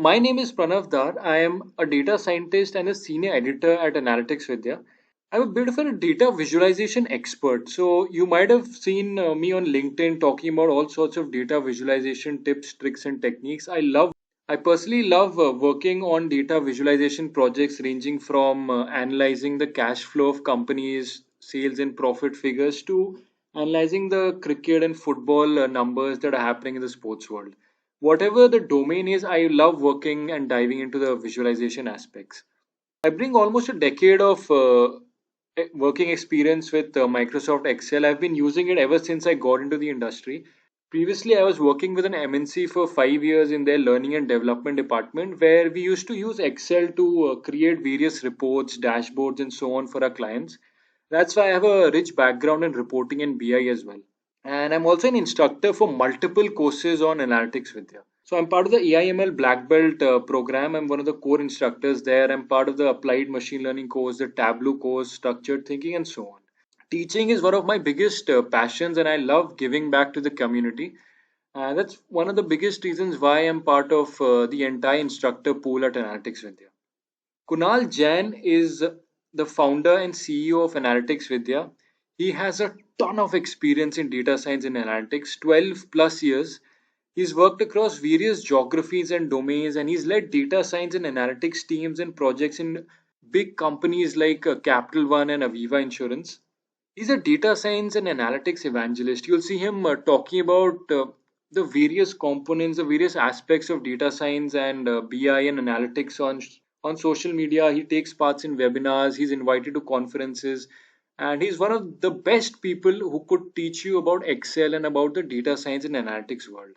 My name is Pranav Dar. I am a data scientist and a senior editor at Analytics Vidya. I'm a bit of a data visualization expert. So you might have seen me on LinkedIn talking about all sorts of data visualization tips, tricks, and techniques. I personally love working on data visualization projects ranging from analyzing the cash flow of companies, sales and profit figures to analyzing the cricket and football numbers that are happening in the sports world. Whatever the domain is, I love working and diving into the visualization aspects. I bring almost a decade of working experience with Microsoft Excel. I've been using it ever since I got into the industry. Previously, I was working with an MNC for 5 years in their learning and development department, where we used to use Excel to create various reports, dashboards, and so on for our clients. That's why I have a rich background in reporting and BI as well. And I'm also an instructor for multiple courses on analytics vidya. So I'm part of the AIML Black Belt program. I'm one of the core instructors there. I'm part of the applied machine learning course, the Tableau course, structured thinking, and so on. Teaching is one of my biggest passions, and I love giving back to the community. That's one of the biggest reasons why I'm part of the entire instructor pool at Analytics Vidya. Kunal Jain is the founder and CEO of Analytics Vidya. He has a ton of experience in data science and analytics, 12 plus years. He's worked across various geographies and domains, and he's led data science and analytics teams and projects in big companies like Capital One and Aviva Insurance. He's a data science and analytics evangelist. You'll see him talking about the various components, the various aspects of data science and BI and analytics on social media. He takes parts in webinars. He's invited to conferences, and he's one of the best people who could teach you about Excel and about the data science and analytics world.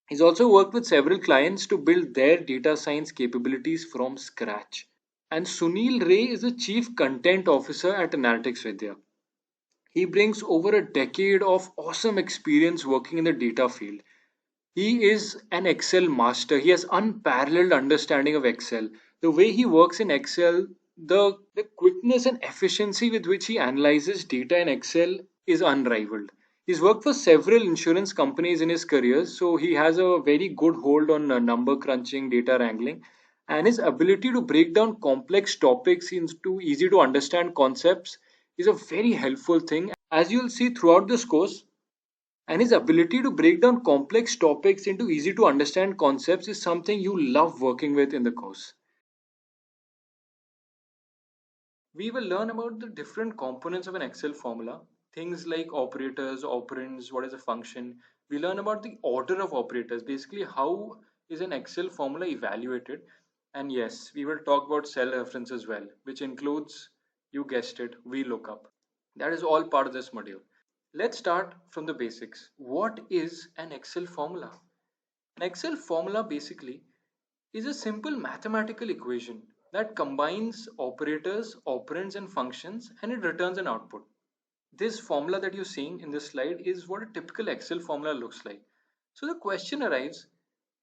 He's also worked with several clients to build their data science capabilities from scratch. And Sunil Ray is the chief content officer at Analytics Vidya. He brings over a decade of awesome experience working in the data field. He is an Excel master. He has unparalleled understanding of Excel. The way he works in Excel, the quickness and efficiency with which he analyzes data in Excel is unrivaled. He's worked for several insurance companies in his career, so he has a very good hold on number crunching, data wrangling, and his ability to break down complex topics into easy to understand concepts is a very helpful thing. As you'll see throughout this course, and his ability to break down complex topics into easy to understand concepts is something you love working with in the course. We will learn about the different components of an Excel formula, things like operators, operands, what is a function. We learn about the order of operators, basically how is an Excel formula evaluated. And yes, we will talk about cell reference as well, which includes, you guessed it, VLOOKUP. That is all part of this module. Let's start from the basics. What is an Excel formula? An Excel formula basically is a simple mathematical equation that combines operators, operands, and functions, and it returns an output. This formula that you're seeing in this slide is what a typical Excel formula looks like. So the question arrives,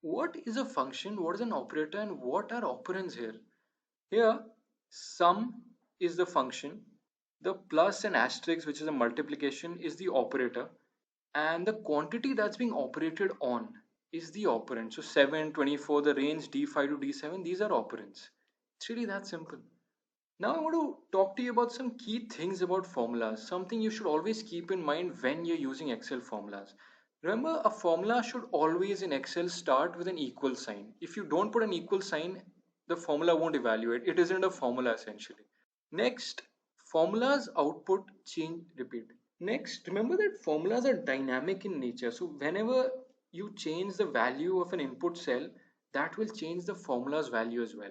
what is a function, what is an operator, and what are operands here? Here, sum is the function, the plus and asterisk, which is a multiplication, is the operator, and the quantity that's being operated on is the operand. So 7, 24, the range D5 to D7, these are operands. It's really that simple. Now I want to talk to you about some key things about formulas, something you should always keep in mind when you're using Excel formulas. Remember, a formula should always in Excel start with an equal sign. If you don't put an equal sign, the formula won't evaluate. It isn't a formula essentially. Next, formulas output change repeat. Next, remember that formulas are dynamic in nature. So whenever you change the value of an input cell, that will change the formula's value as well.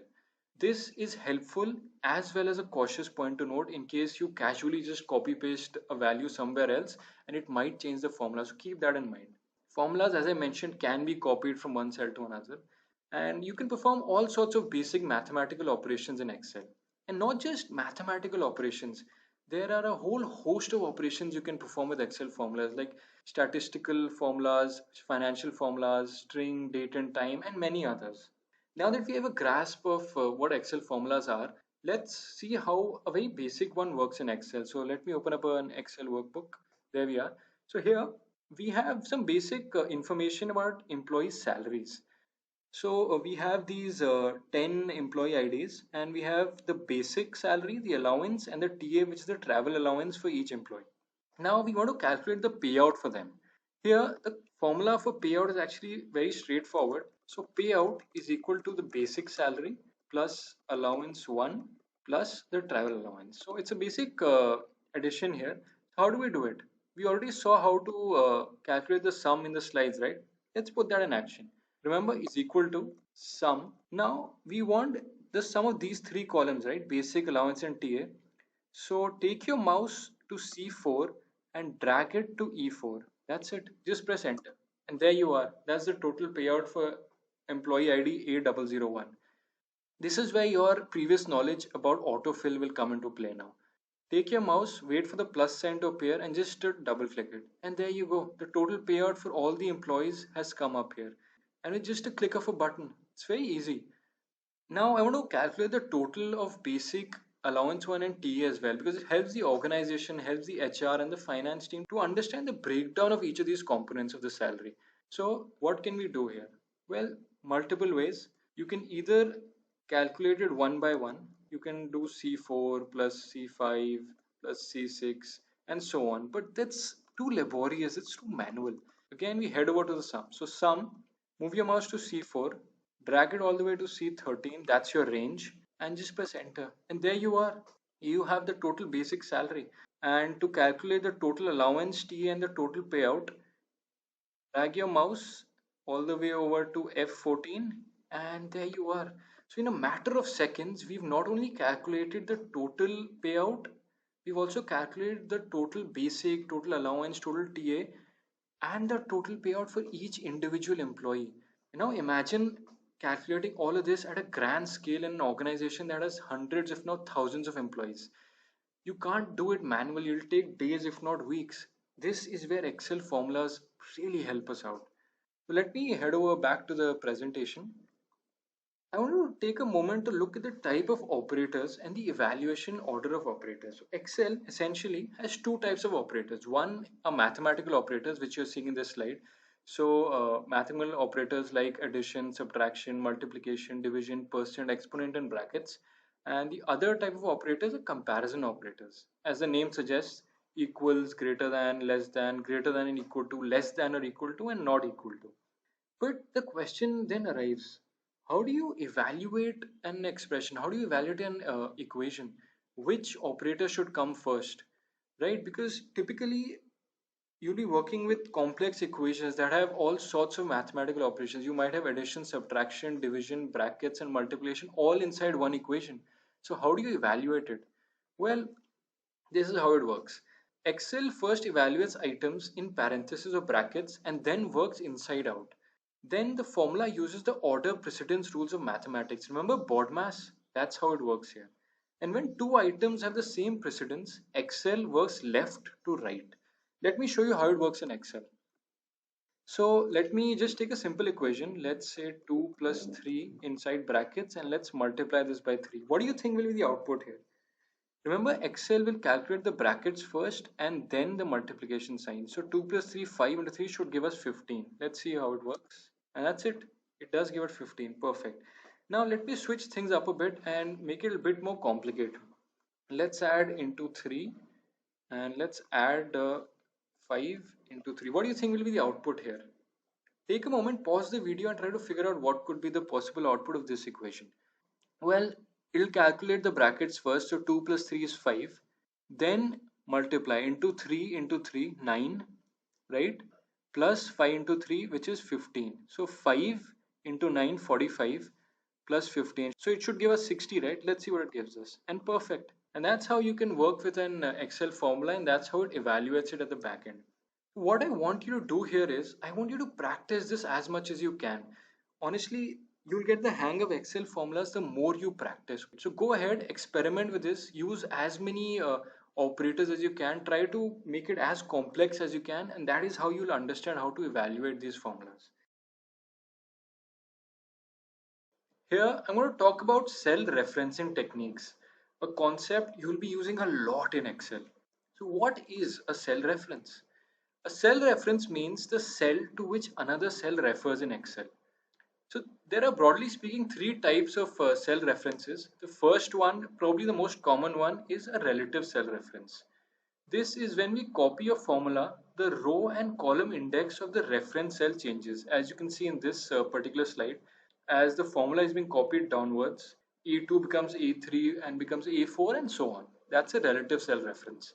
This is helpful as well as a cautious point to note in case you casually just copy paste a value somewhere else and it might change the formula. So keep that in mind. Formulas, as I mentioned, can be copied from one cell to another, and you can perform all sorts of basic mathematical operations in Excel. And not just mathematical operations, there are a whole host of operations you can perform with Excel formulas like statistical formulas, financial formulas, string, date and time, and many others. Now that we have a grasp of what Excel formulas are, let's see how a very basic one works in Excel. So let me open up an Excel workbook. There we are. So here we have some basic information about employees' salaries. So we have these 10 employee IDs, and we have the basic salary, the allowance, and the TA, which is the travel allowance for each employee. Now we want to calculate the payout for them. Here, the formula for payout is actually very straightforward. So payout is equal to the basic salary plus allowance 1 plus the travel allowance. So it's a basic addition here. How do we do it? We already saw how to calculate the sum in the slides, right? Let's put that in action. Remember, is equal to sum. Now we want the sum of these three columns, right? Basic, allowance, and TA. So take your mouse to C4 and drag it to E4. That's it. Just press enter. And there you are. That's the total payout for employee ID A001. This is where your previous knowledge about autofill will come into play now. Take your mouse, wait for the plus sign to appear, and just double click it. And there you go. The total payout for all the employees has come up here. And with just a click of a button. It's very easy. Now I want to calculate the total of basic, allowance 1 and TA as well, because it helps the organization, helps the HR and the finance team to understand the breakdown of each of these components of the salary. So what can we do here? Well, multiple ways. You can either calculate it one by one. You can do C4 plus C5 plus C6 and so on, but that's too laborious, it's too manual. Again, we head over to the sum. So sum, move your mouse to C4, drag it all the way to C13, that's your range, and just press enter. And there you are. You have the total basic salary. And to calculate the total allowance T and the total payout, drag your mouse all the way over to F14, and there you are. So in a matter of seconds, we've not only calculated the total payout, we've also calculated the total basic, total allowance, total TA, and the total payout for each individual employee. Now imagine calculating all of this at a grand scale in an organization that has hundreds, if not thousands of employees. You can't do it manually, it'll take days, if not weeks. This is where Excel formulas really help us out. So let me head over back to the presentation. I want to take a moment to look at the type of operators and the evaluation order of operators. So Excel essentially has two types of operators. One are mathematical operators, which you're seeing in this slide. So mathematical operators like addition, subtraction, multiplication, division, percent, exponent, and brackets. And the other type of operators are comparison operators. As the name suggests, equals, greater than, less than, greater than and equal to, less than or equal to, and not equal to. But the question then arrives, how do you evaluate an expression? How do you evaluate an equation? Which operator should come first, right? Because typically you'll be working with complex equations that have all sorts of mathematical operations. You might have addition, subtraction, division, brackets, and multiplication all inside one equation. So how do you evaluate it? Well, this is how it works. Excel first evaluates items in parentheses or brackets and then works inside out. Then the formula uses the order precedence rules of mathematics. Remember BODMAS? That's how it works here. And when two items have the same precedence, Excel works left to right. Let me show you how it works in Excel. So let me just take a simple equation. Let's say 2 plus 3 inside brackets, and let's multiply this by 3. What do you think will be the output here? Remember, Excel will calculate the brackets first and then the multiplication sign. So 2 plus 3, 5 into 3 should give us 15. Let's see how it works. And that's it. It does give it 15. Perfect. Now let me switch things up a bit and make it a bit more complicated. Let's add into 3 and let's add 5 into 3. What do you think will be the output here? Take a moment, pause the video and try to figure out what could be the possible output of this equation. Well, it'll calculate the brackets first. So 2 plus 3 is 5. Then multiply into 3, 9, right? Plus 5 into 3, which is 15. So 5 into 9, 45 plus 15. So it should give us 60, right? Let's see what it gives us. And perfect. And that's how you can work with an Excel formula, and that's how it evaluates it at the back end. What I want you to do here is I want you to practice this as much as you can. Honestly, you'll get the hang of Excel formulas the more you practice. So go ahead, experiment with this, use as many operators as you can, try to make it as complex as you can, and that is how you'll understand how to evaluate these formulas. Here, I'm going to talk about cell referencing techniques, a concept you'll be using a lot in Excel. So what is a cell reference? A cell reference means the cell to which another cell refers in Excel. So there are, broadly speaking, three types of cell references. The first one, probably the most common one, is a relative cell reference. This is when we copy a formula, the row and column index of the reference cell changes. As you can see in this particular slide, as the formula is being copied downwards, E2 becomes E3 and becomes A4 and so on. That's a relative cell reference.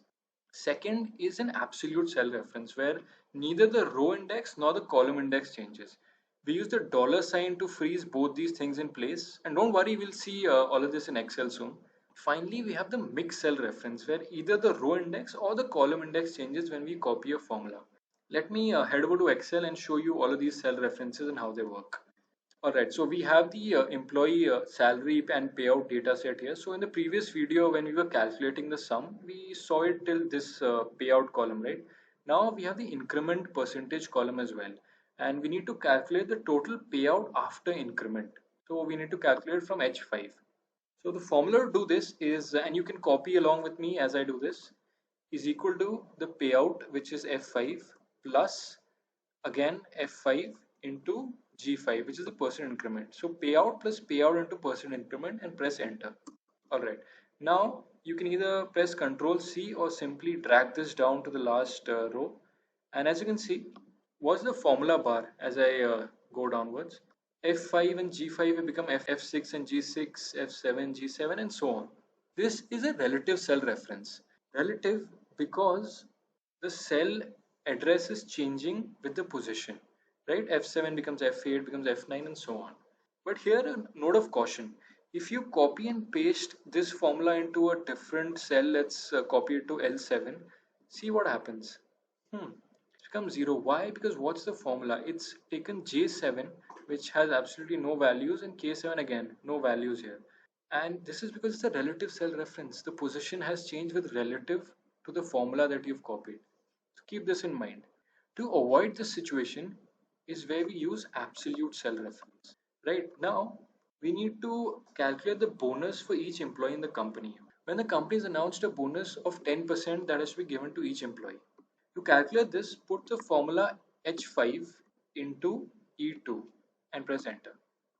Second is an absolute cell reference where neither the row index nor the column index changes. We use the dollar sign to freeze both these things in place. And don't worry, we'll see all of this in Excel soon. Finally, we have the mixed cell reference where either the row index or the column index changes when we copy a formula. Let me head over to Excel and show you all of these cell references and how they work. Alright, so we have the employee salary and payout data set here. So in the previous video, when we were calculating the sum, we saw it till this payout column, right? Now we have the increment percentage column as well. And we need to calculate the total payout after increment. So we need to calculate from H5. So the formula to do this is, and you can copy along with me as I do this, is equal to the payout, which is F5, plus again F5 into G5, which is the percent increment. So payout plus payout into percent increment and press enter. Alright, now you can either press Ctrl C or simply drag this down to the last row. And as you can see, what's the formula bar as I go downwards? F5 and G5 will become F6 and G6, F7, G7 and so on. This is a relative cell reference. Relative because the cell address is changing with the position, right? F7 becomes F8, becomes F9 and so on. But here a note of caution. If you copy and paste this formula into a different cell, let's copy it to L7, see what happens. It becomes 0. Why? Because what's the formula? It's taken J7, which has absolutely no values, and K7 again, no values here. And this is because it's a relative cell reference. The position has changed with relative to the formula that you've copied. So keep this in mind. To avoid this situation is where we use absolute cell reference. Right now, we need to calculate the bonus for each employee in the company. When the company has announced a bonus of 10% that has to be given to each employee. To calculate this, put the formula H5 into E2 and press enter.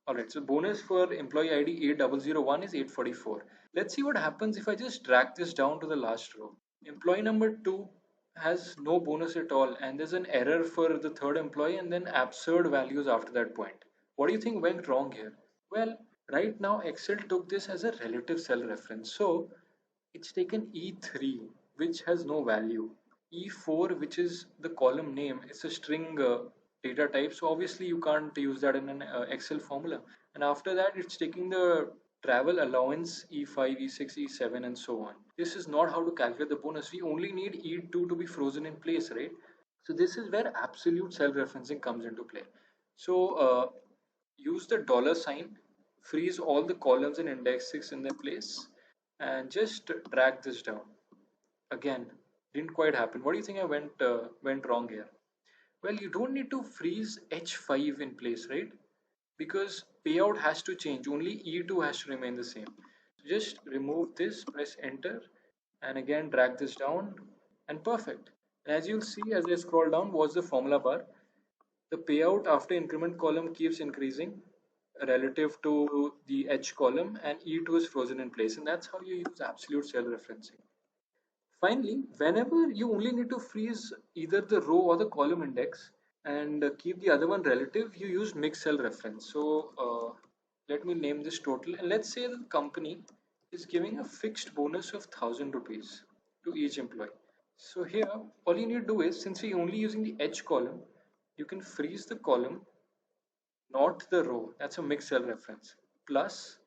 Alright, so bonus for employee ID 8001 is 844. Let's see what happens if I just drag this down to the last row. Employee number 2 has no bonus at all, and there's an error for the third employee and then absurd values after that point. What do you think went wrong here? Well, right now Excel took this as a relative cell reference. So it's taken E3, which has no value. E4, which is the column name, it's a string data type. So obviously you can't use that in an Excel formula. And after that, it's taking the travel allowance E5, E6, E7, and so on. This is not how to calculate the bonus. We only need E2 to be frozen in place, right? So this is where absolute cell referencing comes into play. So use the dollar sign, freeze all the columns and indexes in their place, and just drag this down. Again, didn't quite happen. What do you think I went wrong here? Well, you don't need to freeze H5 in place, right? Because payout has to change. Only E2 has to remain the same. So just remove this, press enter, and again drag this down, and perfect. And as you'll see as I scroll down, was the formula bar. The payout after increment column keeps increasing relative to the H column, and E2 is frozen in place. And that's how you use absolute cell referencing. Finally, whenever you only need to freeze either the row or the column index and keep the other one relative, you use mixed cell reference. So let me name this total, and let's say the company is giving a fixed bonus of 1,000 rupees to each employee. So here, all you need to do is, since we're only using the H column, you can freeze the column, not the row. That's a mixed cell reference. Plus,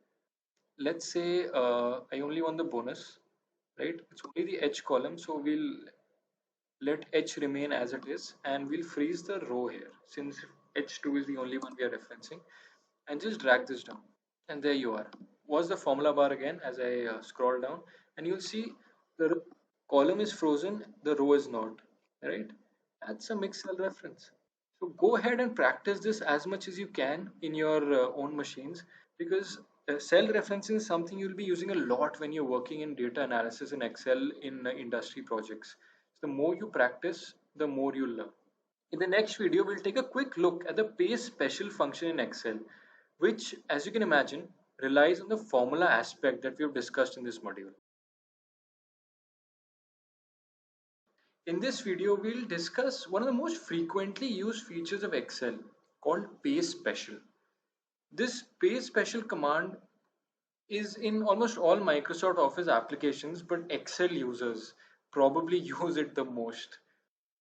let's say I only want the bonus, right? It's only the H column, so we'll let H remain as it is, and we'll freeze the row here since H2 is the only one we are referencing, and just drag this down. And there you are. Was the formula bar again as I scroll down, and you'll see the column is frozen, the row is not, right? That's a mixed cell reference. So go ahead and practice this as much as you can in your own machines, because cell referencing is something you'll be using a lot when you're working in data analysis in Excel in industry projects. So the more you practice, the more you'll learn. In the next video, we'll take a quick look at the pay special function in Excel, which, as you can imagine, relies on the formula aspect that we have discussed in this module. In this video, we'll discuss one of the most frequently used features of Excel called pay special. This pay special command is in almost all Microsoft Office applications, but Excel users probably use it the most.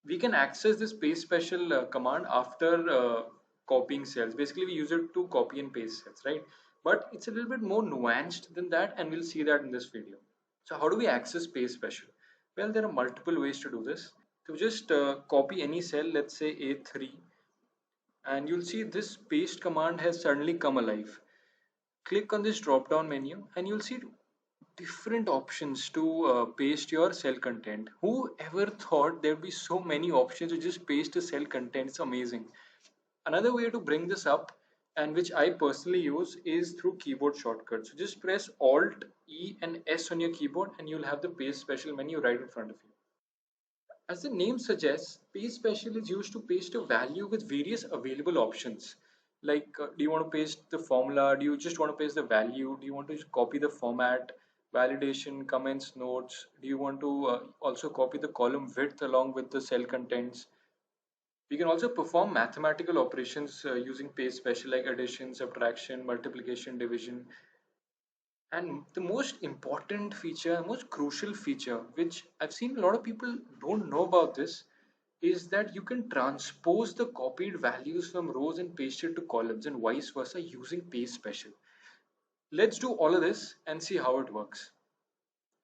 We can access this paste special command after copying cells. Basically, we use it to copy and paste cells, right? But it's a little bit more nuanced than that, and we'll see that in this video. So how do we access paste special? Well, there are multiple ways to do this. So just copy any cell, let's say A3, and you'll see this paste command has suddenly come alive. Click on this drop down menu and you'll see different options to paste your cell content. Who ever thought there'd be so many options to just paste a cell content? It's amazing. Another way to bring this up, and which I personally use, is through keyboard shortcuts. So just press Alt, E and S on your keyboard and you'll have the paste special menu right in front of you. As the name suggests, paste special is used to paste a value with various available options. Like, do you want to paste the formula? Do you just want to paste the value? Do you want to copy the format, validation, comments, notes? Do you want to also copy the column width along with the cell contents? We can also perform mathematical operations using paste special like addition, subtraction, multiplication, division. And the most important feature, most crucial feature, which I've seen a lot of people don't know about this, is that you can transpose the copied values from rows and paste it to columns and vice versa using paste special. Let's do all of this and see how it works.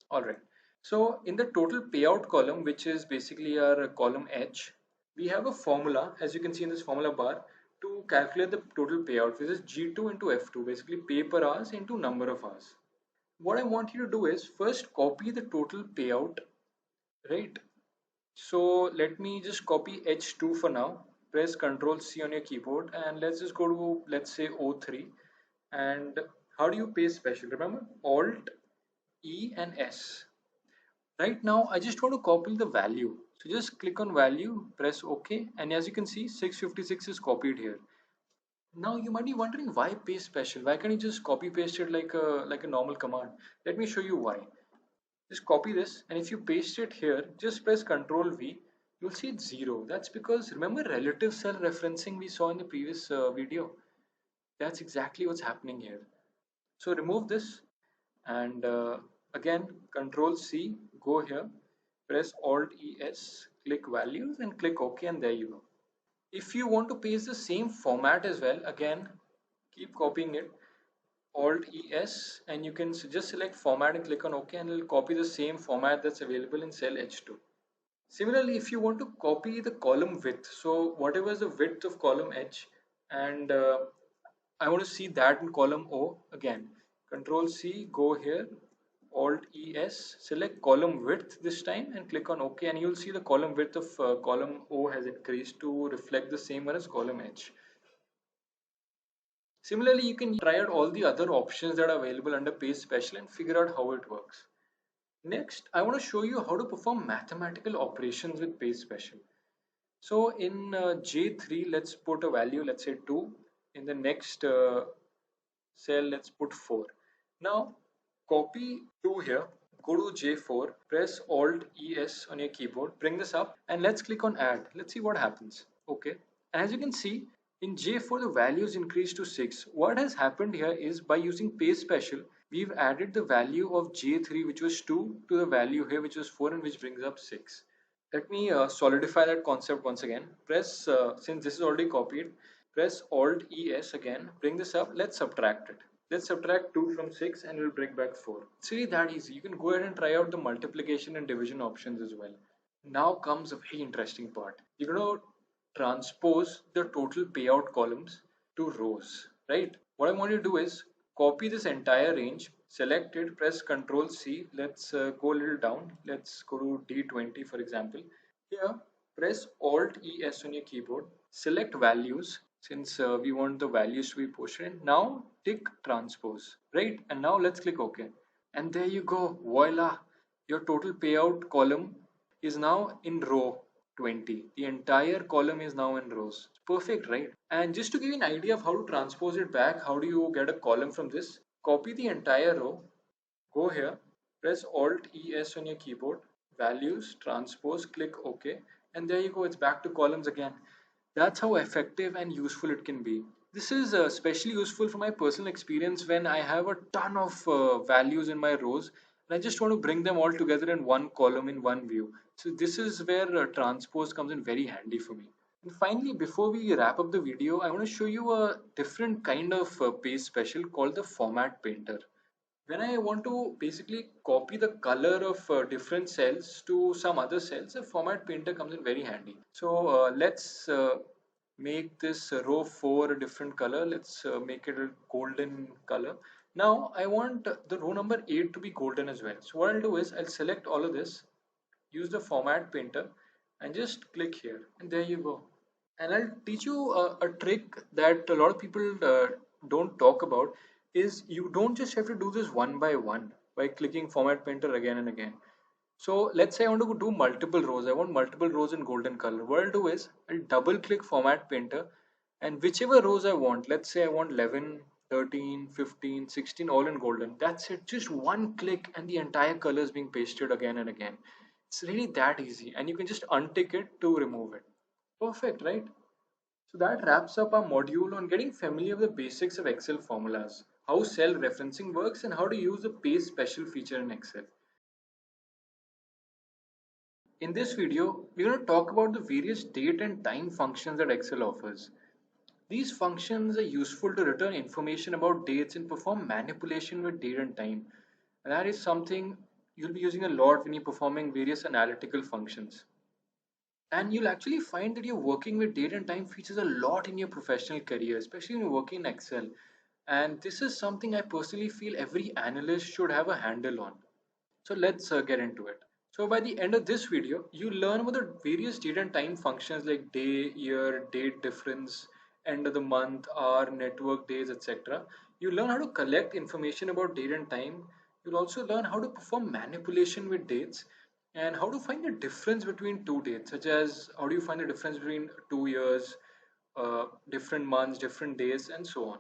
All right. So in the total payout column, which is basically our column H, we have a formula, as you can see in this formula bar, to calculate the total payout, which is G2 into F2, basically pay per hours into number of hours. What I want you to do is first copy the total payout, right? So let me just copy H2 for now. Press Ctrl C on your keyboard and let's just go to, let's say, O3. And how do you paste special? Remember, Alt, E and S. Right now, I just want to copy the value. So just click on value, press OK. And as you can see, 656 is copied here. Now you might be wondering why paste special? Why can't you just copy paste it like a normal command? Let me show you why. Just copy this and if you paste it here, just press Ctrl V, you'll see it's 0. That's because remember relative cell referencing we saw in the previous video? That's exactly what's happening here. So remove this and again Ctrl C, go here, press Alt ES, click values and click OK and there you go. If you want to paste the same format as well, again keep copying it, Alt ES, and you can just select format and click on OK and it will copy the same format that's available in cell H2. Similarly, if you want to copy the column width, so whatever is the width of column H, and I want to see that in column O, again Control C, go here, Alt ES, select column width this time and click on OK and you'll see the column width of column O has increased to reflect the same one as column H. Similarly, you can try out all the other options that are available under Paste Special and figure out how it works. Next, I want to show you how to perform mathematical operations with Paste Special. So in J3, let's put a value, let's say 2. In the next cell, let's put 4. Now, copy 2 here, go to J4, press Alt ES on your keyboard, bring this up, and let's click on Add. Let's see what happens. Okay. As you can see, in J4, the values increased to 6. What has happened here is by using paste special, we've added the value of J3, which was 2, to the value here, which was 4, and which brings up 6. Let me solidify that concept once again. Press, since this is already copied, press Alt ES again, bring this up, let's subtract it. Let's subtract 2 from 6 and we'll bring back 4. It's really that easy. You can go ahead and try out the multiplication and division options as well. Now comes a very interesting part. You're going to transpose the total payout columns to rows, right? What I want you to do is copy this entire range, select it, press Ctrl C. Let's go a little down. Let's go to D20 for example. Here, press Alt ES on your keyboard, select values since we want the values to be posted. Now tick transpose, right? And now let's click OK. And there you go, voila! Your total payout column is now in row. 20. The entire column is now in rows. Perfect, right? And just to give you an idea of how to transpose it back, how do you get a column from this? Copy the entire row, go here, press Alt ES on your keyboard, values, transpose, click OK, and there you go, it's back to columns again. That's how effective and useful it can be. This is especially useful from my personal experience when I have a ton of values in my rows and I just want to bring them all together in one column in one view. So this is where transpose comes in very handy for me. And finally, before we wrap up the video, I want to show you a different kind of page special called the format painter. When I want to basically copy the color of different cells to some other cells, a format painter comes in very handy. So let's make this row 4 a different color. Let's make it a golden color. Now I want the row number 8 to be golden as well. So what I'll do is I'll select all of this, use the format painter and just click here, and there you go. And I'll teach you a trick that a lot of people don't talk about is you don't just have to do this one by one by clicking format painter again and again. So let's say I want to do multiple rows. I want multiple rows in golden color. What I'll do is I'll double click format painter and whichever rows I want, let's say I want 11, 13, 15, 16 all in golden. That's it. Just one click and the entire color is being pasted again and again. It's really that easy and you can just untick it to remove it. Perfect, right? So that wraps up our module on getting familiar with the basics of Excel formulas, how cell referencing works, and how to use the paste special feature in Excel. In this video, we're going to talk about the various date and time functions that Excel offers. These functions are useful to return information about dates and perform manipulation with date and time. And that is something you'll be using a lot when you're performing various analytical functions. And you'll actually find that you're working with date and time features a lot in your professional career, especially when you're working in Excel. And this is something I personally feel every analyst should have a handle on. So let's get into it. So by the end of this video, you learn about the various date and time functions like day, year, date difference, end of the month, hour, network days, etc. You learn how to collect information about date and time. You'll also learn how to perform manipulation with dates and how to find the difference between two dates, such as how do you find the difference between 2 years, different months, different days, and so on.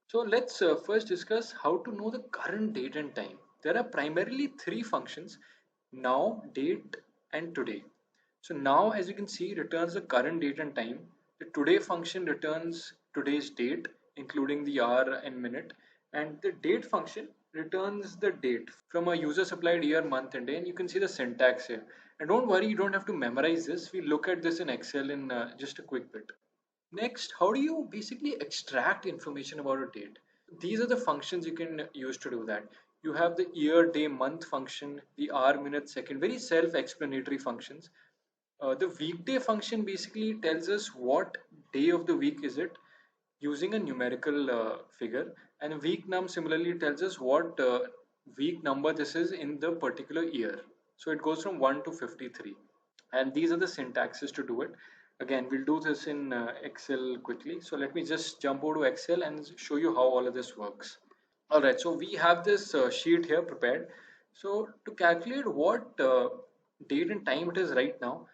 So let's first discuss how to know the current date and time. There are primarily three functions: now, date, and today. So now, as you can see, returns the current date and time. The today function returns today's date, including the hour and minute, and the date function returns the date from a user supplied year, month, and day. And you can see the syntax here. And don't worry, you don't have to memorize this. We look at this in Excel in just a quick bit. Next, how do you basically extract information about a date? These are the functions you can use to do that. You have the year, day, month function, the hour, minute, second, very self-explanatory functions. The weekday function basically tells us what day of the week is it using a numerical figure, and week num similarly tells us what week number this is in the particular year. So it goes from 1 to 53. And these are the syntaxes to do it. Again, we'll do this in Excel quickly. So let me just jump over to Excel and show you how all of this works. All right, so we have this sheet here prepared. So to calculate what date and time it is right now,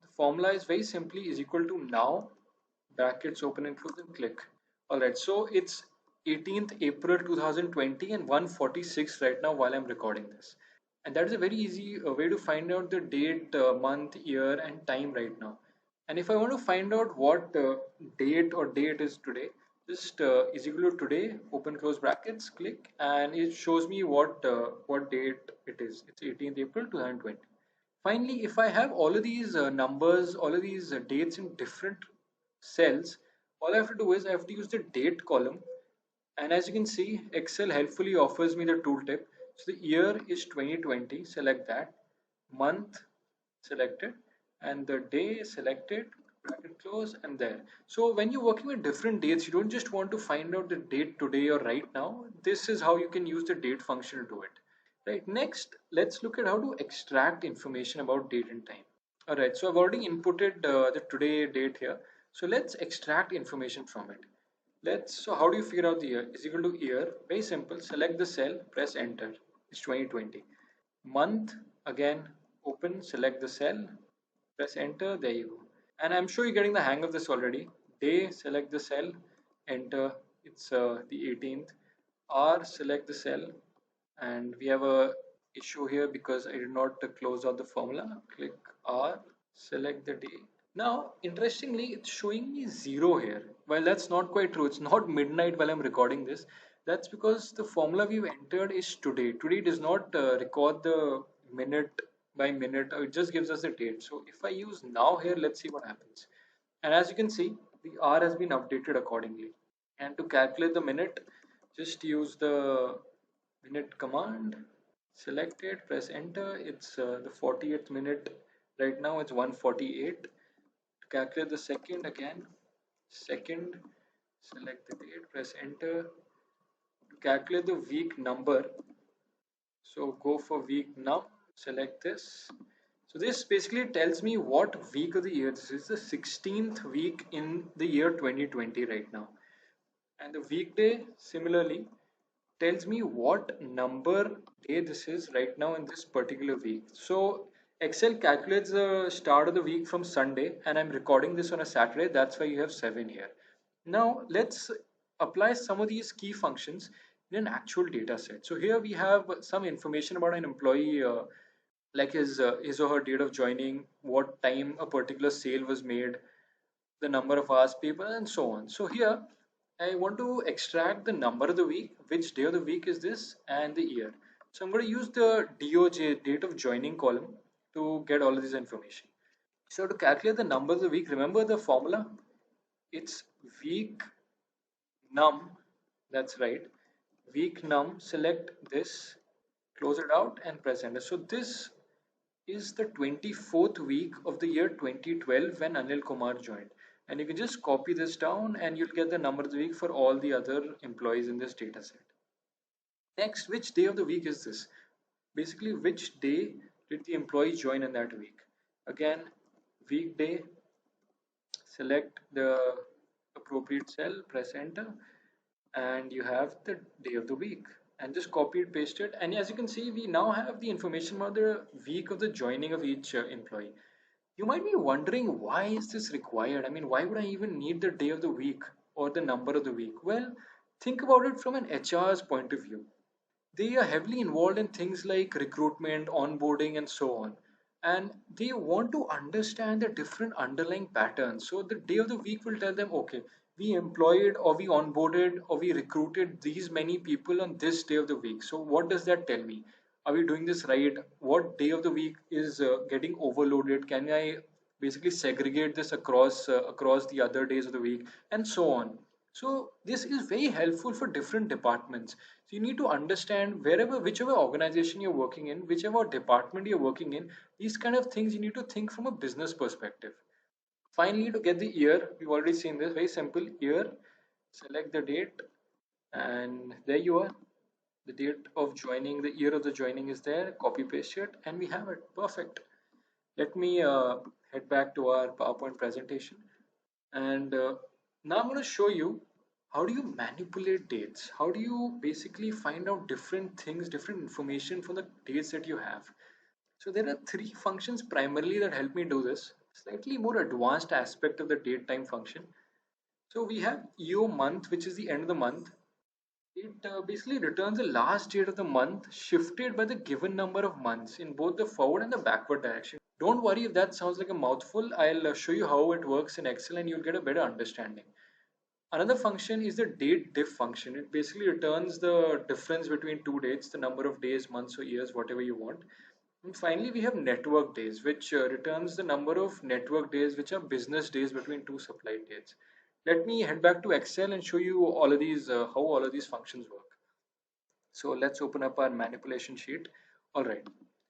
the formula is very simply is equal to now, brackets open and close and click. All right, so it's 18th April 2020 and 1:46 right now while I'm recording this. And that is a very easy way to find out the date, month, year, and time right now. And if I want to find out what date or date is today, just is equal to today, open close brackets, click, and it shows me what date it is. It's 18th April 2020. Finally, if I have all of these numbers, all of these dates in different cells, all I have to do is I have to use the date column. And as you can see, Excel helpfully offers me the tooltip. So the year is 2020, select that. Month, selected. And the day, selected. Bracket close and there. So when you're working with different dates, you don't just want to find out the date today or right now. This is how you can use the date function to do it. Right, next, let's look at how to extract information about date and time. All right, so I've already inputted the today date here. So let's extract information from it. So how do you figure out the year? Is equal to year. Very simple. Select the cell, press enter. It's 2020. Month, again, open, select the cell. press enter, there you go. And I'm sure you're getting the hang of this already. Day, select the cell, enter, it's the 18th. R, select the cell, and we have a issue here because I did not close out the formula. Click R, select the day. Now, interestingly, it's showing me 0 here. Well, that's not quite true. It's not midnight while I'm recording this. That's because the formula we've entered is today. Today does not record the minute by minute. It just gives us the date. So if I use now here, let's see what happens. And as you can see, the R has been updated accordingly. And to calculate the minute, just use the minute command, select it, press enter. It's the 48th minute. Right now it's 1:48. To calculate the second, again, second, select the date, press enter. To calculate the week number, so go for week num, select this. So this basically tells me what week of the year. This is the 16th week in the year 2020 right now. And the weekday similarly tells me what number day this is right now in this particular week. So Excel calculates the start of the week from Sunday, and I'm recording this on a Saturday. That's why you have 7 here. Now let's apply some of these key functions in an actual data set. So here we have some information about an employee, like his or her date of joining, what time a particular sale was made, the number of hours people, and so on. So here I want to extract the number of the week, which day of the week is this, and the year. So I'm going to use the DOJ, date of joining column, to get all of this information. So to calculate the number of the week, remember the formula? It's week num, that's right. Week num, select this, close it out and press enter. So this is the 24th week of the year 2012 when Anil Kumar joined. And you can just copy this down and you'll get the number of the week for all the other employees in this data set. Next, which day of the week is this? Basically, which day did the employee join in that week? Again, weekday, select the appropriate cell, press enter, and you have the day of the week. And just copy it, paste it. And as you can see, we now have the information about the week of the joining of each employee. You might be wondering, why is this required? I mean, why would I even need the day of the week or the number of the week? Well, think about it from an HR's point of view. They are heavily involved in things like recruitment, onboarding, and so on. And they want to understand the different underlying patterns. So the day of the week will tell them, okay, we employed or we onboarded or we recruited these many people on this day of the week. So what does that tell me? Are we doing this right? What day of the week is getting overloaded? Can I basically segregate this across the other days of the week, and so on? So this is very helpful for different departments. So you need to understand wherever, whichever organization you're working in, whichever department you're working in, these kind of things you need to think from a business perspective. Finally, to get the year, we've already seen this, very simple year, select the date, and there you are. The date of joining, the year of the joining is there, copy paste it, and we have it. Perfect. Let me head back to our PowerPoint presentation. And now I'm going to show you how do you manipulate dates? How do you basically find out different things, different information from the dates that you have? So there are three functions primarily that help me do this. Slightly more advanced aspect of the date time function. So we have EO month, which is the end of the month. It basically returns the last date of the month shifted by the given number of months in both the forward and the backward direction. Don't worry if that sounds like a mouthful. I'll show you how it works in Excel and you'll get a better understanding. Another function is the date diff function. It basically returns the difference between two dates, the number of days, months, or years, whatever you want. And finally, we have network days, which returns the number of network days, which are business days between two supply dates. Let me head back to Excel and show you all of these, how all of these functions work. So let's open up our manipulation sheet. All right.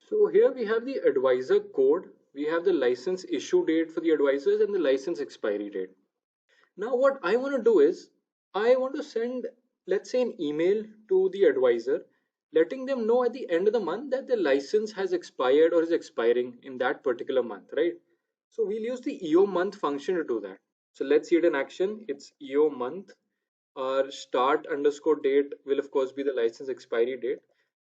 So here we have the advisor code. We have the license issue date for the advisors and the license expiry date. Now what I want to do is I want to send, let's say, an email to the advisor letting them know at the end of the month that the license has expired or is expiring in that particular month, right? So we'll use the EO month function to do that. So let's see it in action. It's EO month. Our start underscore date will of course be the license expiry date.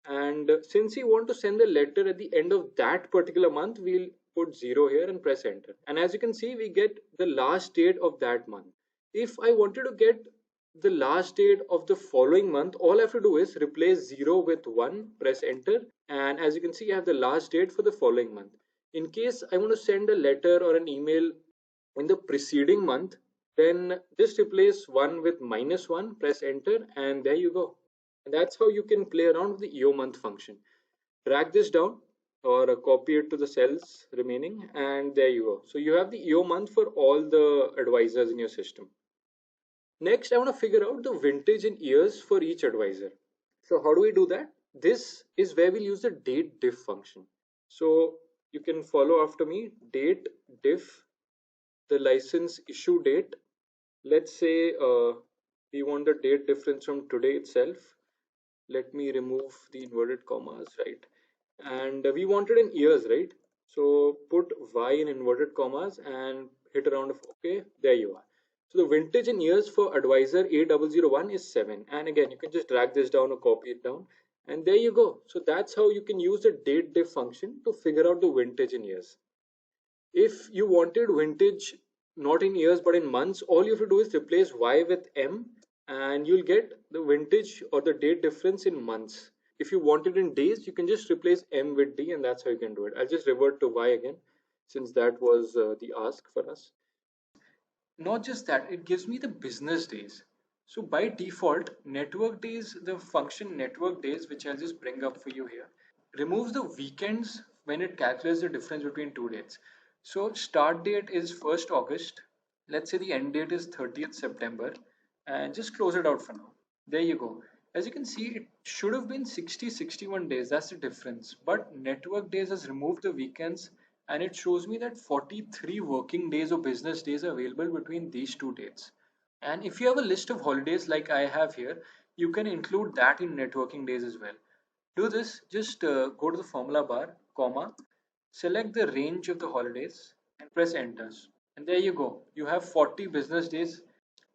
And since we want to send the letter at the end of that particular month, we'll put 0 here and press enter. And as you can see, we get the last date of that month. If I wanted to get the last date of the following month, all I have to do is replace 0 with 1, press enter, and as you can see, I have the last date for the following month. In case I want to send a letter or an email in the preceding month, then just replace 1 with -1, press enter, and there you go. And that's how you can play around with the EO month function. Drag this down or copy it to the cells remaining, and there you go. So you have the EO month for all the advisors in your system. Next, I want to figure out the vintage in years for each advisor. So how do we do that? This is where we'll use the date diff function. So you can follow after me. Date diff the license issue date. Let's say we want the date difference from today itself. Let me remove the inverted commas, right? And we want it in years, right? So put y in inverted commas and hit around of okay. There you are. So the vintage in years for advisor A001 is 7. And again, you can just drag this down or copy it down. And there you go. So that's how you can use the date diff function to figure out the vintage in years. If you wanted vintage not in years but in months, all you have to do is replace y with m and you'll get the vintage or the date difference in months. If you want it in days, you can just replace m with d and that's how you can do it. I'll just revert to y again since that was the ask for us. Not just that, it gives me the business days. So by default, network days, the function network days, which I'll just bring up for you here, removes the weekends when it calculates the difference between two dates. So start date is 1st August. Let's say the end date is 30th September and just close it out for now. There you go. As you can see, it should have been 60-61 days. That's the difference. But network days has removed the weekends and it shows me that 43 working days or business days are available between these two dates. And if you have a list of holidays like I have here, you can include that in networking days as well. Do this, just go to the formula bar, comma, select the range of the holidays and press enter. And there you go. You have 40 business days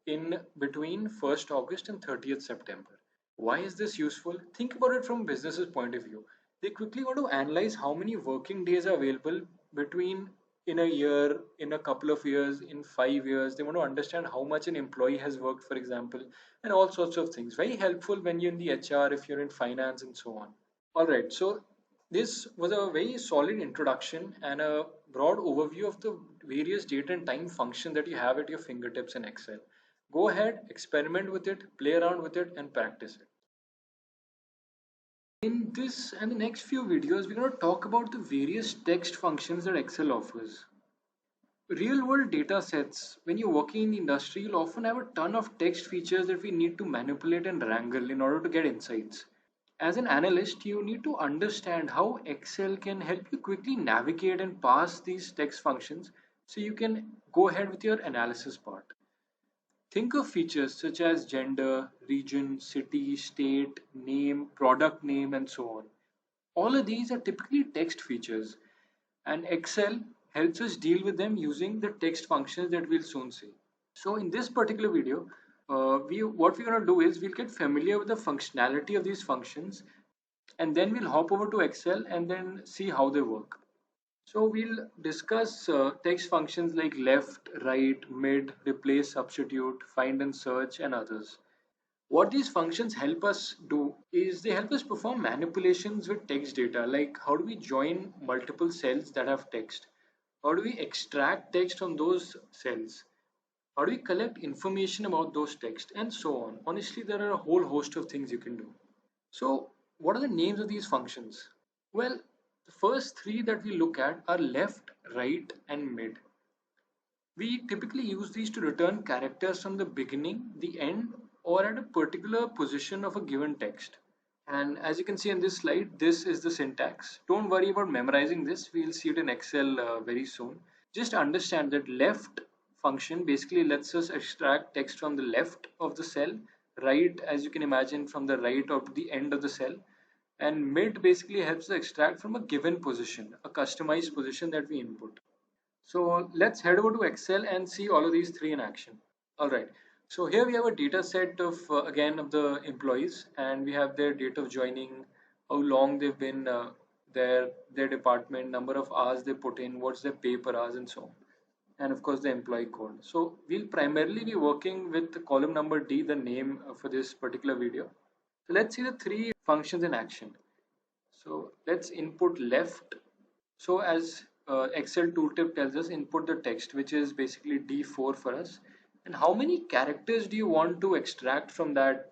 in between 1st August and 30th September. Why is this useful? Think about it from business's point of view. They quickly want to analyze how many working days are available between in a year, in a couple of years, in 5 years. They want to understand how much an employee has worked, for example, and all sorts of things. Very helpful when you're in the HR, if you're in finance, and so on. All right, so this was a very solid introduction and a broad overview of the various date and time functions that you have at your fingertips in Excel. Go ahead, experiment with it, play around with it, and practice it. In this and the next few videos, we're going to talk about the various text functions that Excel offers. Real world data sets, when you're working in the industry, you'll often have a ton of text features that we need to manipulate and wrangle in order to get insights. As an analyst, you need to understand how Excel can help you quickly navigate and pass these text functions so you can go ahead with your analysis part. Think of features such as gender, region, city, state, name, product name, and so on. All of these are typically text features, and Excel helps us deal with them using the text functions that we'll soon see. So in this particular video, what we're going to do is we'll get familiar with the functionality of these functions and then we'll hop over to Excel and then see how they work. So we'll discuss text functions like left, right, mid, replace, substitute, find and search, and others. What these functions help us do is they help us perform manipulations with text data, like how do we join multiple cells that have text? How do we extract text from those cells? How do we collect information about those texts? And so on. Honestly, there are a whole host of things you can do. So, what are the names of these functions? Well, the first three that we look at are left, right, and mid. We typically use these to return characters from the beginning, the end, or at a particular position of a given text. And as you can see in this slide, this is the syntax. Don't worry about memorizing this. We'll see it in Excel very soon. Just understand that left function basically lets us extract text from the left of the cell, right, as you can imagine, from the right of the end of the cell, and mid basically helps us extract from a given position, a customized position that we input. So let's head over to Excel and see all of these three in action. All right. So here we have a data set of again of the employees, and we have their date of joining, how long they've been their department, number of hours they put in, what's their pay per hours, and so on. And of course the employee code. So we'll primarily be working with the column number D, the name for this particular video. So let's see the three functions in action. So let's input left. So as Excel tooltip tells us, input the text, which is basically D4 for us. And how many characters do you want to extract from that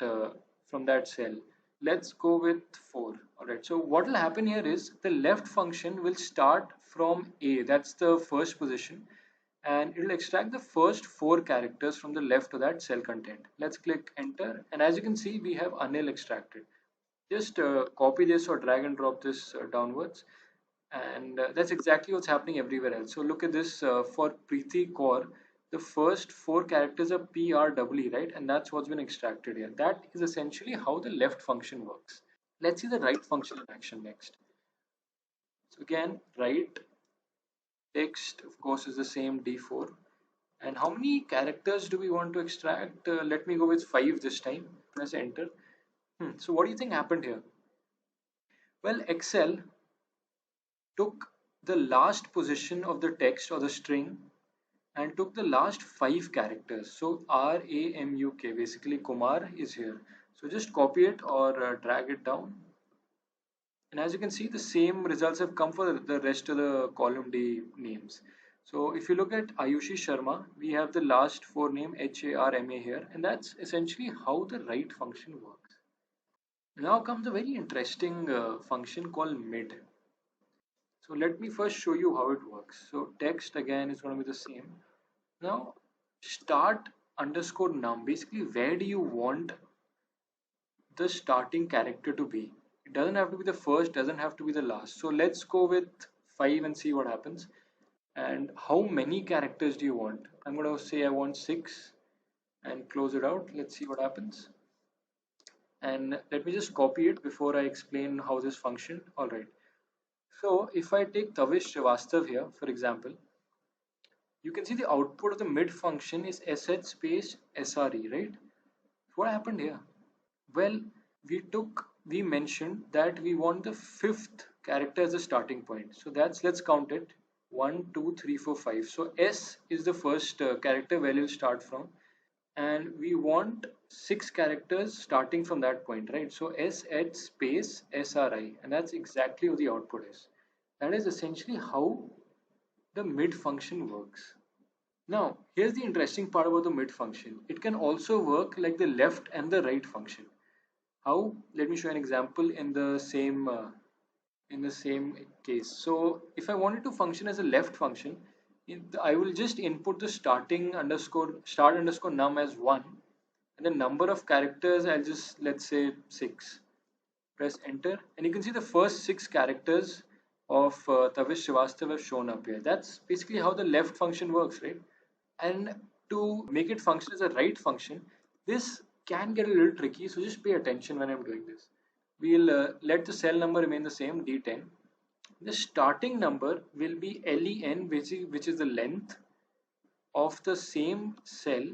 cell? Let's go with 4. All right. So what will happen here is the left function will start from A. That's the first position, and it will extract the first 4 characters from the left of that cell content. Let's click enter, and as you can see, we have Anil extracted. Just copy this or drag and drop this downwards, and that's exactly what's happening everywhere else. So look at this, for Preeti Kaur, the first 4 characters are PREE, right? And that's what's been extracted here. That is essentially how the left function works. Let's see the right function in action next. So again, right text, of course, is the same D4. And how many characters do we want to extract? Let me go with 5 this time. Press enter. So what do you think happened here? Well, Excel took the last position of the text or the string and took the last 5 characters. So RAMUK, basically Kumar is here. So just copy it or drag it down. And as you can see, the same results have come for the rest of the column D names. So if you look at Ayushi Sharma, we have the last 4 name HARMA here, and that's essentially how the right function works. Now comes a very interesting function called mid. So let me first show you how it works. So text again is going to be the same. Now start underscore num. Basically, where do you want the starting character to be? It doesn't have to be the first, doesn't have to be the last. So let's go with 5 and see what happens. And how many characters do you want? I'm going to say I want 6 and close it out. Let's see what happens. And let me just copy it before I explain how this function. All right. So if I take Tavish Srivastav here, for example, you can see the output of the mid function is sh space sre, right? What happened here? Well, we mentioned that we want the 5th character as a starting point. So let's count it. 1, 2, 3, 4, 5. So S is the first character where you'll start from. And we want 6 characters starting from that point, right? So sh space sri. And that's exactly what the output is. That is essentially how the mid function works. Now, here's the interesting part about the mid function. It can also work like the left and the right function. How? Let me show an example in the same case. So if I wanted to function as a left function, I will just input the start underscore num as 1, and the number of characters I'll just, let's say, 6. Press enter, and you can see the first 6 characters of Tavish Srivastav have shown up here. That's basically how the left function works, right? And to make it function as a right function, this can get a little tricky, so just pay attention when I'm doing this. We'll let the cell number remain the same, D10. The starting number will be len, which is the length of the same cell,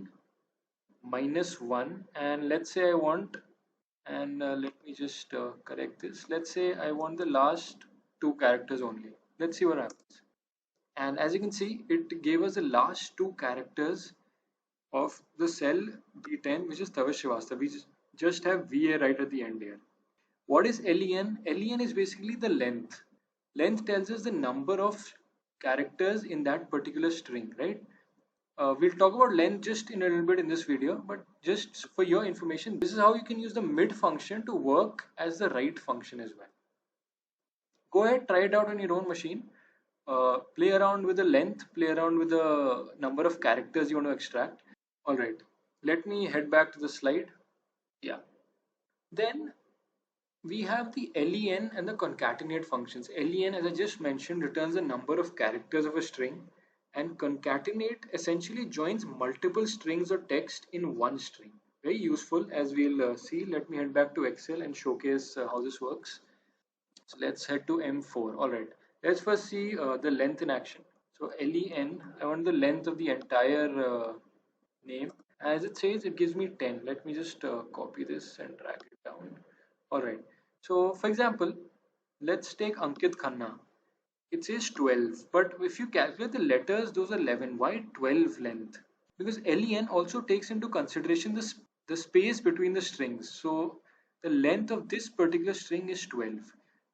minus 1. And let's say I want, and let me just correct this, let's say I want the last 2 characters only. Let's see what happens. And as you can see, it gave us the last 2 characters of the cell D10, which is Tavish Srivastava. We just have VA right at the end here. What is LEN? LEN is basically the length. Length tells us the number of characters in that particular string, right? We'll talk about length just in a little bit in this video, but just for your information, this is how you can use the mid function to work as the right function as well. Go ahead, try it out on your own machine. Play around with the length, play around with the number of characters you want to extract. All right, let me head back to the slide. Yeah. Then we have the len and the concatenate functions. Len, as I just mentioned, returns the number of characters of a string, and concatenate essentially joins multiple strings or text in one string. Very useful, as we'll see. Let me head back to Excel and showcase how this works. So let's head to M4. All right, let's first see the length in action. So len, I want the length of the entire name. As it says, it gives me 10. Let me just copy this and drag it down. All right. So for example, Let's take Ankit Khanna. It says 12, but if you calculate the letters, those are 11. Why 12 length? Because len also takes into consideration the space between the strings. So the length of this particular string is 12,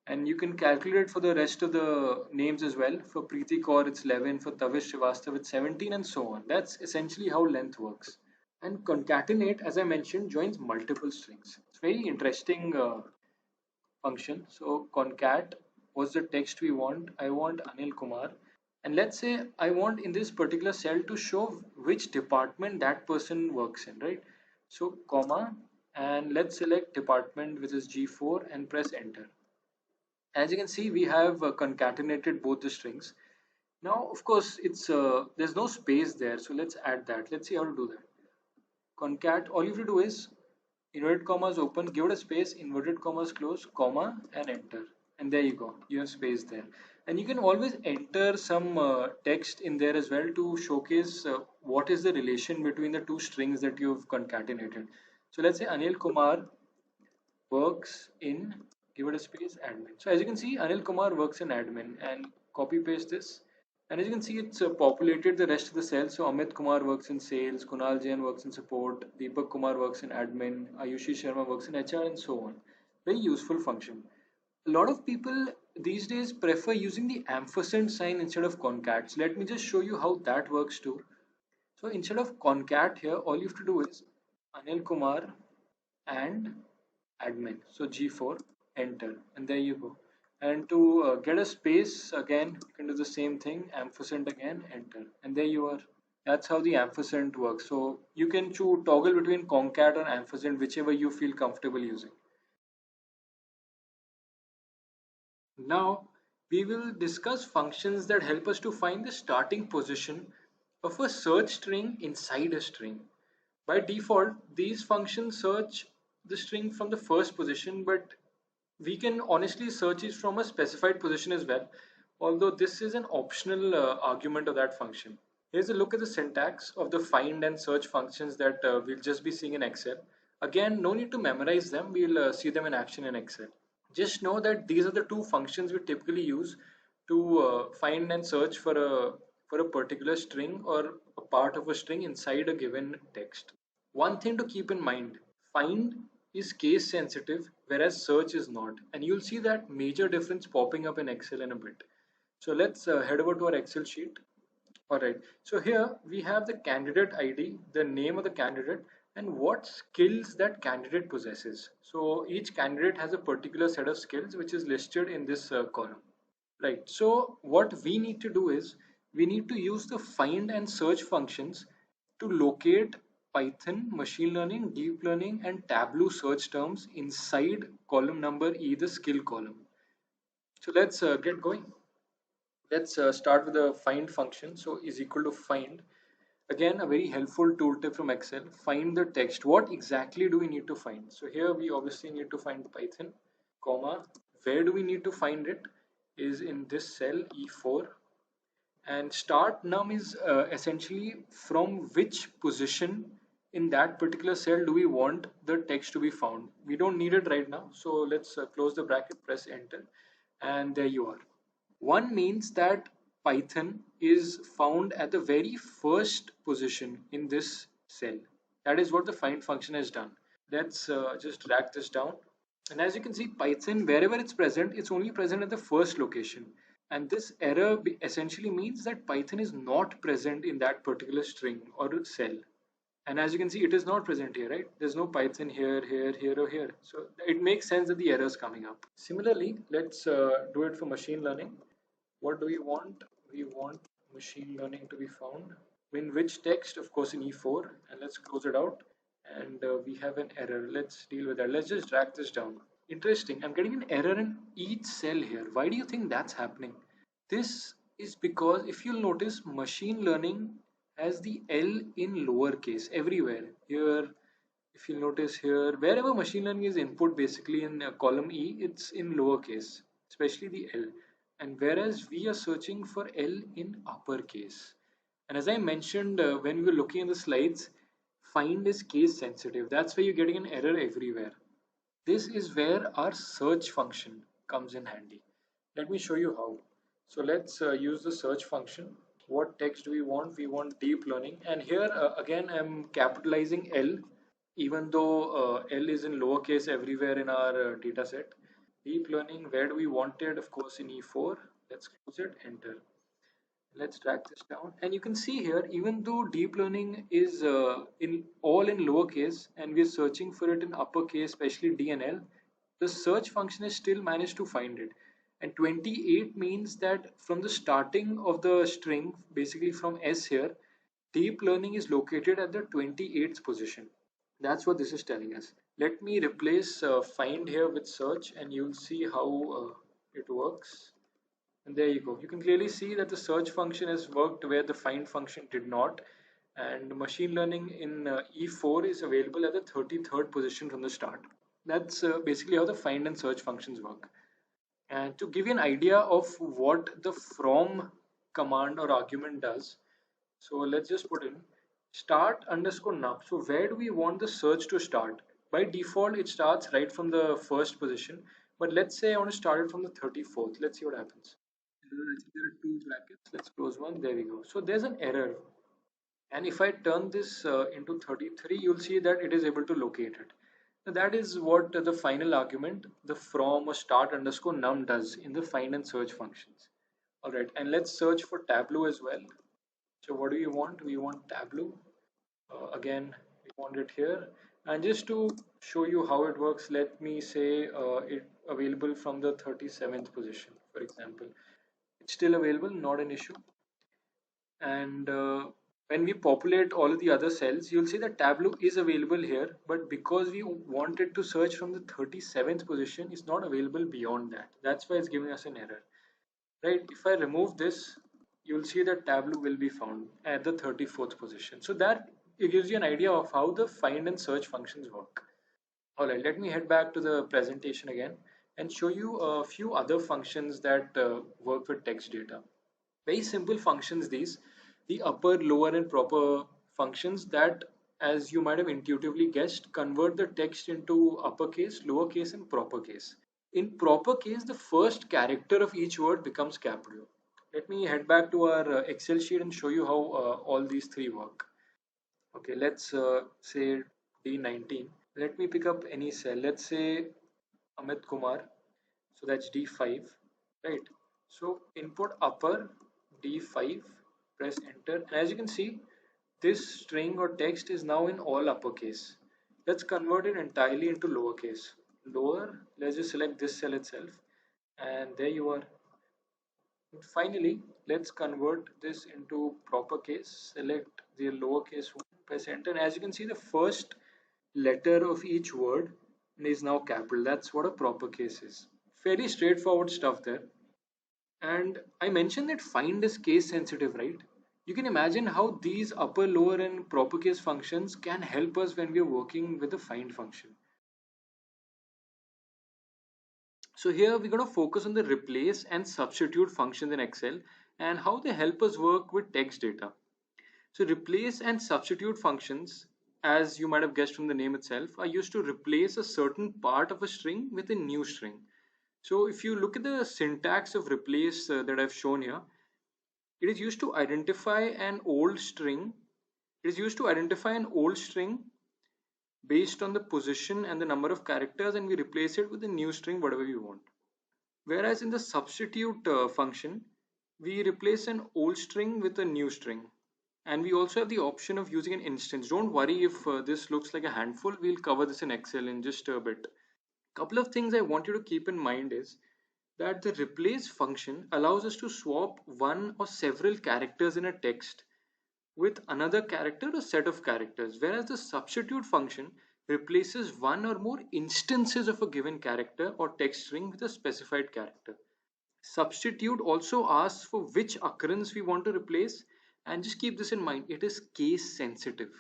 and you can calculate for the rest of the names as well. For Preeti Kaur it's 11, for Tavish Srivastav it's 17, and so on. That's essentially how length works. And concatenate, as I mentioned, joins multiple strings. It's very interesting function. So concat was the text we want. I want Anil Kumar. And let's say I want in this particular cell to show which department that person works in, right? So comma, and let's select department, which is G4, and press enter. As you can see, we have concatenated both the strings. Now, of course, it's there's no space there. So let's add that. Let's see how to do that. Concat, all you have to do is inverted commas open, give it a space, inverted commas close, comma, and enter. And there you go, you have space there. And you can always enter some text in there as well to showcase what is the relation between the two strings that you've concatenated. So let's say Anil Kumar works in, give it a space, admin. So as you can see, Anil Kumar works in admin, and copy paste this. And as you can see, it's populated the rest of the cells. So Amit Kumar works in sales, Kunal Jain works in support, Deepak Kumar works in admin, Ayushi Sharma works in HR, and so on. Very useful function. A lot of people these days prefer using the ampersand sign instead of concats. Let me just show you how that works too. So instead of concat here, all you have to do is Anil Kumar and admin. So G4, enter, and there you go. And to get a space again, you can do the same thing, ampersand again, enter, and there you are. That's how the ampersand works. So you can choose toggle between concat or ampersand, whichever you feel comfortable using. Now we will discuss functions that help us to find the starting position of a search string inside a string. By default, these functions search the string from the first position, but we can honestly search it from a specified position as well, although this is an optional argument of that function. Here's a look at the syntax of the find and search functions that we'll just be seeing in Excel. Again, no need to memorize them, we'll see them in action in Excel. Just know that these are the two functions we typically use to find and search for a particular string or a part of a string inside a given text. One thing to keep in mind, find is case sensitive whereas search is not, and you'll see that major difference popping up in Excel in a bit. So let's head over to our Excel sheet. Alright, so here we have the candidate ID, the name of the candidate, and what skills that candidate possesses. So each candidate has a particular set of skills which is listed in this column. Right, so what we need to do is we need to use the find and search functions to locate Python, machine learning, deep learning, and Tableau search terms inside column number E, the skill column. So let's get going. Let's start with the find function. So is equal to find. Again, a very helpful tooltip from Excel. Find the text. What exactly do we need to find? So here we obviously need to find the Python, comma. Where do we need to find it? Is in this cell E4. And start num is essentially from which position in that particular cell do we want the text to be found. We don't need it right now. So let's close the bracket, press enter, and there you are. One means that Python is found at the very first position in this cell. That is what the find function has done. Let's just drag this down. And as you can see, Python, wherever it's present, it's only present at the first location. And this error essentially means that Python is not present in that particular string or cell. And as you can see, it is not present here, right? There's no Python here, here, here, or here. So it makes sense that the error is coming up. Similarly, let's do it for machine learning. What do we want? We want machine learning to be found. In which text? Of course, in E4. And let's close it out. And we have an error. Let's deal with that. Let's just drag this down. Interesting. I'm getting an error in each cell here. Why do you think that's happening? This is because if you'll notice, machine learning has the L in lowercase everywhere. Here, if you'll notice here, wherever machine learning is input basically in column E, it's in lowercase, especially the L. And whereas we are searching for L in uppercase. And as I mentioned when we were looking at the slides, find is case sensitive. That's why you're getting an error everywhere. This is where our search function comes in handy. Let me show you how. So let's use the search function. What text do we want? We want deep learning. And here again, I'm capitalizing L, even though L is in lowercase everywhere in our data set. Deep learning, where do we want it? Of course, in E4. Let's close it, enter. Let's drag this down. And you can see here, even though deep learning is in all in lowercase and we're searching for it in uppercase, especially D and L, the search function has still managed to find it. And 28 means that from the starting of the string, basically from S here, deep learning is located at the 28th position. That's what this is telling us. Let me replace find here with search and you'll see how it works. And there you go. You can clearly see that the search function has worked where the find function did not. And machine learning in E4 is available at the 33rd position from the start. That's basically how the find and search functions work. And to give you an idea of what the from command or argument does, so let's just put in start underscore num. So where do we want the search to start? By default, it starts right from the first position. But let's say I want to start it from the 34th. Let's see what happens. There are two brackets. Let's close one. There we go. So there's an error. And if I turn this into 33, you'll see that it is able to locate it. So that is what the final argument, the from or start underscore num does in the find and search functions. All right, and let's search for Tableau as well. So what do you want? We want Tableau. Again, we want it here. And just to show you how it works, let me say it available from the 37th position, for example. It's still available, not an issue. And when we populate all of the other cells, you'll see that Tableau is available here, but because we wanted to search from the 37th position, it's not available beyond that. That's why it's giving us an error, right? If I remove this, you'll see that Tableau will be found at the 34th position. So that it gives you an idea of how the find and search functions work. All right, let me head back to the presentation again and show you a few other functions that work with text data. Very simple functions these, the upper, lower and proper functions that, as you might have intuitively guessed, convert the text into uppercase, lowercase and proper case. In proper case, the first character of each word becomes capital. Let me head back to our Excel sheet and show you how all these three work. Okay, let's say D19. Let me pick up any cell. Let's say Amit Kumar. So that's D5, right? So input upper D5, press enter. And as you can see, this string or text is now in all uppercase. Let's convert it entirely into lowercase. Lower, let's just select this cell itself. And there you are. And finally, let's convert this into proper case. Select the lowercase one, press enter. And as you can see, the first letter of each word is now capital. That's what a proper case is. Fairly straightforward stuff there. And I mentioned that find is case sensitive, right? You can imagine how these upper, lower, and proper case functions can help us when we are working with the find function. So here we're going to focus on the replace and substitute functions in Excel and how they help us work with text data. So replace and substitute functions, as you might have guessed from the name itself, are used to replace a certain part of a string with a new string. So if you look at the syntax of replace that I've shown here, it is used to identify an old string. It is used to identify an old string based on the position and the number of characters, and we replace it with a new string, whatever we want. Whereas in the substitute function, we replace an old string with a new string. And we also have the option of using an instance. Don't worry if this looks like a handful. We'll cover this in Excel in just a bit. Couple of things I want you to keep in mind is that the replace function allows us to swap one or several characters in a text with another character or set of characters, whereas the substitute function replaces one or more instances of a given character or text string with a specified character. Substitute also asks for which occurrence we want to replace, and just keep this in mind, it is case sensitive.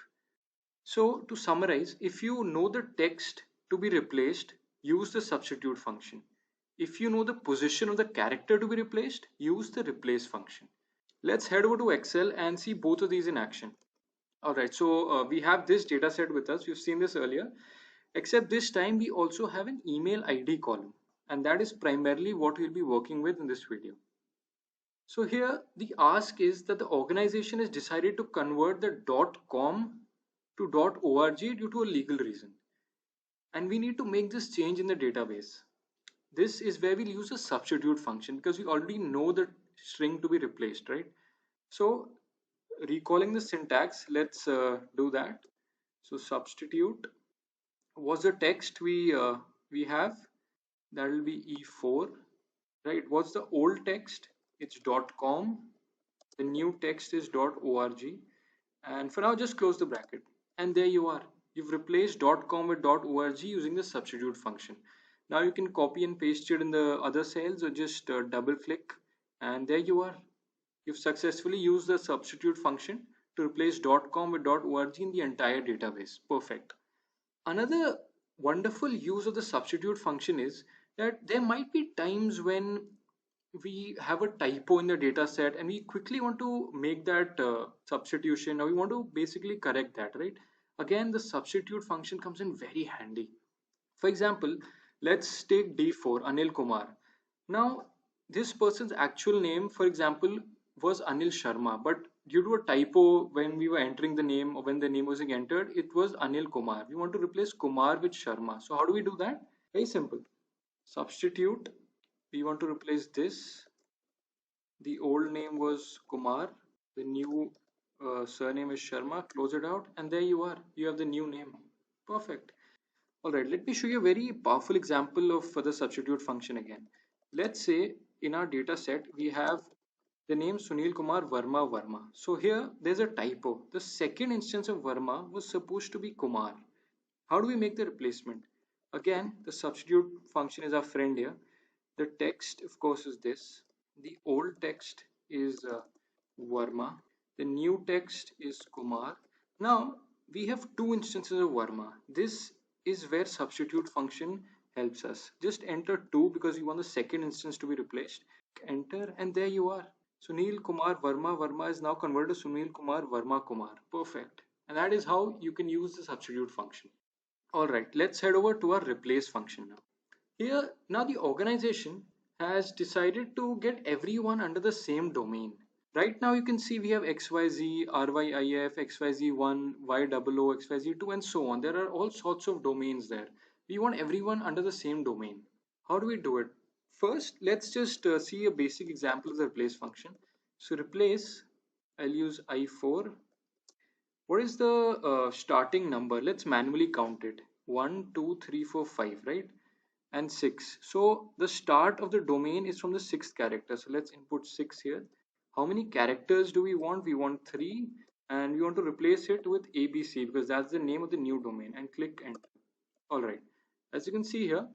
So to summarize, if you know the text to be replaced, use the substitute function. If you know the position of the character to be replaced, use the replace function. Let's head over to Excel and see both of these in action. Alright, so we have this data set with us. We've seen this earlier, except this time we also have an email ID column. And that is primarily what we'll be working with in this video. So here the ask is that the organization has decided to convert the .com to .org due to a legal reason. And we need to make this change in the database. This is where we'll use a substitute function because we already know the string to be replaced, right? So recalling the syntax, let's do that. So substitute was the text we have, that will be E4, right? What's the old text? It's .com. The new text is .org. And for now, just close the bracket. And there you are. You've replaced .com with .org using the substitute function. Now you can copy and paste it in the other cells or just double click. And there you are. You've successfully used the substitute function to replace .com with .org in the entire database. Perfect. Another wonderful use of the substitute function is that there might be times when we have a typo in the data set and we quickly want to make that substitution, or we want to basically correct that, right? Again, the substitute function comes in very handy. For example, let's take D4, Anil Kumar. Now, this person's actual name, for example, was Anil Sharma, but due to a typo when we were entering the name or when the name was entered, it was Anil Kumar. We want to replace Kumar with Sharma. So how do we do that? Very simple. Substitute. We want to replace this. The old name was Kumar. The new surname is Sharma. Close it out, and there you are. You have the new name. Perfect. All right, let me show you a very powerful example of the substitute function again. Let's say in our data set, we have the name Sunil Kumar Verma. So here there's a typo. The second instance of Verma was supposed to be Kumar. How do we make the replacement? Again, the substitute function is our friend here. The text, of course, is this. The old text is Verma. The new text is Kumar. Now we have two instances of Verma. This is where substitute function helps us. Just enter 2 because you want the second instance to be replaced. Enter, and there you are. Sunil Kumar Verma. Verma is now converted to Sunil Kumar Verma Kumar. Perfect. And that is how you can use the substitute function. Alright, let's head over to our replace function now. Here, now the organization has decided to get everyone under the same domain. Right now you can see we have XYZ, RYIF, XYZ1, YOO, XYZ2 and so on. There are all sorts of domains there. We want everyone under the same domain. How do we do it? First, let's just see a basic example of the replace function. So replace, I'll use I4. What is the starting number? Let's manually count it. 1, 2, 3, 4, 5, right? And 6. So the start of the domain is from the sixth character. So let's input 6 here. How many characters do we want? We want 3, and we want to replace it with ABC because that's the name of the new domain, and click enter. All right. As you can see here,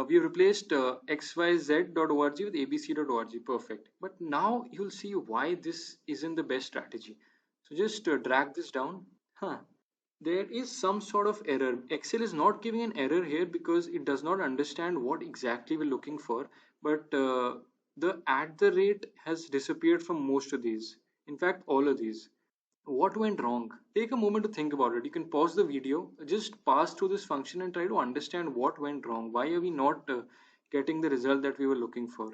we have replaced xyz.org with abc.org. Perfect. But now you'll see why this isn't the best strategy. So just drag this down. Huh. There is some sort of error. Excel is not giving an error here because it does not understand what exactly we're looking for. But the at the rate has disappeared from most of these. In fact, all of these. What went wrong? Take a moment to think about it. You can pause the video, just pass through this function and try to understand what went wrong. Why are we not getting the result that we were looking for?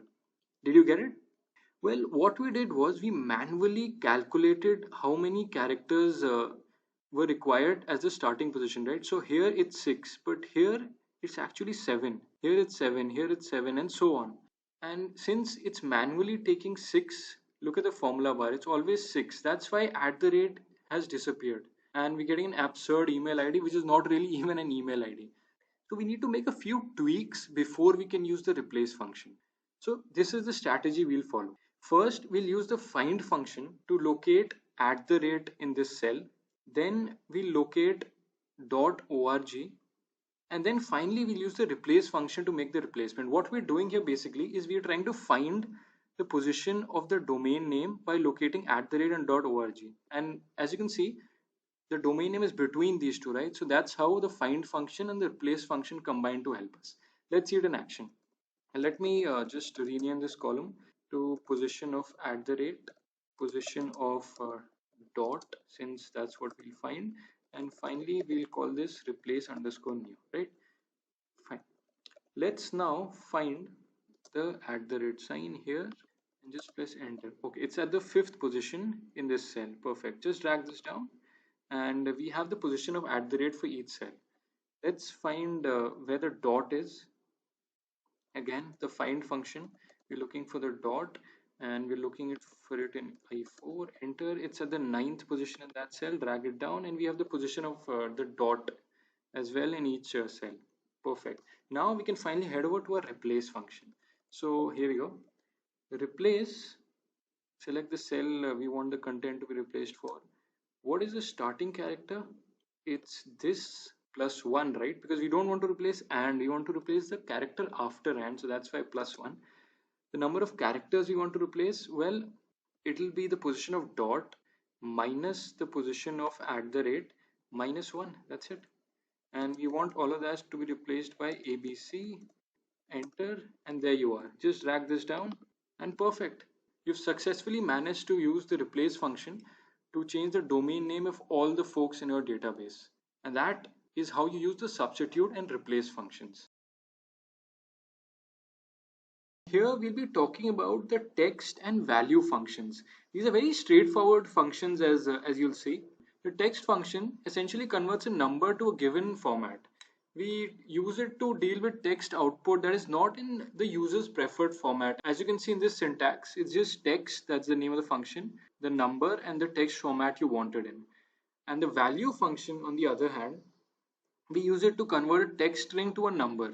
Did you get it? Well, what we did was we manually calculated how many characters were required as the starting position, right? So here it's 6, but here it's actually 7. Here it's 7, here it's 7, and so on. And since it's manually taking 6, look at the formula bar, it's always 6. That's why at the rate has disappeared. And we're getting an absurd email ID, which is not really even an email ID. So we need to make a few tweaks before we can use the replace function. So this is the strategy we'll follow. First, we'll use the find function to locate at the rate in this cell. Then we'll locate .org, and then finally we'll use the replace function to make the replacement. What we're doing here basically is we're trying to find the position of the domain name by locating at the rate and .org. And as you can see, the domain name is between these two, right? So that's how the find function and the replace function combine to help us. Let's see it in action. And let me just rename this column to position of at the rate, position of dot, since that's what we'll find. And finally, we'll call this replace underscore new, right? Fine. Let's now find the at the rate sign here and just press enter. Okay, it's at the fifth position in this cell. Perfect. Just drag this down and we have the position of at the rate for each cell. Let's find where the dot is. Again, the find function, we're looking for the dot and we're looking it for it in I4. Enter. It's at the ninth position in that cell. Drag it down and we have the position of the dot as well in each cell. Perfect. Now we can finally head over to our replace function. So here we go. Replace, select the cell we want the content to be replaced for. What is the starting character? It's this plus 1, right? Because we don't want to replace and, we want to replace the character after and, so that's why plus 1. The number of characters we want to replace, well, it'll be the position of dot minus the position of at the rate minus 1. That's it. And we want all of that to be replaced by ABC. Enter, and there you are. Just drag this down and perfect. You've successfully managed to use the replace function to change the domain name of all the folks in your database. And that is how you use the substitute and replace functions. Here we'll be talking about the text and value functions. These are very straightforward functions as you'll see. The text function essentially converts a number to a given format. We use it to deal with text output that is not in the user's preferred format. As you can see in this syntax, it's just text, that's the name of the function, the number and the text format you wanted in. And the value function on the other hand, we use it to convert a text string to a number.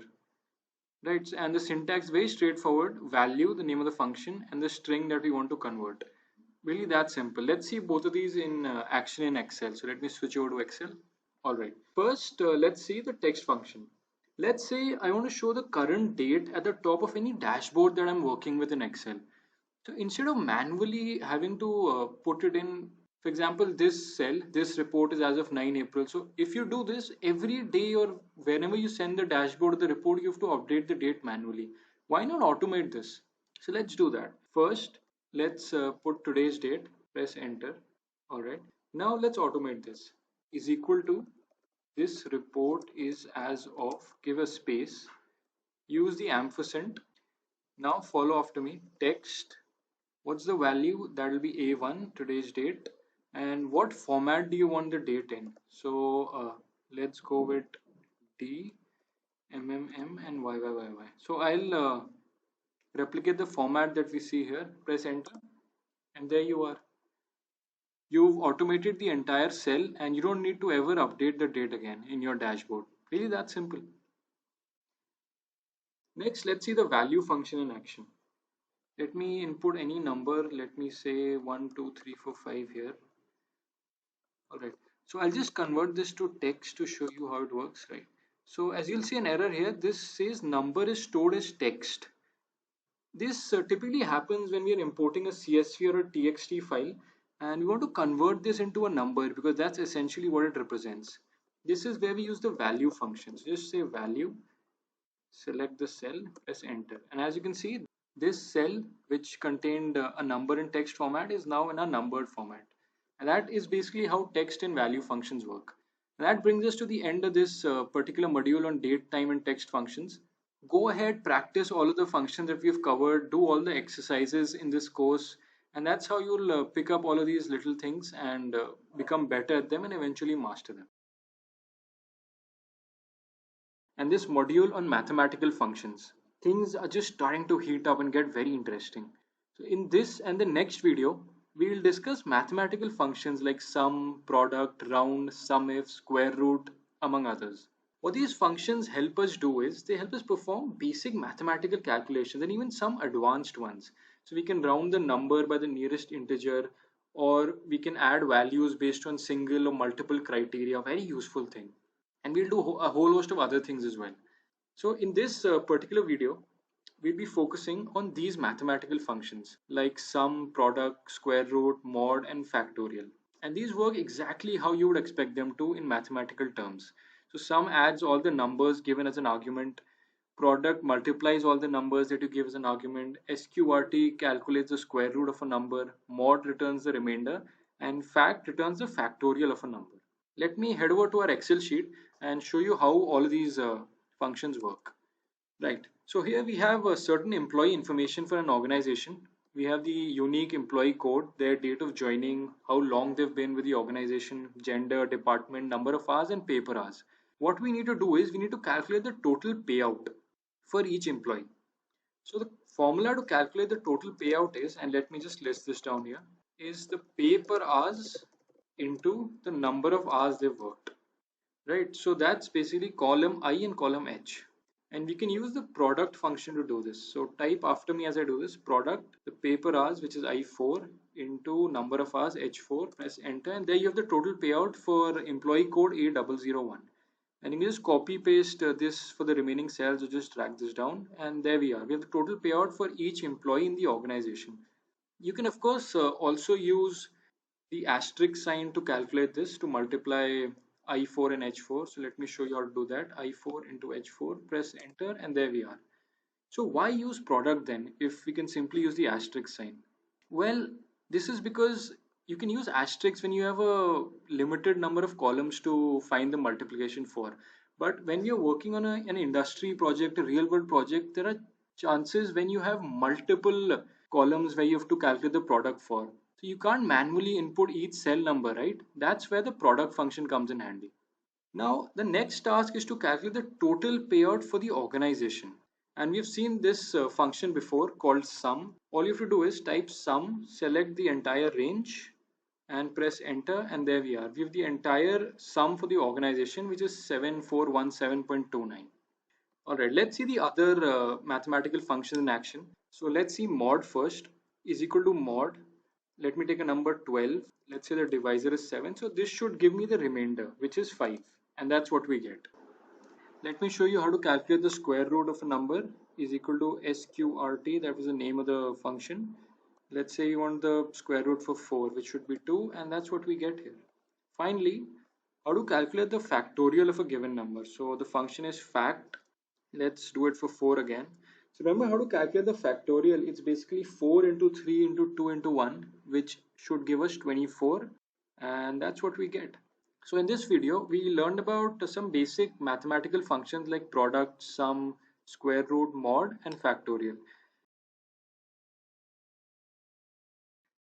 Right, and the syntax very straightforward. Value, the name of the function, and the string that we want to convert. Really that simple. Let's see both of these in action in Excel. So let me switch over to Excel. All right. First, let's see the text function. Let's say I want to show the current date at the top of any dashboard that I'm working with in Excel. So instead of manually having to put it in, for example, this cell, this report is as of 9 April. So if you do this every day or whenever you send the dashboard or the report, you have to update the date manually. Why not automate this? So let's do that. First, let's put today's date, press enter. All right. Now let's automate this. Is equal to this report is as of, give a space, use the ampersand. Now follow after me, text. What's the value? That will be A1, today's date. And what format do you want the date in? So let's go with D, MMM, and YYYY. So I'll replicate the format that we see here. Press enter, and there you are. You've automated the entire cell, and you don't need to ever update the date again in your dashboard. Really that simple. Next, let's see the value function in action. Let me input any number. Let me say 1, 2, 3, 4, 5 here. All right. So I'll just convert this to text to show you how it works, right? So as you'll see an error here, this says number is stored as text. This typically happens when we are importing a CSV or a TXT file and we want to convert this into a number because that's essentially what it represents. This is where we use the value function. So just say value, select the cell, press enter. And as you can see, this cell which contained a number in text format is now in a numbered format. And that is basically how text and value functions work. And that brings us to the end of this particular module on date, time and text functions. Go ahead, practice all of the functions that we've covered, do all the exercises in this course, and that's how you'll pick up all of these little things and become better at them and eventually master them. And this module on mathematical functions, things are just starting to heat up and get very interesting. So in this and the next video, we will discuss mathematical functions like sum, product, round, sum if, square root, among others. What these functions help us do is they help us perform basic mathematical calculations and even some advanced ones. So we can round the number by the nearest integer, or we can add values based on single or multiple criteria, very useful thing. And we'll do a whole host of other things as well. So in this particular video, we'll be focusing on these mathematical functions like sum, product, square root, mod, and factorial. And these work exactly how you would expect them to in mathematical terms. So sum adds all the numbers given as an argument. Product multiplies all the numbers that you give as an argument. SQRT calculates the square root of a number. Mod returns the remainder. And fact returns the factorial of a number. Let me head over to our Excel sheet and show you how all of these functions work. Right. So here we have a certain employee information for an organization. We have the unique employee code, their date of joining, how long they've been with the organization, gender, department, number of hours, and paper hours. What we need to do is we need to calculate the total payout for each employee. So the formula to calculate the total payout is, and let me just list this down here, is the pay per hours into the number of hours they've worked. Right, so that's basically column I and column H. And we can use the product function to do this. So type after me as I do this, product, the paper hours, which is I4 into number of hours H4, press enter, and there you have the total payout for employee code A001. And you can just copy paste this for the remaining cells or just drag this down. And there we are. We have the total payout for each employee in the organization. You can of course also use the asterisk sign to calculate this to multiply I4 and H4. So let me show you how to do that. I4 into H4, press enter, and there we are. So why use product then if we can simply use the asterisk sign? Well, this is because you can use asterisks when you have a limited number of columns to find the multiplication for. But when you're working on an industry project, a real world project, there are chances when you have multiple columns where you have to calculate the product for. So you can't manually input each cell number, right? That's where the product function comes in handy. Now, the next task is to calculate the total payout for the organization. And we've seen this function before called sum. All you have to do is type sum, select the entire range and press enter, and there we are. We have the entire sum for the organization, which is 7417.29. Alright, let's see the other mathematical functions in action. So let's see mod first is equal to mod. Let me take a number 12. Let's say the divisor is 7. So this should give me the remainder, which is 5. And that's what we get. Let me show you how to calculate the square root of a number is equal to sqrt. That was the name of the function. Let's say you want the square root for 4, which should be 2. And that's what we get here. Finally, how to calculate the factorial of a given number. So the function is fact. Let's do it for 4 again. So remember how to calculate the factorial. It's basically 4 into 3 into 2 into 1, which should give us 24. And that's what we get. So in this video, we learned about some basic mathematical functions like product, sum, square root, mod, and factorial.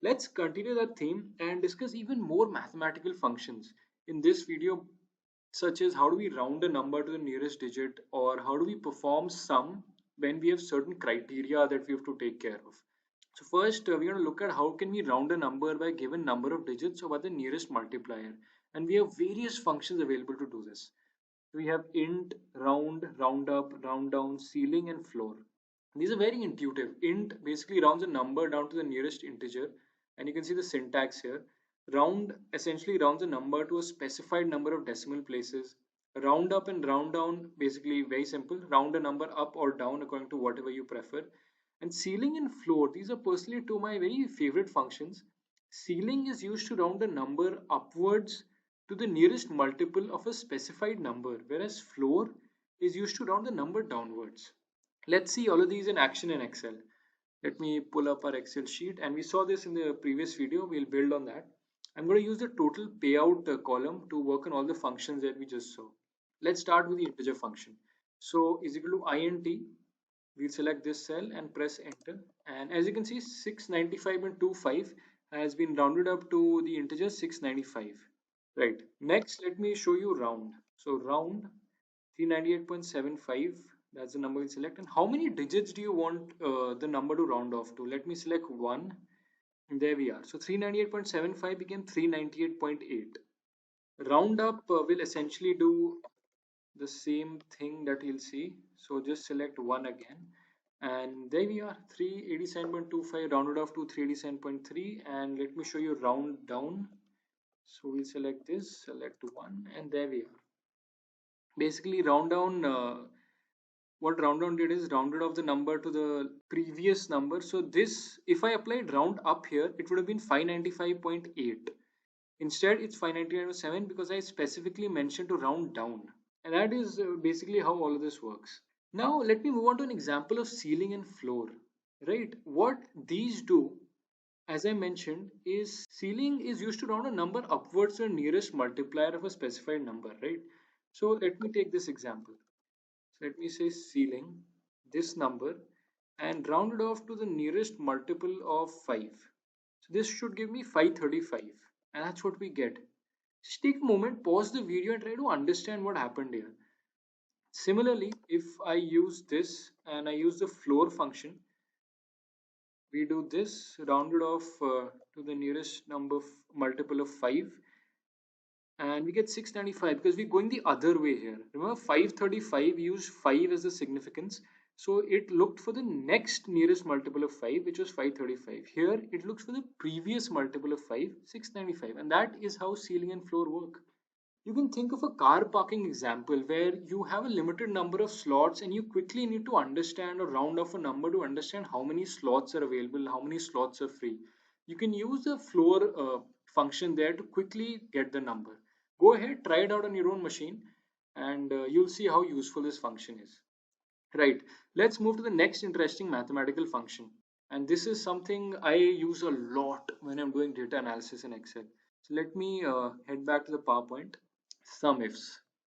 Let's continue that theme and discuss even more mathematical functions in this video, such as how do we round a number to the nearest digit, or how do we perform sum when we have certain criteria that we have to take care of. So first, we're going to look at how can we round a number by given number of digits or by the nearest multiplier. And we have various functions available to do this. We have int, round, round up, round down, ceiling, and floor. These are very intuitive. Int basically rounds a number down to the nearest integer, and you can see the syntax here. Round essentially rounds a number to a specified number of decimal places. Round up and round down basically very simple. Round a number up or down according to whatever you prefer. And ceiling and floor, these are personally two of my very favorite functions. Ceiling is used to round a number upwards to the nearest multiple of a specified number, whereas floor is used to round the number downwards. Let's see all of these in action in Excel. Let me pull up our Excel sheet, and we saw this in the previous video. We'll build on that. I'm going to use the total payout column to work on all the functions that we just saw. Let's start with the integer function. So is equal to int. We'll select this cell and press enter. And as you can see, 695.25 has been rounded up to the integer 695. Right. Next, let me show you round. So round 398.75, that's the number we select. And how many digits do you want the number to round off to? Let me select 1, and there we are. So 398.75 became 398.8. Round up will essentially do the same thing that you'll see. So just select 1 again, and there we are, 387.25 rounded off to 387.3. And let me show you round down. So we'll select this, select 1, and there we are. Basically round down, what round down did is rounded off the number to the previous number. So this, if I applied round up here, it would have been 595.8. Instead it's 599.7 because I specifically mentioned to round down. And that is basically how all of this works. Now let me move on to an example of ceiling and floor. Right, what these do, as I mentioned, is ceiling is used to round a number upwards to the nearest multiplier of a specified number, right? So let me take this example. So let me say ceiling. this number and round it off to the nearest multiple of 5. So this should give me 535, and that's what we get. Just take a moment, pause the video and try to understand what happened here. Similarly, if I use this and I use the floor function, we do this rounded off to the nearest number multiple of 5, and we get 695 because we're going the other way here. Remember, 535 used 5 as the significance, so it looked for the next nearest multiple of 5, which was 535. Here it looks for the previous multiple of 5, 695, and that is how ceiling and floor work. You can think of a car parking example where you have a limited number of slots and you quickly need to understand or round off a number to understand how many slots are available, how many slots are free. You can use the floor function there to quickly get the number. Go ahead, try it out on your own machine, and you'll see how useful this function is. Right, let's move to the next interesting mathematical function. And this is something I use a lot when I'm doing data analysis in Excel. So let me head back to the PowerPoint. SumIfs.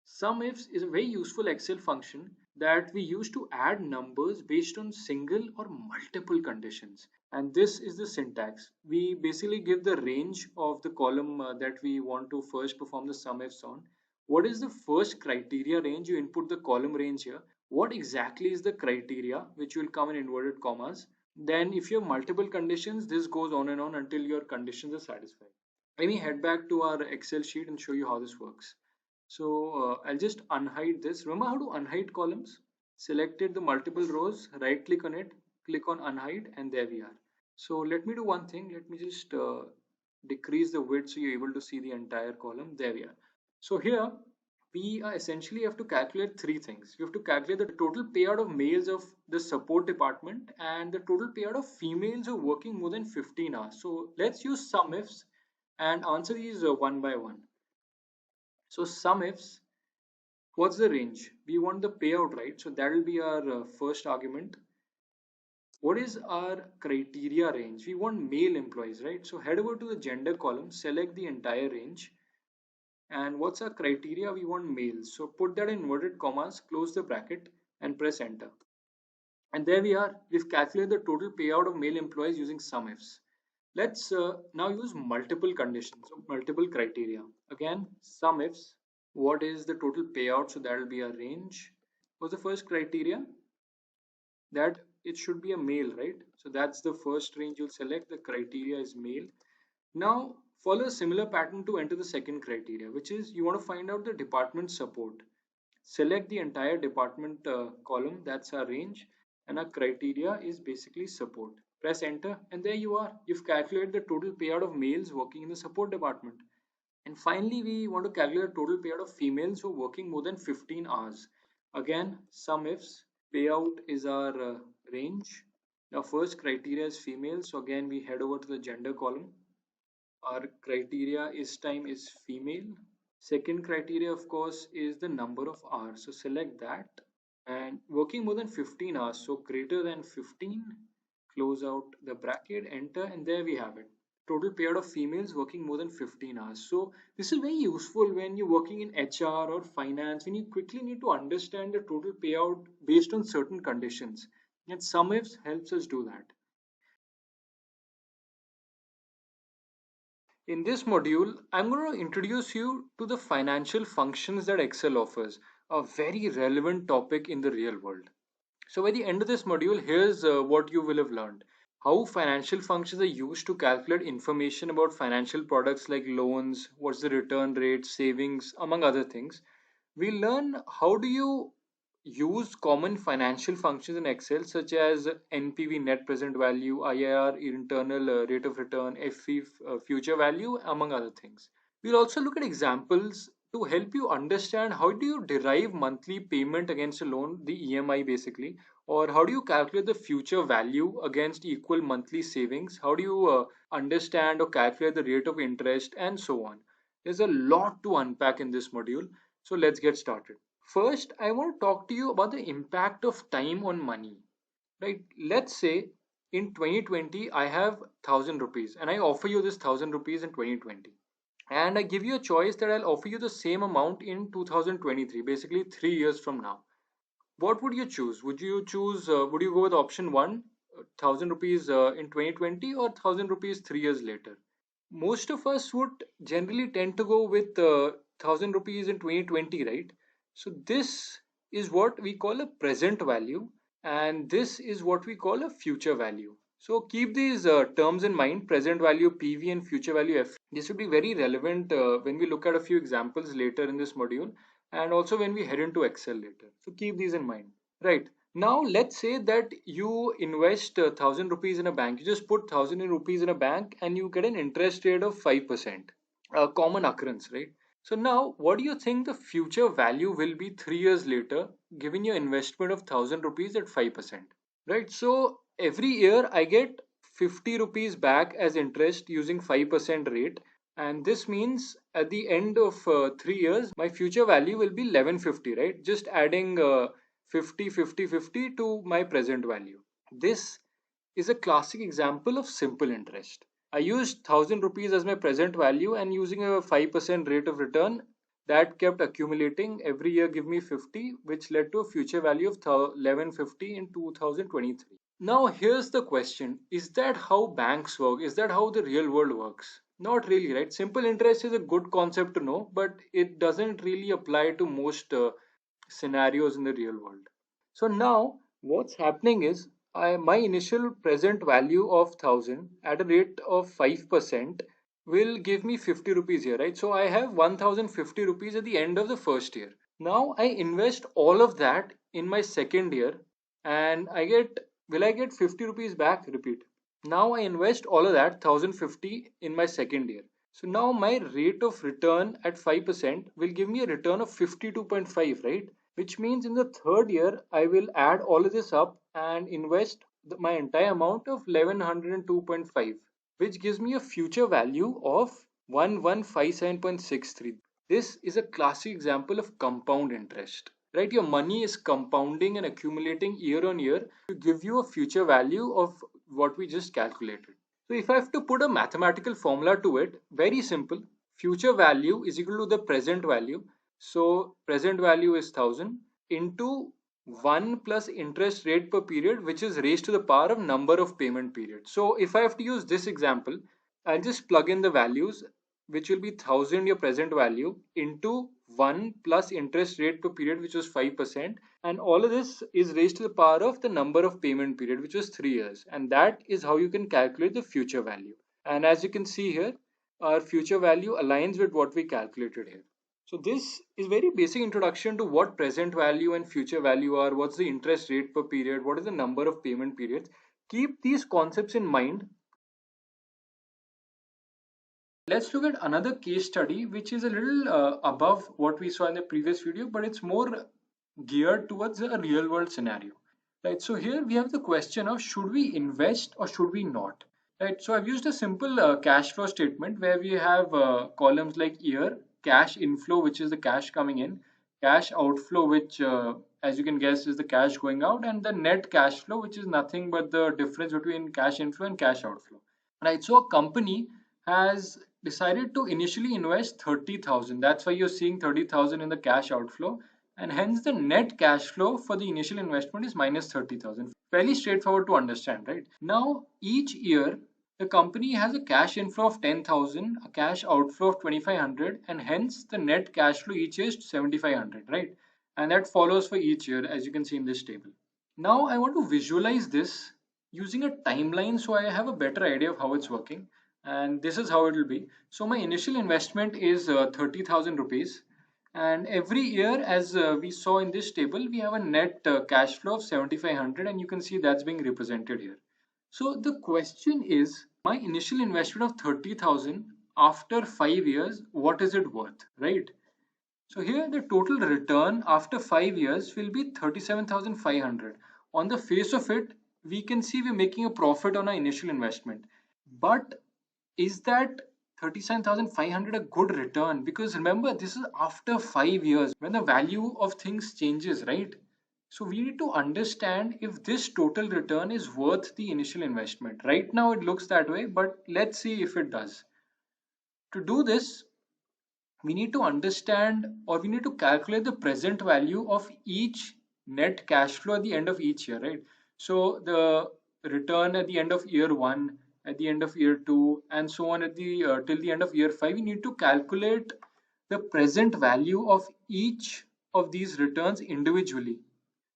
SumIfs is a very useful Excel function that we use to add numbers based on single or multiple conditions. And this is the syntax. We basically give the range of the column that we want to first perform the SumIfs on. What is the first criteria range? You input the column range here. What exactly is the criteria, which will come in inverted commas? Then if you have multiple conditions, this goes on and on until your conditions are satisfied. Let me head back to our Excel sheet and show you how this works. So I'll just unhide this. Remember how to unhide columns? Selected the multiple rows, right click on it, click on unhide, and there we are. So let me do one thing. Let me just decrease the width so you're able to see the entire column. There we are. So here we essentially have to calculate three things. You have to calculate the total payout of males of the support department and the total payout of females who are working more than 15 hours. So let's use SumIfs and answer these one by one. So SumIfs, what's the range? We want the payout, right? So that will be our first argument. What is our criteria range? We want male employees, right? So head over to the gender column, select the entire range. And what's our criteria? We want males. So put that in inverted commas, close the bracket and press enter. And there we are. We've calculated the total payout of male employees using SumIfs. Let's now use multiple conditions, so multiple criteria. Again, SumIfs. What is the total payout? So that will be a range. What's the first criteria? That it should be a male, right? So that's the first range you'll select. The criteria is male. Now follow a similar pattern to enter the second criteria, which is you want to find out the department support. Select the entire department column, that's our range, and our criteria is basically support. Press enter, and there you are. You've calculated the total payout of males working in the support department. And finally, we want to calculate the total payout of females who are working more than 15 hours. Again, SumIfs, payout is our range. Our first criteria is female, so again we head over to the gender column. Our criteria is time is female. Second criteria, of course, is the number of hours. So select that, and working more than 15 hours, so greater than 15, close out the bracket, enter, and there we have it. Total payout of females working more than 15 hours. So this is very useful when you're working in HR or finance, when you quickly need to understand the total payout based on certain conditions. And SumIfs helps us do that. In this module, I'm going to introduce you to the financial functions that Excel offers, a very relevant topic in the real world. So by the end of this module, here's what you will have learned. How financial functions are used to calculate information about financial products like loans, what's the return rate, savings, among other things. We learn how do you use common financial functions in Excel such as NPV, net present value, IRR, internal rate of return, FV, future value, among other things. We'll also look at examples to help you understand how do you derive monthly payment against a loan, the EMI basically, or how do you calculate the future value against equal monthly savings, how do you understand or calculate the rate of interest, and so on. There's a lot to unpack in this module, so let's get started. First, I want to talk to you about the impact of time on money. Right? Let's say in 2020 I have 1000 rupees and I offer you this 1000 rupees in 2020. And I give you a choice that I'll offer you the same amount in 2023, basically 3 years from now. what would you choose? Would you go with option one, 1,000 rupees in 2020, or 1,000 rupees 3 years later? Most of us would generally tend to go with 1,000 rupees in 2020, right? So this is what we call a present value, and this is what we call a future value. So keep these terms in mind: present value PV and future value FV. This will be very relevant when we look at a few examples later in this module, and also when we head into Excel later. So keep these in mind. Right. Now let's say that you invest 1,000 rupees in a bank. You just put 1,000 rupees in a bank and you get an interest rate of 5%. A common occurrence, right? So now, what do you think the future value will be 3 years later, given your investment of 1,000 rupees at 5%? Right. So every year I get 50 rupees back as interest using 5% rate, and this means at the end of 3 years my future value will be 1150, right? Just adding 50 50 50 to my present value. This is a classic example of simple interest. I used 1,000 rupees as my present value, and using a 5% rate of return that kept accumulating every year give me 50, which led to a future value of 1150 in 2023. Now here's the question: is that how banks work? Is that how the real world works? Not really, right? Simple interest is a good concept to know, but it doesn't really apply to most scenarios in the real world. So now what's happening is my initial present value of 1,000 at a rate of 5% will give me 50 rupees here, right? So I have 1,050 rupees at the end of the first year. Now I invest all of that in my second year, and will I get 50 rupees back? Repeat. Now I invest all of that 1,050 in my second year. So now my rate of return at 5% will give me a return of 52.5, right? Which means in the third year, I will add all of this up and invest my entire amount of 1102.5, which gives me a future value of 1157.63. This is a classic example of compound interest, right? Your money is compounding and accumulating year on year to give you a future value of what we just calculated. So if I have to put a mathematical formula to it, very simple. Future value is equal to the present value. So present value is 1,000 into 1 plus interest rate per period, which is raised to the power of number of payment periods. So if I have to use this example, I'll just plug in the values, which will be 1,000 your present value into 1 plus interest rate per period, which was 5%, and all of this is raised to the power of the number of payment period, which was 3 years, and that is how you can calculate the future value. And as you can see here, our future value aligns with what we calculated here. So this is very basic introduction to what present value and future value are, what's the interest rate per period, what is the number of payment periods. Keep these concepts in mind. Let's look at another case study, which is a little above what we saw in the previous video, but it's more geared towards a real world scenario. Right. So here we have the question of should we invest or should we not? Right. So I've used a simple cash flow statement where we have columns like year, cash inflow, which is the cash coming in, cash outflow, which as you can guess is the cash going out, and the net cash flow, which is nothing but the difference between cash inflow and cash outflow. Right. So a company has decided to initially invest 30,000. That's why you're seeing 30,000 in the cash outflow, and hence the net cash flow for the initial investment is minus 30,000. Fairly straightforward to understand, right? Now, each year the company has a cash inflow of 10,000, a cash outflow of 2,500, and hence the net cash flow each year is 7,500, right? And that follows for each year, as you can see in this table. Now I want to visualize this using a timeline so I have a better idea of how it's working, and this is how it will be. So my initial investment is 30,000 rupees, and every year, as we saw in this table, we have a net cash flow of 7,500, and you can see that's being represented here. So the question is, my initial investment of 30,000 after 5 years, what is it worth, right? So here the total return after 5 years will be 37,500. On the face of it, we can see we're making a profit on our initial investment. But is that 37,500 a good return? Because remember, this is after 5 years when the value of things changes, right? So we need to understand if this total return is worth the initial investment. Right now it looks that way, but let's see if it does. To do this, we need to understand, or we need to calculate the present value of each net cash flow at the end of each year, right? So the return at the end of year one, at the end of year two, and so on at the till the end of year five, we need to calculate the present value of each of these returns individually.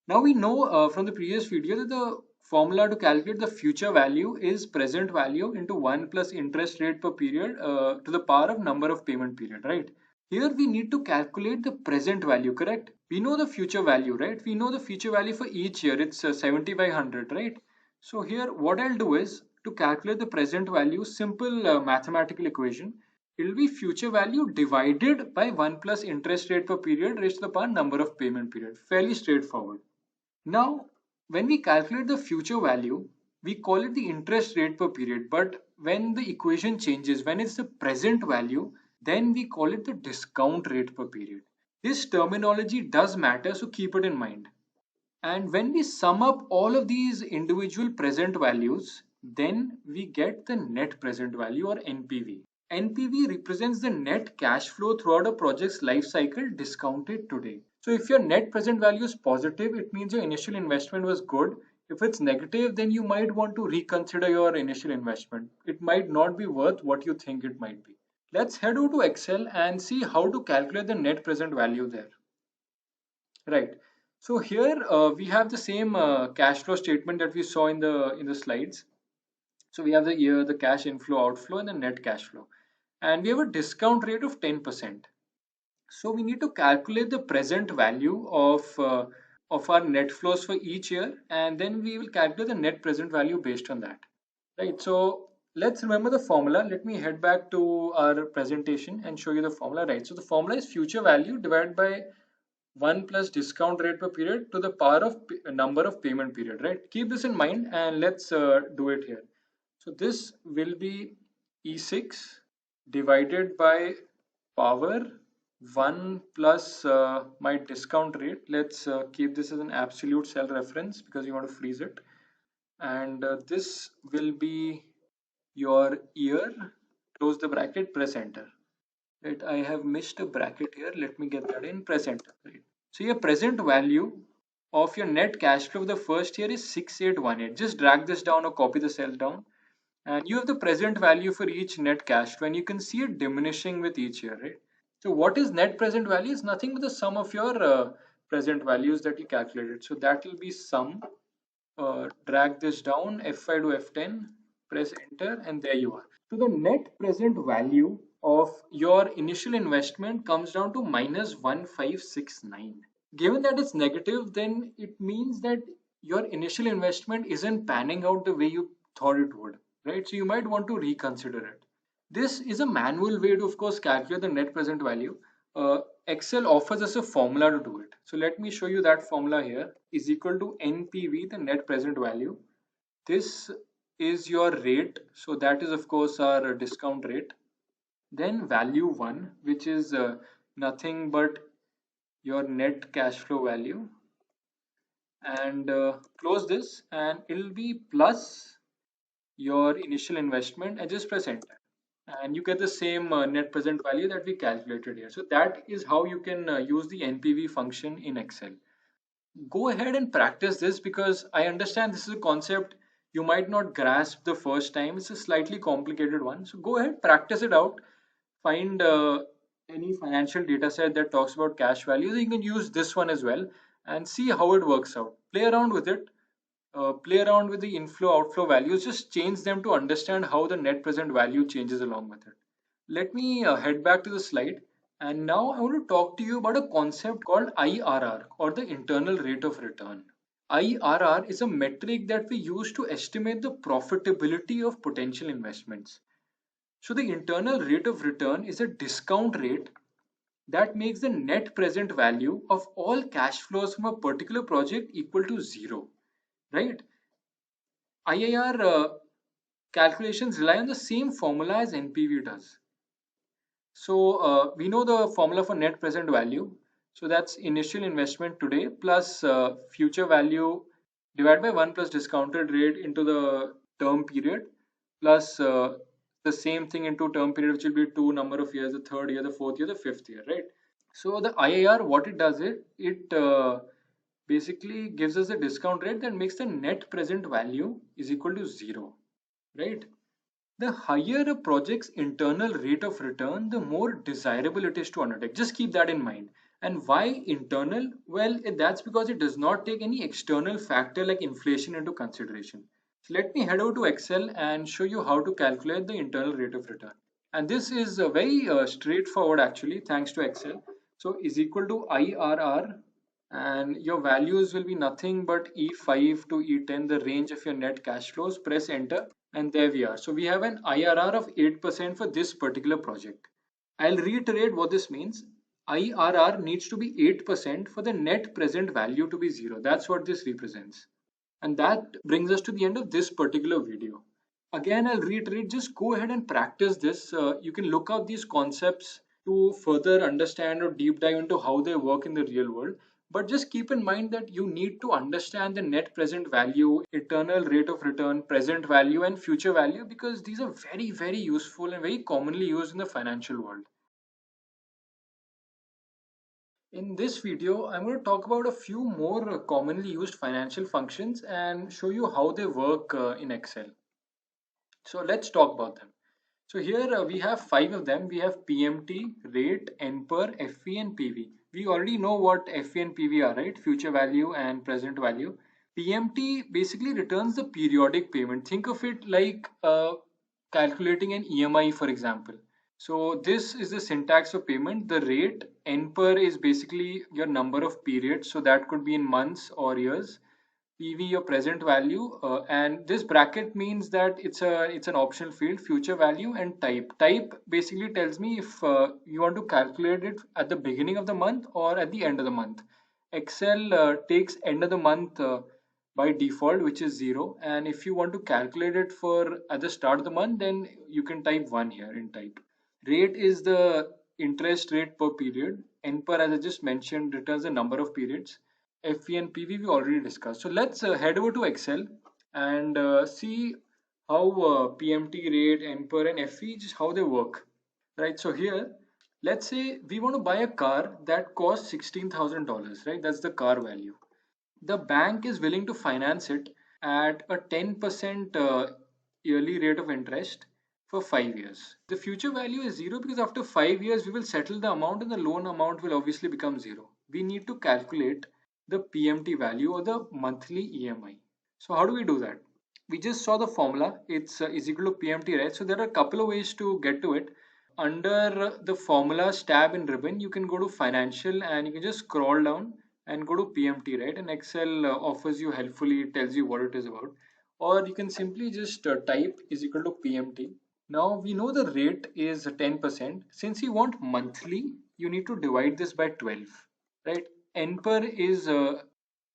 Now we know from the previous video that the formula to calculate the future value is present value into 1 plus interest rate per period to the power of number of payment period, right? Here we need to calculate the present value, correct? We know the future value, right? We know the future value for each year. It's 7,500, right? So here what I'll do is to calculate the present value, simple mathematical equation. It will be future value divided by 1 plus interest rate per period raised to the power number of payment period. Fairly straightforward. Now, when we calculate the future value, we call it the interest rate per period. But when the equation changes, when it's the present value, then we call it the discount rate per period. This terminology does matter, so keep it in mind. And when we sum up all of these individual present values, then we get the net present value or NPV. NPV represents the net cash flow throughout a project's life cycle discounted today. So if your net present value is positive, it means your initial investment was good. If it's negative, then you might want to reconsider your initial investment. It might not be worth what you think it might be. Let's head over to Excel and see how to calculate the net present value there. Right. So here we have the same cash flow statement that we saw in the slides. So we have the year, the cash inflow, outflow, and the net cash flow, and we have a discount rate of 10%. So we need to calculate the present value of our net flows for each year, and then we will calculate the net present value based on that. Right. So let's remember the formula. Let me head back to our presentation and show you the formula. Right. So the formula is future value divided by 1 plus discount rate per period to the power of number of payment period, right? Keep this in mind and let's do it here. So this will be E6 divided by power 1 plus my discount rate. Let's keep this as an absolute cell reference because you want to freeze it. And this will be your year, close the bracket, press enter. Right, I have missed a bracket here. Let me get that in, press enter. Right. So your present value of your net cash flow for the first year is 6818. Just drag this down or copy the cells down. And you have the present value for each net cash flow, and you can see it diminishing with each year, right? So what is net present value? Is nothing but the sum of your present values that you calculated. So that will be sum. Drag this down, F5 to F10, press enter, and there you are. So the net present value of your initial investment comes down to minus 1569. Given that it's negative, then it means that your initial investment isn't panning out the way you thought it would, right? So you might want to reconsider it. This is a manual way to, of course, calculate the net present value. Excel offers us a formula to do it. So let me show you that formula here is equal to NPV, the net present value. This is your rate. So that is, of course, our discount rate. Then value 1, which is nothing but your net cash flow value. And close this and it'll be plus your initial investment and just press enter. And you get the same net present value that we calculated here. So that is how you can use the NPV function in Excel. Go ahead and practice this because I understand this is a concept you might not grasp the first time. It's a slightly complicated one. So go ahead, practice it out. Find any financial data set that talks about cash values. You can use this one as well and see how it works out. Play around with it. Play around with the inflow outflow values. Just change them to understand how the net present value changes along with it. Let me head back to the slide. And now I want to talk to you about a concept called IRR, or the internal rate of return. IRR is a metric that we use to estimate the profitability of potential investments. So the internal rate of return is a discount rate that makes the net present value of all cash flows from a particular project equal to zero, right? IRR calculations rely on the same formula as NPV does. So we know the formula for net present value. So that's initial investment today plus future value divided by 1 plus discounted rate into the term period plus the same thing into term period, which will be two number of years, the third year, the fourth year, the fifth year, right? So the IIR, what it does, it basically gives us a discount rate that makes the net present value is equal to 0, right? The higher a project's internal rate of return, the more desirable it is to undertake. Just keep that in mind. And why internal? Well, that's because it does not take any external factor like inflation into consideration. So let me head over to Excel and show you how to calculate the internal rate of return. And this is very straightforward actually, thanks to Excel. So is equal to IRR, and your values will be nothing but E5 to E10, the range of your net cash flows. Press enter, and there we are. So we have an IRR of 8% for this particular project. I'll reiterate what this means. IRR needs to be 8% for the net present value to be 0. That's what this represents. And that brings us to the end of this particular video. Again, I'll reiterate, just go ahead and practice this. You can look up these concepts to further understand or deep dive into how they work in the real world. But just keep in mind that you need to understand the net present value, internal rate of return, present value, and future value, because these are very, very useful and very commonly used in the financial world. In this video, I'm going to talk about a few more commonly used financial functions and show you how they work in Excel. So let's talk about them. So here we have five of them. We have PMT, rate, NPER, FV, and PV. We already know what FV and PV are, right? Future value and present value. PMT basically returns the periodic payment. Think of it like calculating an EMI, for example. So this is the syntax of payment. The rate, NPER, is basically your number of periods. So that could be in months or years. PV, your present value, and this bracket means that it's an optional field. Future value, and type. Type basically tells me if you want to calculate it at the beginning of the month or at the end of the month. Excel takes end of the month by default, which is 0, and if you want to calculate it for at the start of the month, then you can type 1 here in type. Rate is the interest rate per period. NPER, as I just mentioned, returns the number of periods. FE and PV we already discussed. So let's head over to Excel and see how PMT, rate, NPER, and FE, just how they work. Right. So here, let's say we want to buy a car that costs $16,000. Right. That's the car value. The bank is willing to finance it at a 10% yearly rate of interest for 5 years. The future value is 0 because after 5 years we will settle the amount and the loan amount will obviously become 0. We need to calculate the PMT value or the monthly EMI. So how do we do that? We just saw the formula. It's is equal to PMT, right? So there are a couple of ways to get to it. Under the formulas tab in ribbon, you can go to financial and you can just scroll down and go to PMT, right? And Excel offers you helpfully, tells you what it is about. Or you can simply just type is equal to PMT. Now we know the rate is 10%. Since you want monthly, you need to divide this by 12, right? NPER is the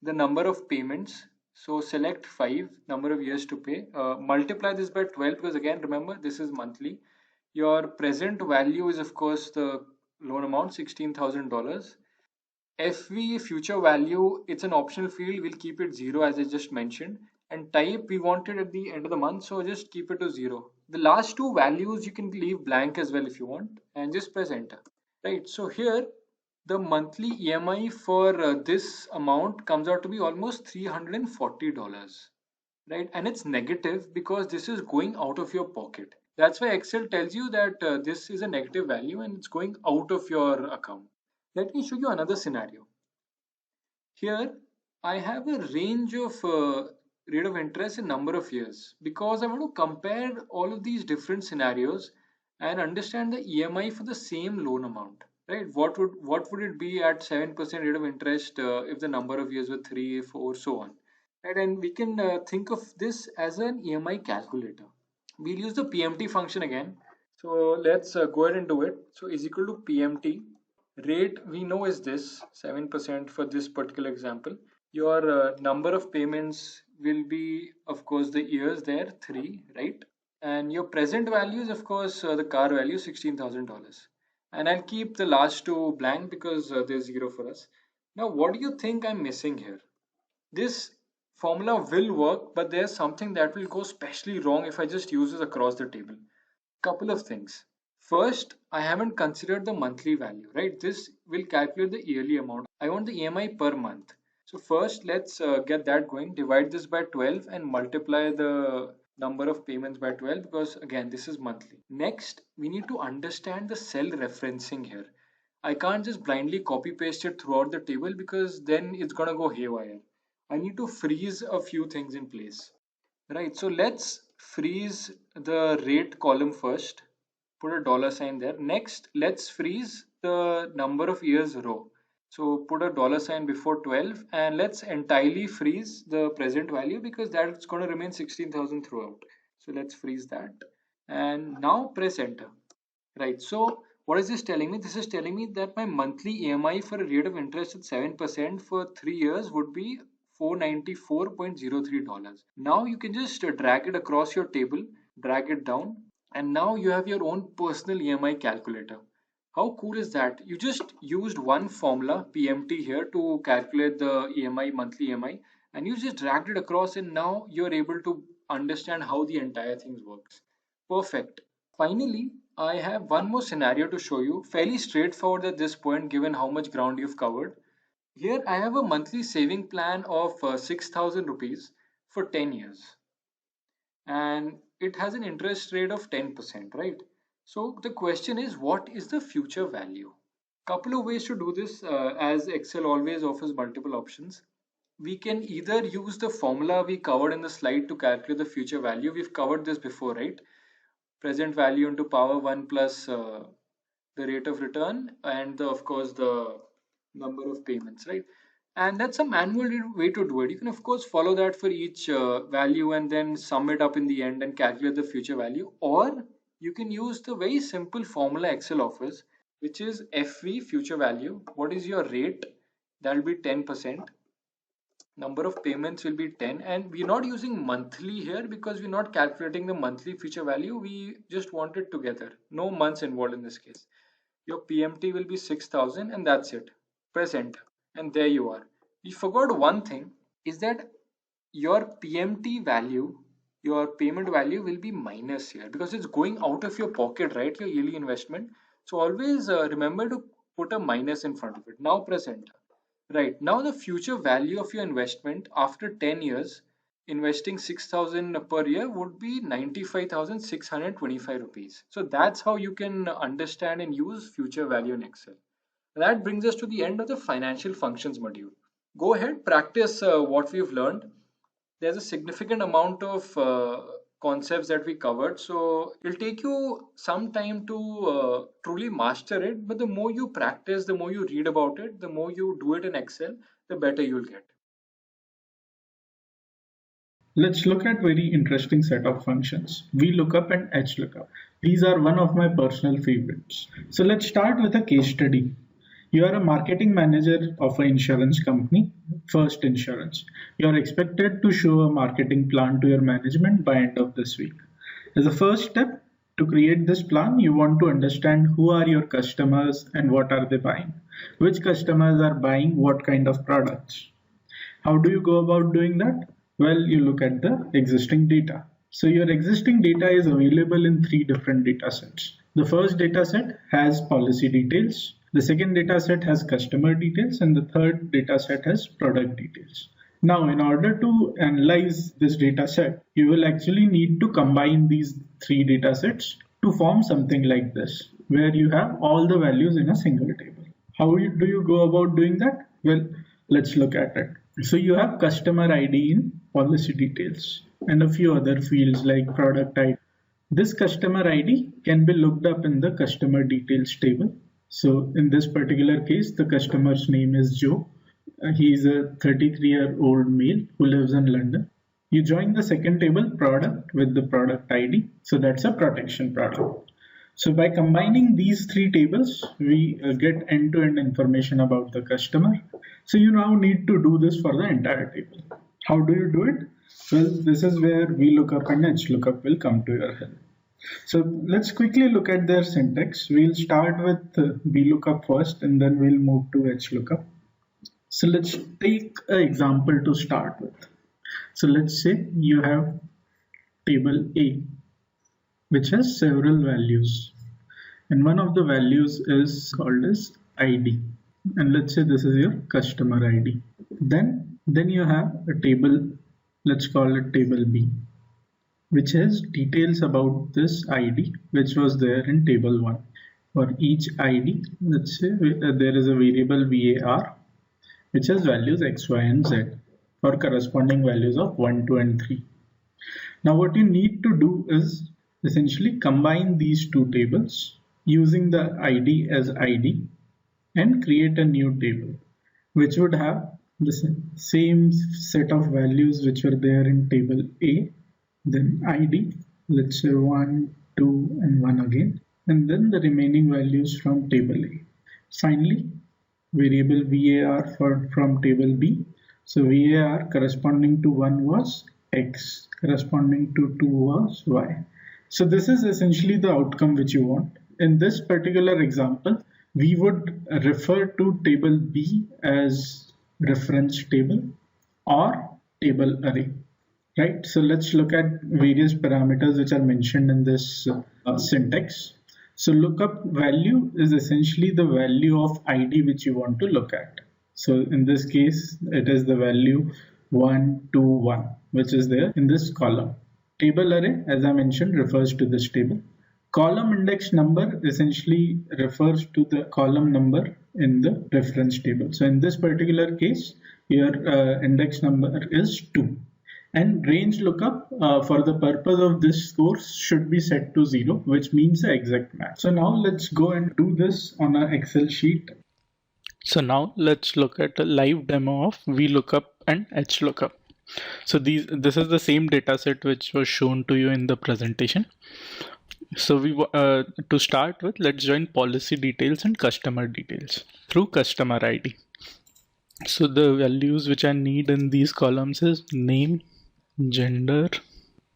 number of payments. So select 5, number of years to pay. Multiply this by 12 because again, remember, this is monthly. Your present value is of course the loan amount, $16,000. FV, future value, it's an optional field. We'll keep it 0 as I just mentioned. And type, we want it at the end of the month, so just keep it to 0. The last two values you can leave blank as well if you want, and just press enter. Right, so here the monthly EMI for this amount comes out to be almost $340, right? And it's negative because this is going out of your pocket. That's why Excel tells you that this is a negative value and it's going out of your account. Let me show you another scenario. Here, I have a range of rate of interest in number of years because I want to compare all of these different scenarios and understand the EMI for the same loan amount. Right? What would it be at 7% rate of interest if the number of years were 3, 4, so on. Right? And we can think of this as an EMI calculator. We'll use the PMT function again. So let's go ahead and do it. So is equal to PMT. Rate we know is this 7% for this particular example. Your number of payments will be of course the years there, 3, right? And your present value is of course the car value, $16,000. And I'll keep the last two blank because there's 0 for us. Now what do you think I'm missing here? This formula will work, but there's something that will go specially wrong if I just use this across the table. Couple of things. First, I haven't considered the monthly value, right? This will calculate the yearly amount. I want the EMI per month. So first, let's get that going. Divide this by 12 and multiply the number of payments by 12 because again, this is monthly. Next, we need to understand the cell referencing here. I can't just blindly copy paste it throughout the table because then it's gonna go haywire. I need to freeze a few things in place. Right, so let's freeze the rate column first. Put a dollar sign there. Next, let's freeze the number of years row. So put a dollar sign before 12 and let's entirely freeze the present value because that's going to remain 16,000 throughout. So let's freeze that. And now press enter. Right. So what is this telling me? This is telling me that my monthly EMI for a rate of interest at 7% for 3 years would be $494.03. Now you can just drag it across your table, drag it down, and now you have your own personal EMI calculator. How cool is that? You just used one formula, PMT here, to calculate the EMI, monthly EMI, and you just dragged it across, and now you're able to understand how the entire thing works. Perfect. Finally, I have one more scenario to show you, fairly straightforward at this point given how much ground you've covered. Here I have a monthly saving plan of 6,000 rupees for 10 years and it has an interest rate of 10%, right? So the question is, what is the future value? Couple of ways to do this, as Excel always offers multiple options. We can either use the formula we covered in the slide to calculate the future value. We've covered this before, right? Present value into power 1 plus the rate of return and of course the number of payments, right? And that's a manual way to do it. You can of course follow that for each value and then sum it up in the end and calculate the future value, or you can use the very simple formula Excel offers, which is FV, future value. What is your rate? That will be 10%. Number of payments will be 10, and we're not using monthly here because we're not calculating the monthly future value. We just want it together, no months involved in this case. Your PMT will be 6,000 and that's it. Press enter and there you are. You forgot one thing, is that your PMT value, your payment value will be minus here because it's going out of your pocket, right? Your yearly investment. So always remember to put a minus in front of it. Now press enter. Right, now the future value of your investment after 10 years, investing 6,000 per year would be 95,625 rupees. So that's how you can understand and use future value in Excel. That brings us to the end of the financial functions module. Go ahead, practice what we've learned. There's a significant amount of concepts that we covered, so it'll take you some time to truly master it, but the more you practice, the more you read about it, the more you do it in Excel, the better you'll get. Let's look at very interesting set of functions, VLOOKUP and HLOOKUP. These are one of my personal favorites. So let's start with a case study. You are a marketing manager of an insurance company, First Insurance. You are expected to show a marketing plan to your management by end of this week. As a first step, to create this plan, you want to understand who are your customers and what are they buying. Which customers are buying what kind of products. How do you go about doing that? Well, you look at the existing data. So your existing data is available in three different data sets. The first data set has policy details, the second data set has customer details, and the third data set has product details. Now, in order to analyze this data set, you will actually need to combine these three data sets to form something like this, where you have all the values in a single table. How do you go about doing that? Well, let's look at it. So you have customer ID in policy details and a few other fields like product ID. This customer ID can be looked up in the customer details table. So in this particular case, the customer's name is Joe. He is a 33-year-old male who lives in London. You join the second table, product, with the product ID. So that's a protection product. So by combining these three tables, we get end-to-end information about the customer. So you now need to do this for the entire table. How do you do it? Well, this is where VLOOKUP and HLOOKUP will come to your help. So let's quickly look at their syntax. We'll start with VLOOKUP first and then we'll move to HLOOKUP. So let's take an example to start with. So let's say you have table A, which has several values, and one of the values is called as ID, and let's say this is your customer ID. Then you have a table, let's call it table B, which has details about this ID which was there in table 1. For each ID, let's say there is a variable var which has values x, y, and z for corresponding values of 1, 2, and 3. Now, what you need to do is essentially combine these two tables using the ID as ID and create a new table which would have the same set of values which were there in table A, then ID, let's say 1, 2, and 1 again, and then the remaining values from table A. Finally, variable var from table B. So var corresponding to 1 was x, corresponding to 2 was y. So this is essentially the outcome which you want. In this particular example, we would refer to table B as reference table or table array, right? So let's look at various parameters which are mentioned in this syntax. So lookup value is essentially the value of ID which you want to look at. So in this case, it is the value 1, 2, 1, which is there in this column. Table array, as I mentioned, refers to this table. Column index number essentially refers to the column number in the reference table. So in this particular case, your index number is 2. And range lookup for the purpose of this course should be set to 0, which means the exact match. So now let's go and do this on an Excel sheet. So now let's look at a live demo of VLOOKUP and HLOOKUP. So this is the same data set which was shown to you in the presentation. So to start with, let's join policy details and customer details through customer ID. So the values which I need in these columns is name, gender,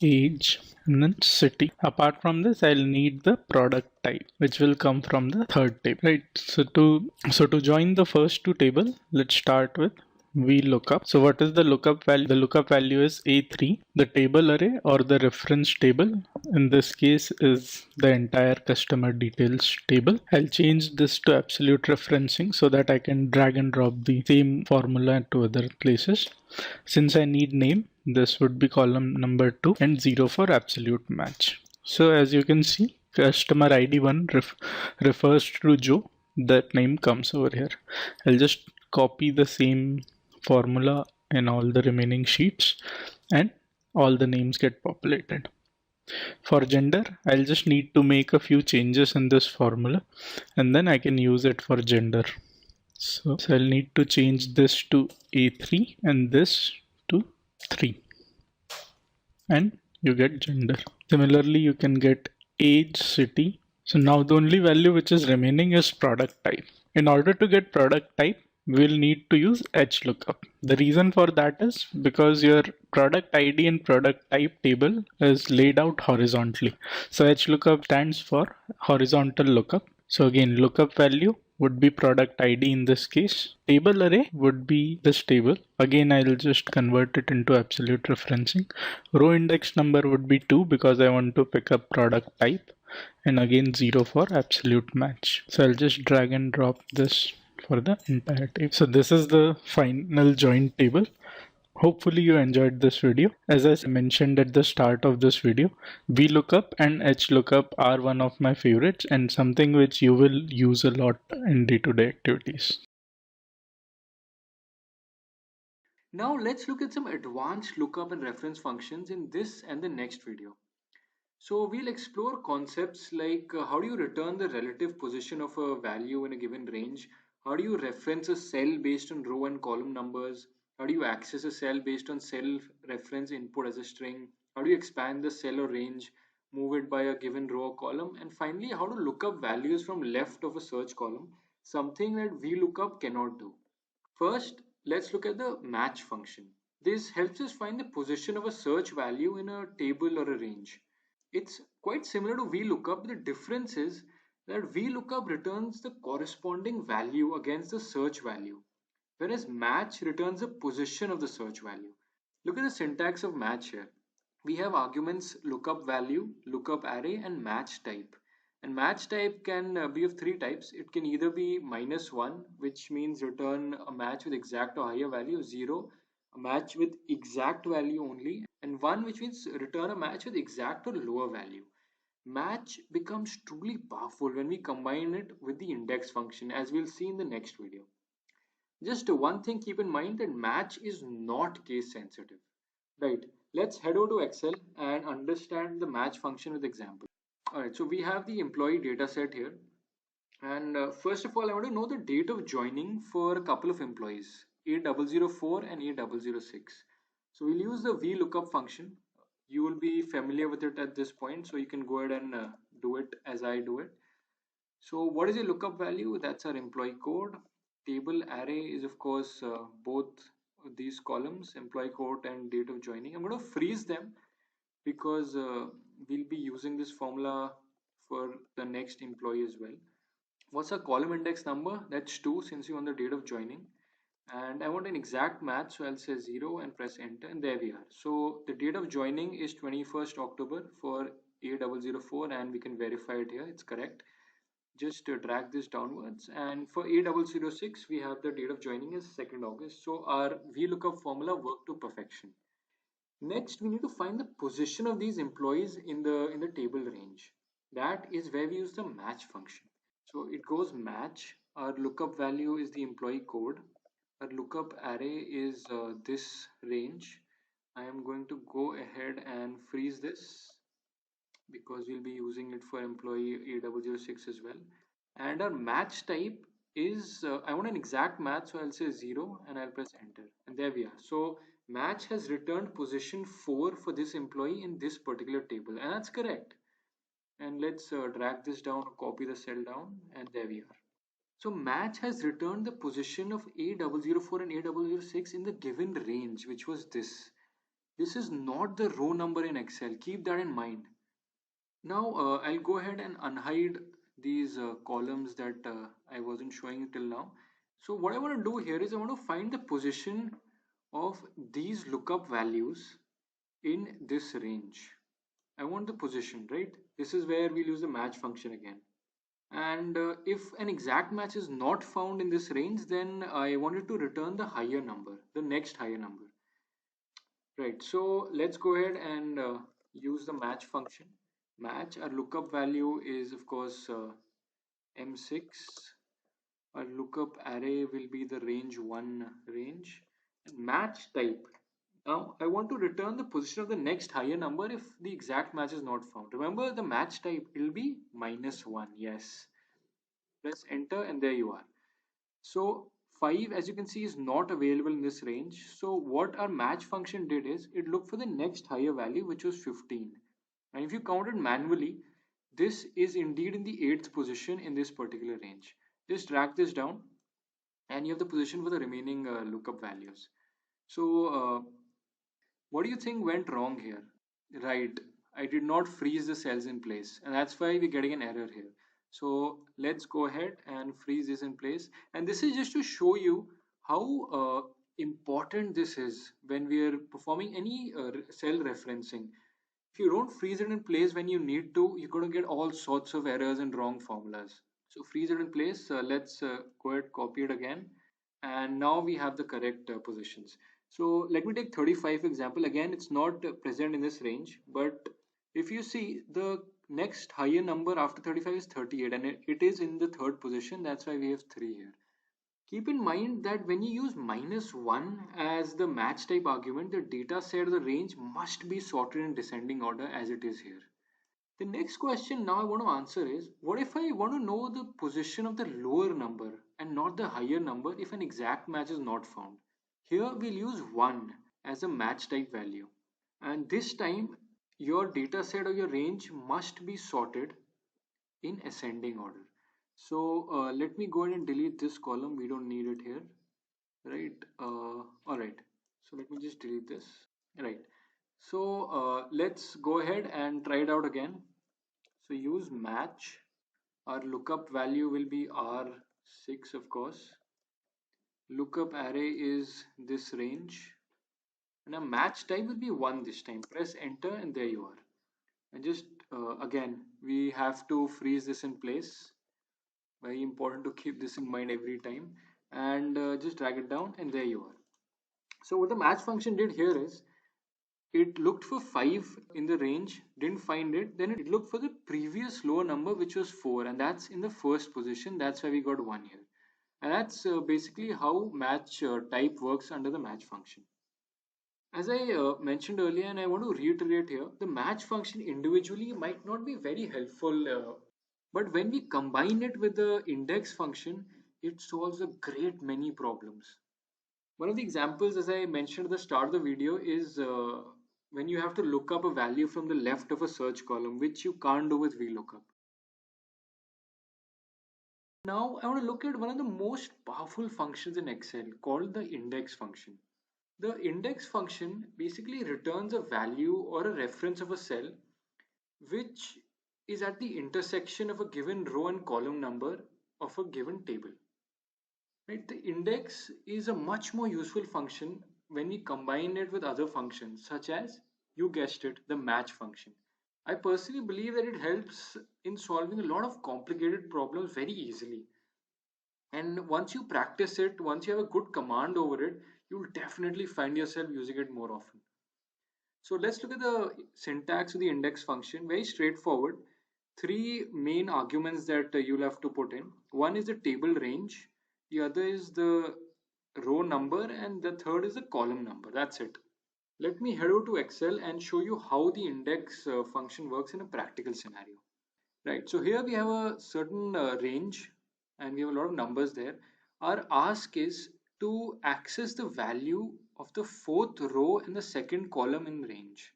age, and then city. Apart from this, I'll need the product type, which will come from the third table, right? So to join the first two table, let's start with VLOOKUP. So what is the lookup value? The lookup value is A3. The table array or the reference table in this case is the entire customer details table. I'll change this to absolute referencing so that I can drag and drop the same formula to other places. Since I need name, this would be column number 2 and 0 for absolute match. So as you can see, customer ID 1 refers to Joe. That name comes over here. I'll just copy the same formula in all the remaining sheets and all the names get populated. For gender, I'll just need to make a few changes in this formula and then I can use it for gender. So I'll need to change this to A3 and this to 3 and you get gender. Similarly, you can get age, city. So now the only value which is remaining is product type. In order to get product type, we'll need to use HLOOKUP. The reason for that is because your product ID and product type table is laid out horizontally. So HLOOKUP stands for horizontal lookup. So again, lookup value would be product ID in this case. Table array would be this table. Again, I'll just convert it into absolute referencing. Row index number would be 2 because I want to pick up product type. And again 0 for absolute match. So I'll just drag and drop this for the entire table. So this is the final joined table. Hopefully you enjoyed this video. As I mentioned at the start of this video, VLOOKUP and HLOOKUP are one of my favorites and something which you will use a lot in day-to-day activities. Now let's look at some advanced lookup and reference functions in this and the next video. So we'll explore concepts like how do you return the relative position of a value in a given range? How do you reference a cell based on row and column numbers? How do you access a cell based on cell reference input as a string? How do you expand the cell or range, move it by a given row or column? And finally, how to look up values from left of a search column, something that VLOOKUP cannot do. First, let's look at the match function. This helps us find the position of a search value in a table or a range. It's quite similar to VLOOKUP. The difference is that VLOOKUP returns the corresponding value against the search value, whereas match returns the position of the search value. Look at the syntax of match here. We have arguments lookup value, lookup array, and match type. And match type can be of three types. It can either be -1, which means return a match with exact or higher value, 0, a match with exact value only, and 1, which means return a match with exact or lower value. Match becomes truly powerful when we combine it with the index function, as we'll see in the next video. Just one thing, keep in mind that match is not case sensitive. Right, let's head over to Excel and understand the match function with example. All right, so we have the employee data set here. And first of all, I want to know the date of joining for a couple of employees, A004 and A006. So we'll use the VLOOKUP function. You will be familiar with it at this point, so you can go ahead and do it as I do it. So what is your lookup value? That's our employee code. Table array is of course both these columns, employee code and date of joining. I'm going to freeze them because we'll be using this formula for the next employee as well. What's our column index number? That's 2 since you want the date of joining. And I want an exact match, so I'll say 0 and press enter, and there we are. So the date of joining is 21st October for A004, and we can verify it here, it's correct. Just drag this downwards, and for A006 we have the date of joining is 2nd August. So our VLOOKUP formula worked to perfection. Next, we need to find the position of these employees in the table range. That is where we use the match function. So it goes match. Our lookup value is the employee code. Our lookup array is this range. I am going to go ahead and freeze this because we'll be using it for employee A006 as well. And our match type is, I want an exact match, so I'll say 0 and I'll press enter. And there we are. So match has returned position 4 for this employee in this particular table. And that's correct. And let's drag this down or copy the cell down. And there we are. So match has returned the position of A004 and A006 in the given range, which was this. This is not the row number in Excel. Keep that in mind. Now I'll go ahead and unhide these columns that I wasn't showing till now. So what I want to do here is I want to find the position of these lookup values in this range. I want the position, right? This is where we'll use the match function again. And if an exact match is not found in this range, then I wanted to return the higher number, the next higher number. Right, so let's go ahead and use the match function. Match, our lookup value is of course M6. Our lookup array will be the range 1 range. And match type. Now I want to return the position of the next higher number if the exact match is not found. Remember the match type, it will be -1. Yes. Press enter and there you are. So 5, as you can see, is not available in this range. So what our match function did is it looked for the next higher value, which was 15. And if you count it manually, this is indeed in the 8th position in this particular range. Just drag this down and you have the position for the remaining lookup values. So what do you think went wrong here? Right, I did not freeze the cells in place, and that's why we're getting an error here. So let's go ahead and freeze this in place. And this is just to show you how important this is when we are performing any cell referencing. If you don't freeze it in place when you need to, you're going to get all sorts of errors and wrong formulas. So freeze it in place. Let's go ahead, copy it again. And now we have the correct positions. So let me take 35 example. Again, it's not present in this range, but if you see the next higher number after 35 is 38 and it is in the 3rd position. That's why we have 3 here. Keep in mind that when you use -1 as the match type argument, the data set of the range must be sorted in descending order as it is here. The next question now I want to answer is, what if I want to know the position of the lower number and not the higher number if an exact match is not found? Here we'll use 1 as a match type value. And this time your data set or your range must be sorted in ascending order. So let me go ahead and delete this column. We don't need it here, right? All right. So let me just delete this. Right. So let's go ahead and try it out again. So use match. Our lookup value will be R6, of course. Lookup array is this range. And a match type will be 1 this time. Press enter and there you are. And just again we have to freeze this in place. Very important to keep this in mind every time. And just drag it down, and there you are. So what the match function did here is it looked for 5 in the range, didn't find it, then it looked for the previous lower number, which was 4, and that's in the first position. That's why we got 1 here. And that's basically how match type works under the match function. As I mentioned earlier, and I want to reiterate here, the match function individually might not be very helpful, but when we combine it with the index function, it solves a great many problems. One of the examples, as I mentioned at the start of the video, is when you have to look up a value from the left of a search column, which you can't do with VLOOKUP. Now, I want to look at one of the most powerful functions in Excel called the index function. The index function basically returns a value or a reference of a cell which is at the intersection of a given row and column number of a given table. Right? The index is a much more useful function when we combine it with other functions, such as, you guessed it, the match function. I personally believe that it helps in solving a lot of complicated problems very easily. And once you practice it, once you have a good command over it, you'll definitely find yourself using it more often. So let's look at the syntax of the index function. Very straightforward. Three main arguments that you'll have to put in. One is the table range, the other is the row number, and the third is the column number. That's it. Let me head over to Excel and show you how the index function works in a practical scenario. Right, so here we have a certain range and we have a lot of numbers there. Our ask is to access the value of the fourth row and the second column in range.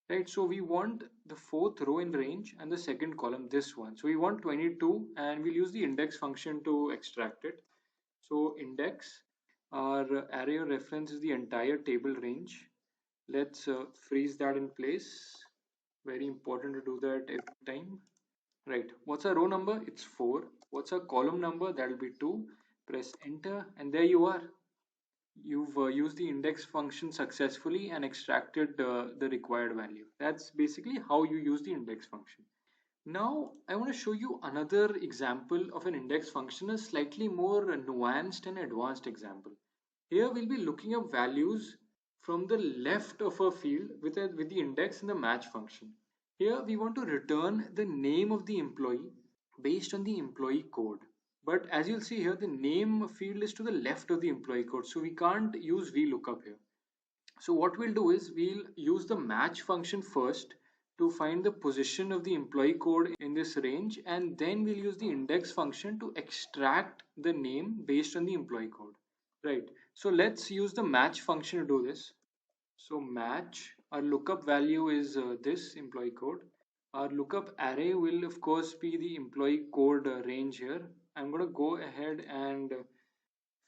Right, so we want the fourth row in range and the second column, this one. So we want 22 and we'll use the index function to extract it. So index, our array of reference is the entire table range. Let's freeze that in place. Very important to do that every time. Right. What's our row number? It's 4. What's our column number? That'll be 2. Press enter and there you are. You've used the index function successfully and extracted the required value. That's basically how you use the index function. Now, I want to show you another example of an index function, a slightly more nuanced and advanced example. Here we'll be looking up values from the left of a field with the index and the match function. Here we want to return the name of the employee based on the employee code. But as you'll see here, the name field is to the left of the employee code, so we can't use VLOOKUP here. So what we'll do is we'll use the match function first to find the position of the employee code in this range, and then we'll use the index function to extract the name based on the employee code. Right. So let's use the match function to do this. So match, our lookup value is this employee code. Our lookup array will of course be the employee code range here. I'm going to go ahead and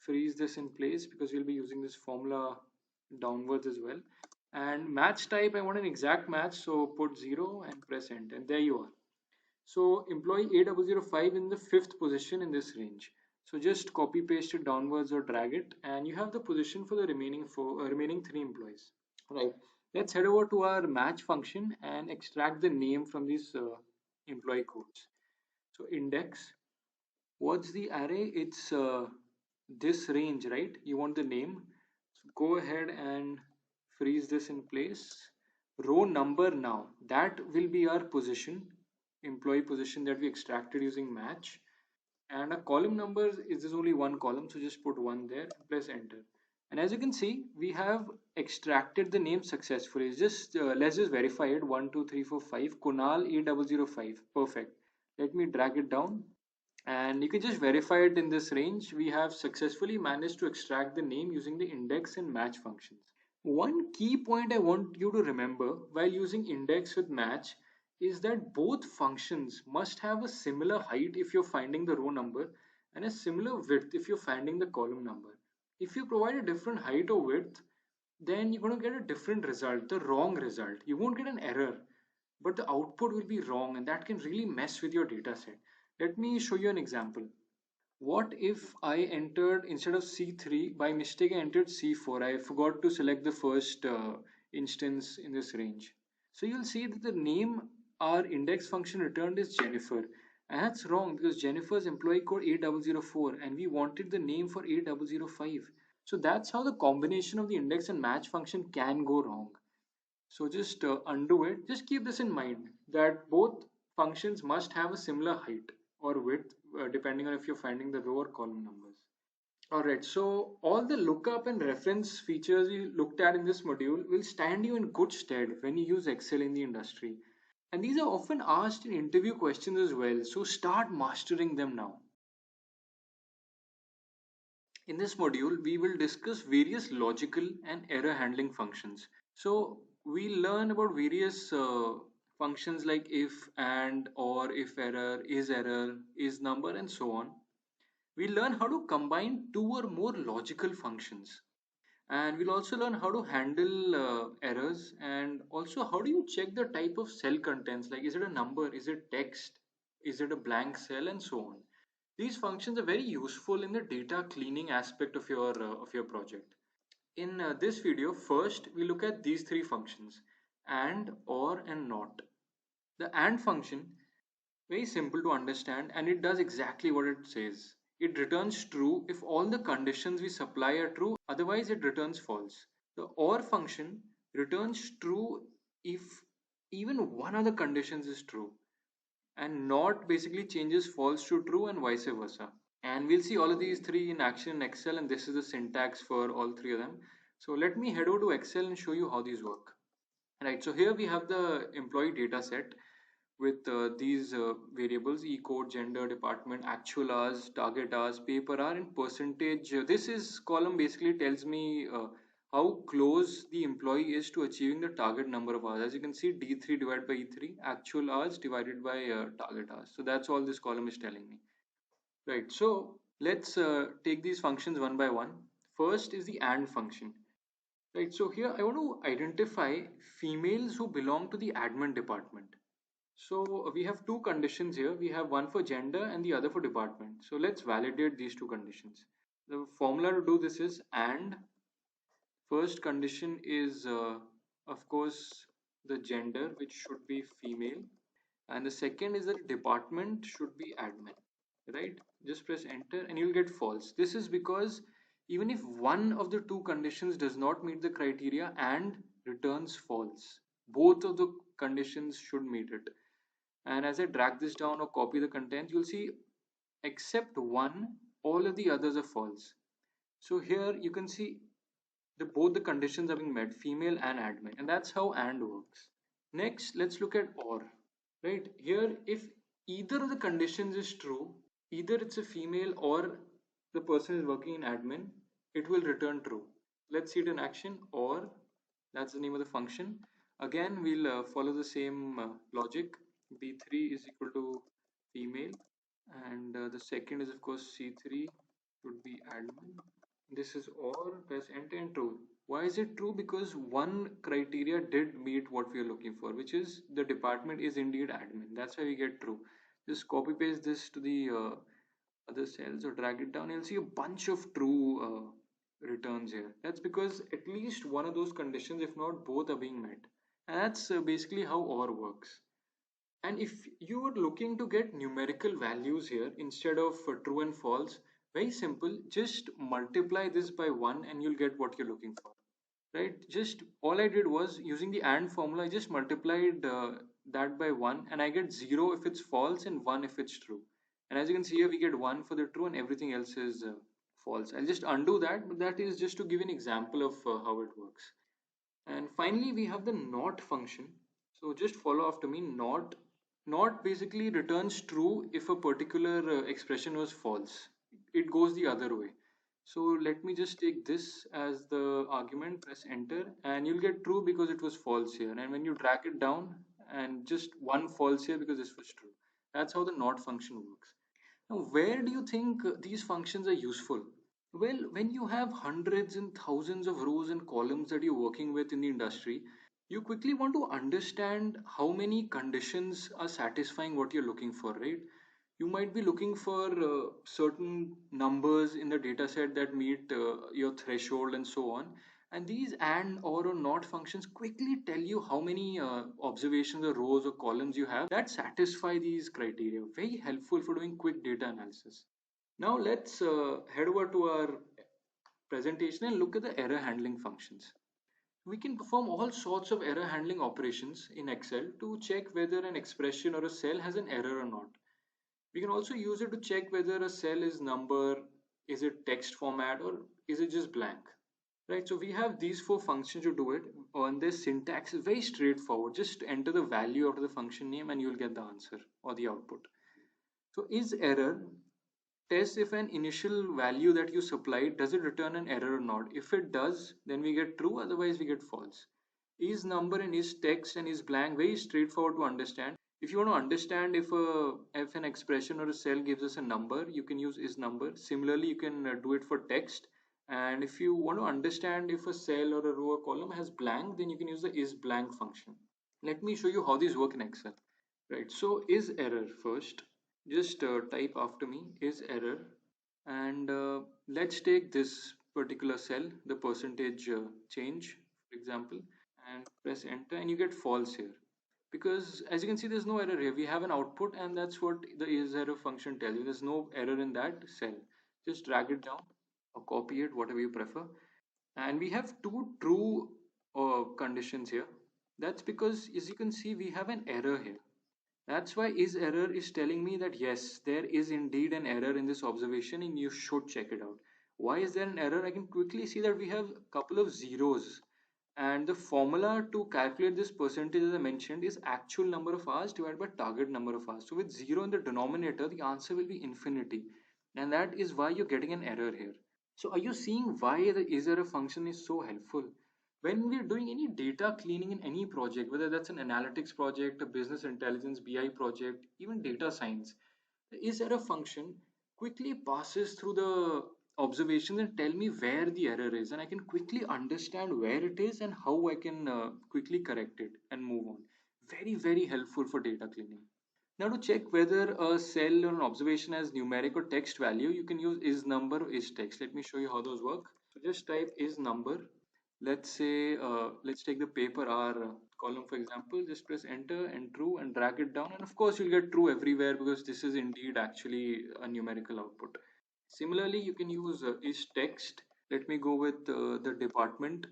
freeze this in place because we'll be using this formula downwards as well. And match type, I want an exact match, so put 0 and press enter, and there you are. So employee A005 in the fifth position in this range. So just copy paste it downwards or drag it, and you have the position for the remaining three employees. Right. Let's head over to our match function and extract the name from these employee codes. So index, what's the array? It's this range, right? You want the name. So go ahead and freeze this in place. Row number now, that will be our position, employee position that we extracted using match. And a column number is there's only one column, so just put 1 there and press enter. And as you can see, we have extracted the name successfully. Just let's just verify it. 1 2 3 4 5 Kunal A005. Perfect. Let me drag it down and you can just verify it in this range. We have successfully managed to extract the name using the index and match functions. One key point I want you to remember while using index with match is that both functions must have a similar height if you're finding the row number and a similar width if you're finding the column number. If you provide a different height or width, then you're going to get a different result, the wrong result. You won't get an error, but the output will be wrong, and that can really mess with your data set. Let me show you an example. What if I entered instead of C3 by mistake I entered C4? I forgot to select the first instance in this range. So you'll see that the name our index function returned is Jennifer. And that's wrong because Jennifer's employee code 8004 and we wanted the name for 8005. So that's how the combination of the index and match function can go wrong. So just undo it. Just keep this in mind that both functions must have a similar height or width depending on if you're finding the row or column numbers. Alright, so all the lookup and reference features we looked at in this module will stand you in good stead when you use Excel in the industry. And these are often asked in interview questions as well, so start mastering them now. In this module, we will discuss various logical and error handling functions. So we learn about various functions like if, and, or, if error, is number, and so on. We learn how to combine two or more logical functions. And we'll also learn how to handle errors and also how do you check the type of cell contents, like is it a number, is it text, is it a blank cell, and so on. These functions are very useful in the data cleaning aspect of your project. In this video, first we look at these three functions: and, or, and not. The and function, very simple to understand, and it does exactly what it says. It returns true if all the conditions we supply are true, otherwise it returns false. The OR function returns true if even one of the conditions is true, and not basically changes false to true and vice versa. And we'll see all of these three in action in Excel, and this is the syntax for all three of them. So let me head over to Excel and show you how these work. Right, so here we have the employee data set with these variables: e-code, gender, department, actual hours, target hours, paper hour, and percentage. This is column basically tells me how close the employee is to achieving the target number of hours. As you can see, D3 divided by E3, actual hours divided by target hours. So that's all this column is telling me. Right, so let's take these functions one by one. First is the AND function. Right, so here I want to identify females who belong to the admin department. So we have two conditions here. We have one for gender and the other for department. So let's validate these two conditions. The formula to do this is and first condition is of course the gender, which should be female, and the second is that department should be admin. Right? Just press enter and you'll get false. This is because even if one of the two conditions does not meet the criteria and returns false, both of the conditions should meet it. And as I drag this down or copy the content, you'll see except one, all of the others are false. So here you can see both the conditions are being met, female and admin, and that's how and works. Next, let's look at or. Right here, if either of the conditions is true, either it's a female or the person is working in admin, it will return true. Let's see it in action. Or, that's the name of the function. Again, we'll follow the same logic. B3 is equal to female, and the second is of course C3 should be admin. This is or, press enter and true. Why is it true? Because one criteria did meet what we are looking for, which is the department is indeed admin. That's why we get true. Just copy paste this to the other cells or drag it down. You'll see a bunch of true returns here. That's because at least one of those conditions, if not both, are being met. And that's basically how OR works. And if you are looking to get numerical values here instead of true and false, very simple, just multiply this by 1 and you'll get what you're looking for. Right? Just all I did was using the AND formula, I just multiplied that by 1 and I get 0 if it's false and 1 if it's true. And as you can see here, we get 1 for the true and everything else is false. I'll just undo that, but that is just to give an example of how it works. And finally, we have the not function. So just follow after me. Not basically returns true if a particular expression was false. It goes the other way. So let me just take this as the argument, press enter, and you'll get true because it was false here. And when you drag it down, and just one false here because this was true. That's how the not function works. Now, where do you think these functions are useful? Well, when you have hundreds and thousands of rows and columns that you're working with in the industry, you quickly want to understand how many conditions are satisfying what you're looking for, right? You might be looking for certain numbers in the data set that meet your threshold and so on. And these and or not functions quickly tell you how many observations or rows or columns you have that satisfy these criteria. Very helpful for doing quick data analysis. Now let's head over to our presentation and look at the error handling functions. We can perform all sorts of error handling operations in Excel to check whether an expression or a cell has an error or not. We can also use it to check whether a cell is number, is it text format, or is it just blank. Right, so we have these four functions to do it, and their syntax is very straightforward. Just enter the value of the function name and you'll get the answer or the output. So is error test if an initial value that you supplied does it return an error or not. If it does, then we get true, otherwise we get false. Is number and is text and is blank, very straightforward to understand. If you want to understand if an expression or a cell gives us a number, you can use is number. Similarly, you can do it for text. And if you want to understand if a cell or a row or column has blank, then you can use the is blank function. Let me show you how these work in Excel. Right, so is error first. Just type after me is error, and let's take this particular cell, the percentage change, for example, and press enter, and you get false here. Because as you can see, there's no error here. We have an output, and that's what the is error function tells you. There's no error in that cell. Just drag it down or copy it, whatever you prefer. And we have two true conditions here. That's because, as you can see, we have an error here. That's why is error is telling me that yes, there is indeed an error in this observation and you should check it out. Why is there an error? I can quickly see that we have a couple of zeros, and the formula to calculate this percentage, as I mentioned, is actual number of hours divided by target number of hours. So with zero in the denominator, the answer will be infinity, and that is why you're getting an error here. So are you seeing why the is error function is so helpful? When we're doing any data cleaning in any project, whether that's an analytics project, a business intelligence, BI project, even data science, the is error function quickly passes through the observations and tell me where the error is, and I can quickly understand where it is and how I can quickly correct it and move on. Very, very helpful for data cleaning. Now to check whether a cell or an observation has numeric or text value, you can use is number or is text. Let me show you how those work. So just type is number. Let's say, let's take the paper R column for example. Just press enter and true and drag it down. And of course you'll get true everywhere because this is indeed actually a numerical output. Similarly, you can use is text. Let me go with the department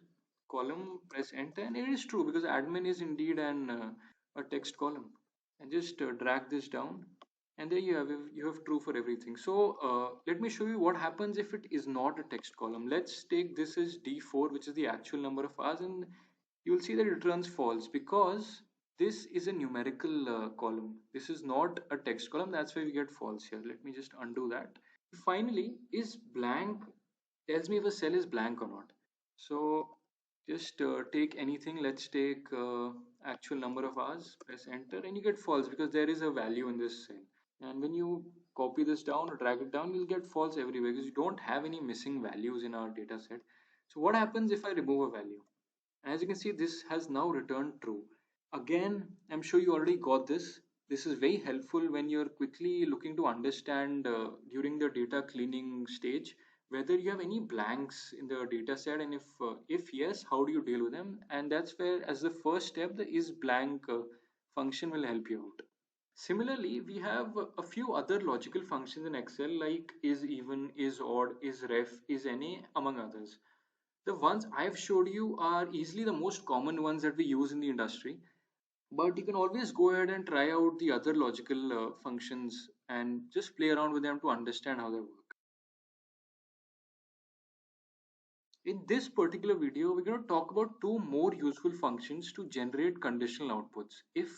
column, press enter, and it is true because admin is indeed a text column. And just drag this down, and there you have true for everything. So let me show you what happens if it is not a text column. Let's take this as D4, which is the actual number of hours, and you'll see that it returns false because this is a numerical column. This is not a text column. That's why we get false here. Let me just undo that. Finally, is blank tells me if a cell is blank or not. So just take anything. Let's take actual number of hours, press enter, and you get false because there is a value in this cell. And when you copy this down or drag it down, you'll get false everywhere because you don't have any missing values in our data set. So what happens if I remove a value? As you can see, this has now returned true. Again, I'm sure you already got this. This is very helpful when you're quickly looking to understand during the data cleaning stage whether you have any blanks in the data set, and if yes, how do you deal with them? And that's where, as the first step, the is blank function will help you out. Similarly, we have a few other logical functions in Excel like is even, is odd, is ref, is any, among others. The ones I've showed you are easily the most common ones that we use in the industry, but you can always go ahead and try out the other logical functions and just play around with them to understand how they work. In this particular video, we're going to talk about two more useful functions to generate conditional outputs, if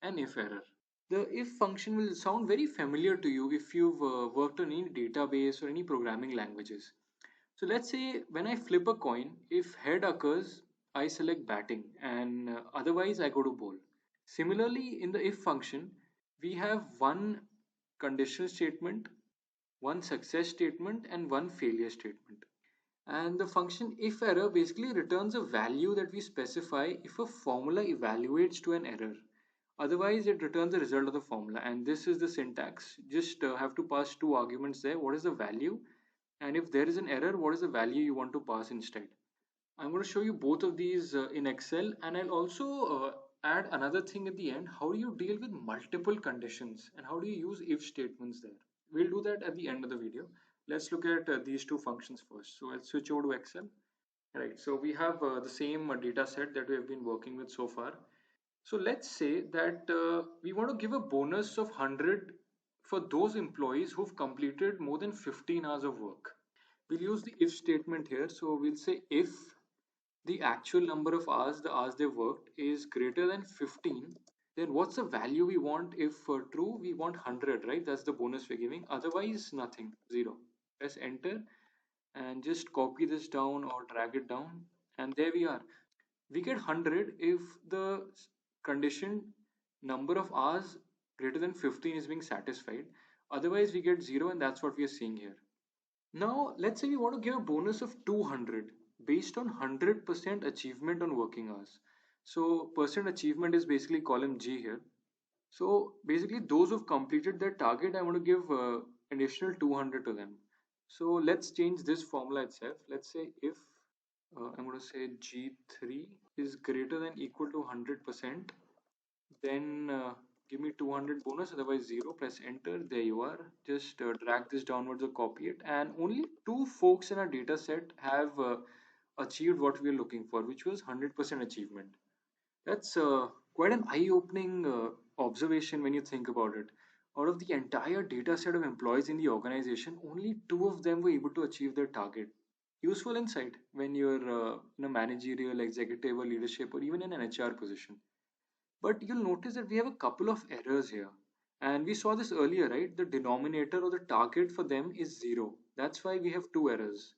and if error. The if function will sound very familiar to you if you've worked on any database or any programming languages. So let's say when I flip a coin, if head occurs, I select batting, and otherwise I go to bowl. Similarly, in the if function, we have one conditional statement, one success statement, and one failure statement. And the function if error basically returns a value that we specify if a formula evaluates to an error. Otherwise, it returns the result of the formula. And this is the syntax. Just have to pass two arguments there. What is the value? And if there is an error, what is the value you want to pass instead? I'm going to show you both of these in Excel, and I'll also add another thing at the end. How do you deal with multiple conditions and how do you use if statements there? We'll do that at the end of the video. Let's look at these two functions first. So I'll switch over to Excel. Right, so we have the same data set that we have been working with so far. So let's say that we want to give a bonus of 100 for those employees who've completed more than 15 hours of work. We'll use the if statement here. So we'll say if the actual number of hours, the hours they worked, is greater than 15, then what's the value we want? If true, we want 100, right? That's the bonus we're giving. Otherwise, nothing, 0. Press enter and just copy this down or drag it down, and there we are. We get 100 if the condition number of hours greater than 15 is being satisfied. Otherwise, we get 0, and that's what we are seeing here. Now, let's say we want to give a bonus of 200 based on 100% achievement on working hours. So, percent achievement is basically column G here. So, basically, those who've completed their target, I want to give additional 200 to them. So, let's change this formula itself. Let's say if I'm going to say G3 is greater than equal to 100%, then give me 200 bonus, otherwise 0. Press enter. There you are. Just drag this downwards or copy it. And only two folks in our data set have achieved what we are looking for, which was 100% achievement. That's quite an eye-opening observation when you think about it. Out of the entire data set of employees in the organization, only two of them were able to achieve their target. Useful insight when you're in a managerial, executive, or leadership, or even in an HR position. But you'll notice that we have a couple of errors here. And we saw this earlier, right? The denominator or the target for them is 0. That's why we have two errors.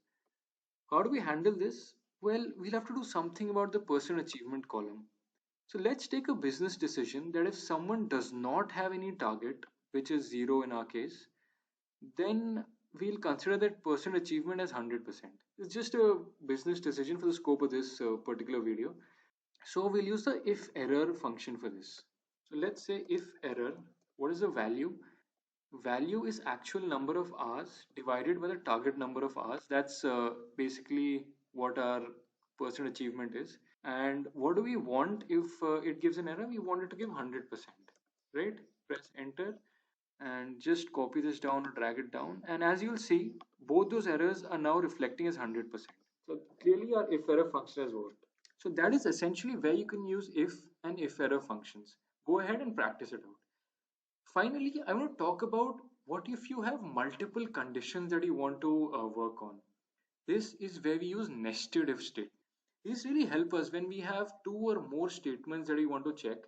How do we handle this? Well, we'll have to do something about the person achievement column. So let's take a business decision that if someone does not have any target, which is 0 in our case, then we'll consider that person achievement as 100%. It's just a business decision for the scope of this particular video. So we'll use the if error function for this. So let's say if error, what is the value? Value is actual number of hours divided by the target number of hours. That's basically what our person achievement is. And what do we want if it gives an error? We want it to give 100%, right? Press enter and just copy this down or drag it down. And as you'll see, both those errors are now reflecting as 100%. So clearly our if error function has worked. So that is essentially where you can use if and if error functions. Go ahead and practice it out. Finally, I want to talk about what if you have multiple conditions that you want to work on. This is where we use nested if statements. These really help us when we have two or more statements that we want to check.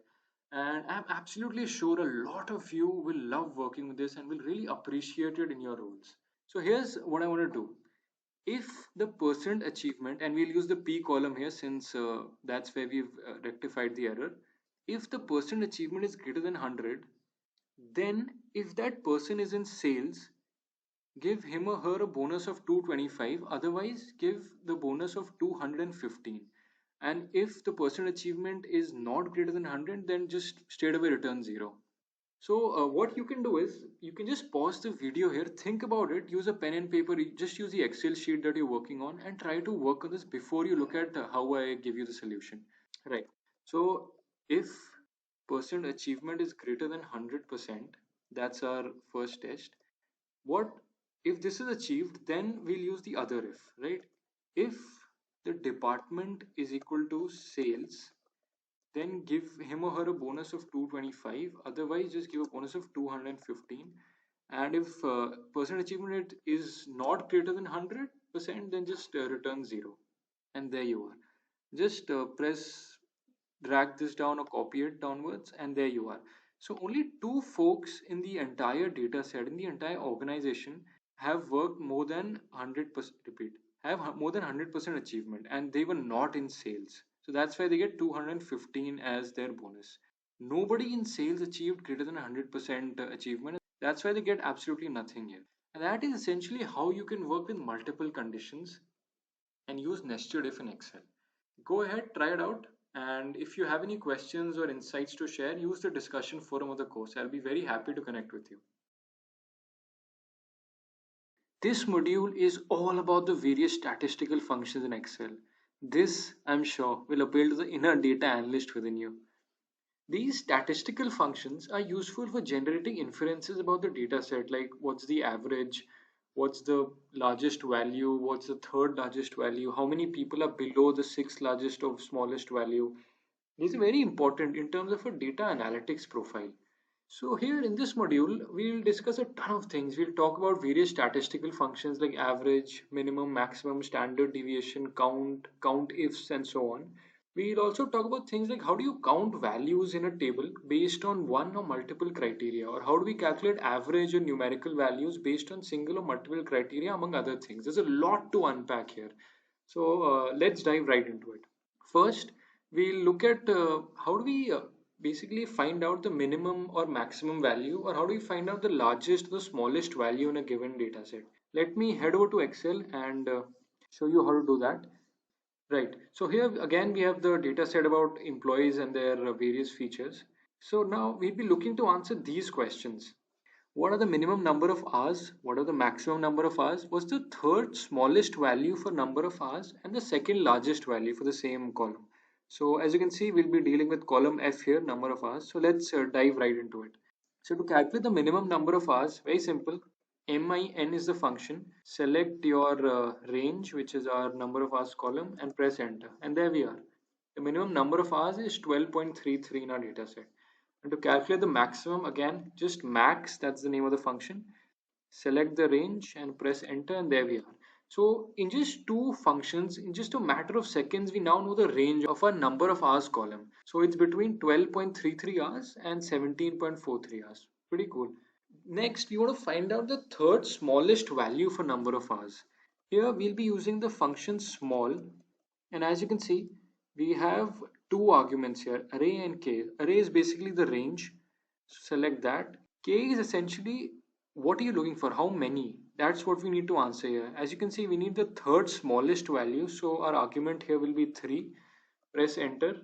And I'm absolutely sure a lot of you will love working with this and will really appreciate it in your roles. So here's what I want to do. If the percent achievement, and we'll use the P column here since that's where we've rectified the error. If the percent achievement is greater than 100, then if that person is in sales, give him or her a bonus of 225, otherwise give the bonus of 215. And if the person achievement is not greater than 100, then just straight away return 0. So what you can do is you can just pause the video here, think about it, use a pen and paper, just use the Excel sheet that you're working on and try to work on this before you look at how I give you the solution. Right. So if percent achievement is greater than 100%, that's our first test. What if this is achieved, then we'll use the other if, right? If the department is equal to sales, then give him or her a bonus of 225, otherwise just give a bonus of 215. And if percent achievement rate is not greater than 100%, then just return 0. And there you are. Just press drag this down or copy it downwards, and there you are. So only two folks in the entire data set, in the entire organization, have worked more than 100%, repeat, have more than 100% achievement, and they were not in sales. So that's why they get 215 as their bonus. Nobody in sales achieved greater than 100% achievement. That's why they get absolutely nothing here. And that is essentially how you can work with multiple conditions and use nested if in Excel. Go ahead, try it out. And if you have any questions or insights to share, use the discussion forum of the course. I'll be very happy to connect with you. This module is all about the various statistical functions in Excel. This, I'm sure, will appeal to the inner data analyst within you. These statistical functions are useful for generating inferences about the data set, like what's the average, what's the largest value, what's the third largest value, how many people are below the sixth largest or smallest value. These are very important in terms of a data analytics profile. So here in this module, we'll discuss a ton of things. We'll talk about various statistical functions like average, minimum, maximum, standard deviation, count ifs, and so on. We'll also talk about things like how do you count values in a table based on one or multiple criteria, or how do we calculate average or numerical values based on single or multiple criteria, among other things. There's a lot to unpack here. So let's dive right into it. First, we'll look at how do we basically find out the minimum or maximum value, or how do we find out the largest, the smallest value in a given data set. Let me head over to Excel and show you how to do that. Right. So here again we have the data set about employees and their various features. So now we'll be looking to answer these questions. What are the minimum number of hours? What are the maximum number of hours? What's the third smallest value for number of hours and the second largest value for the same column? So as you can see, we'll be dealing with column F here, number of hours. So let's dive right into it. So to calculate the minimum number of hours, very simple. MIN is the function. Select your range, which is our number of hours column, and press enter. And there we are. The minimum number of hours is 12.33 in our data set. And to calculate the maximum, again, just max, that's the name of the function. Select the range and press enter, and there we are. So in just two functions, in just a matter of seconds, we now know the range of our number of hours column. So it's between 12.33 hours and 17.43 hours. Pretty cool. Next, we want to find out the third smallest value for number of hours. Here we'll be using the function small, and as you can see, we have two arguments here, array and k. Array is basically the range, so select that. K is essentially what are you looking for, how many? That's what we need to answer here. As you can see, we need the third smallest value, so our argument here will be 3. Press enter,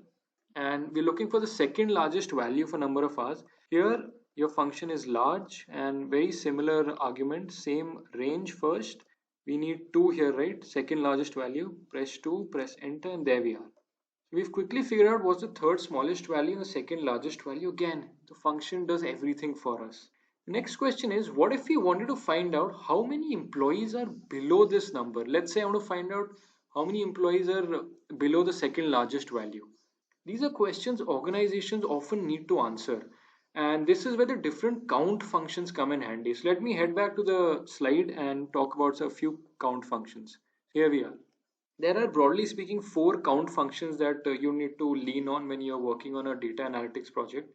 and we're looking for the second largest value for number of hours. Here your function is large and very similar argument, same range first. We need 2 here, right? Second largest value. Press 2, press enter, and there we are. We've quickly figured out what's the third smallest value and the second largest value. Again, the function does everything for us. Next question is, what if we wanted to find out how many employees are below this number? Let's say I want to find out how many employees are below the second largest value. These are questions organizations often need to answer. And this is where the different count functions come in handy. So let me head back to the slide and talk about a few count functions. Here we are. There are broadly speaking 4 count functions that you need to lean on when you're working on a data analytics project.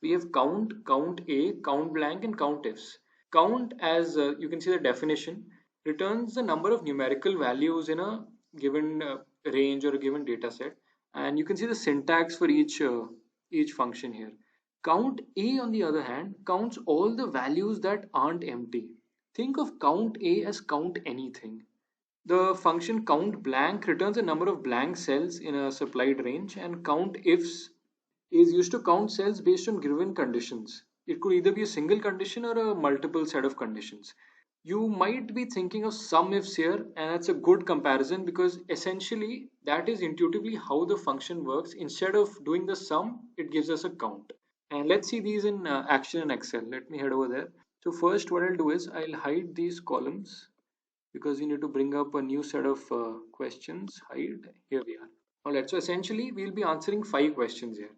We have count, count A, count blank, and count ifs. Count, as you can see the definition, returns the number of numerical values in a given range or a given data set, and you can see the syntax for each function here. Count A, on the other hand, counts all the values that aren't empty. Think of count A as count anything. The function count blank returns a number of blank cells in a supplied range, and count ifs is used to count cells based on given conditions. It could either be a single condition or a multiple set of conditions. You might be thinking of sum ifs here, and that's a good comparison because essentially that is intuitively how the function works. Instead of doing the sum, it gives us a count. And let's see these in action in Excel. Let me head over there. So first what I'll do is I'll hide these columns because you need to bring up a new set of questions. Hide. Here we are. Alright, so essentially we'll be answering 5 questions here.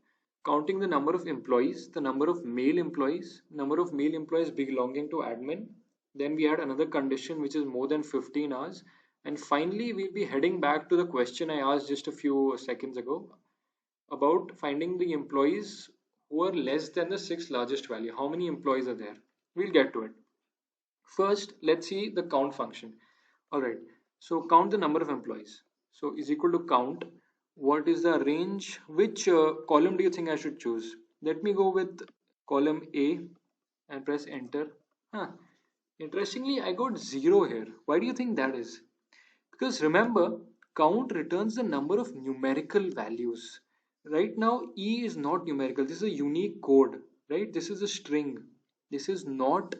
Counting the number of employees, the number of number of male employees belonging to admin. Then we had another condition which is more than 15 hours. And finally, we'll be heading back to the question I asked just a few seconds ago about finding the employees who are less than the 6th largest value. How many employees are there? We'll get to it. First, let's see the count function. Alright, so count the number of employees. So is equal to count. What is the range? Which column do you think I should choose? Let me go with column A and press enter. Huh. Interestingly, I got 0 here. Why do you think that is? Because remember, count returns the number of numerical values. Right now, E is not numerical. This is a unique code, right? This is a string. This is not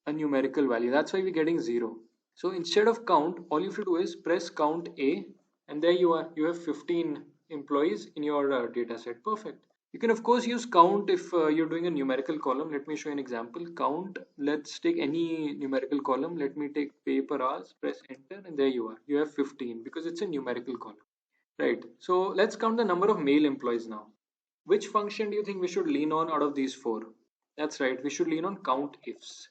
a numerical value. That's why we're getting 0. So instead of count, all you have to do is press count A And there you are. You have 15 employees in your data set. Perfect. You can of course use count if you're doing a numerical column. Let me show you an example. Count, let's take any numerical column. Let me take pay per hours, press enter, and there you are. You have 15 because it's a numerical column. Right. So let's count the number of male employees now. Which function do you think we should lean on out of these four? That's right. We should lean on count ifs.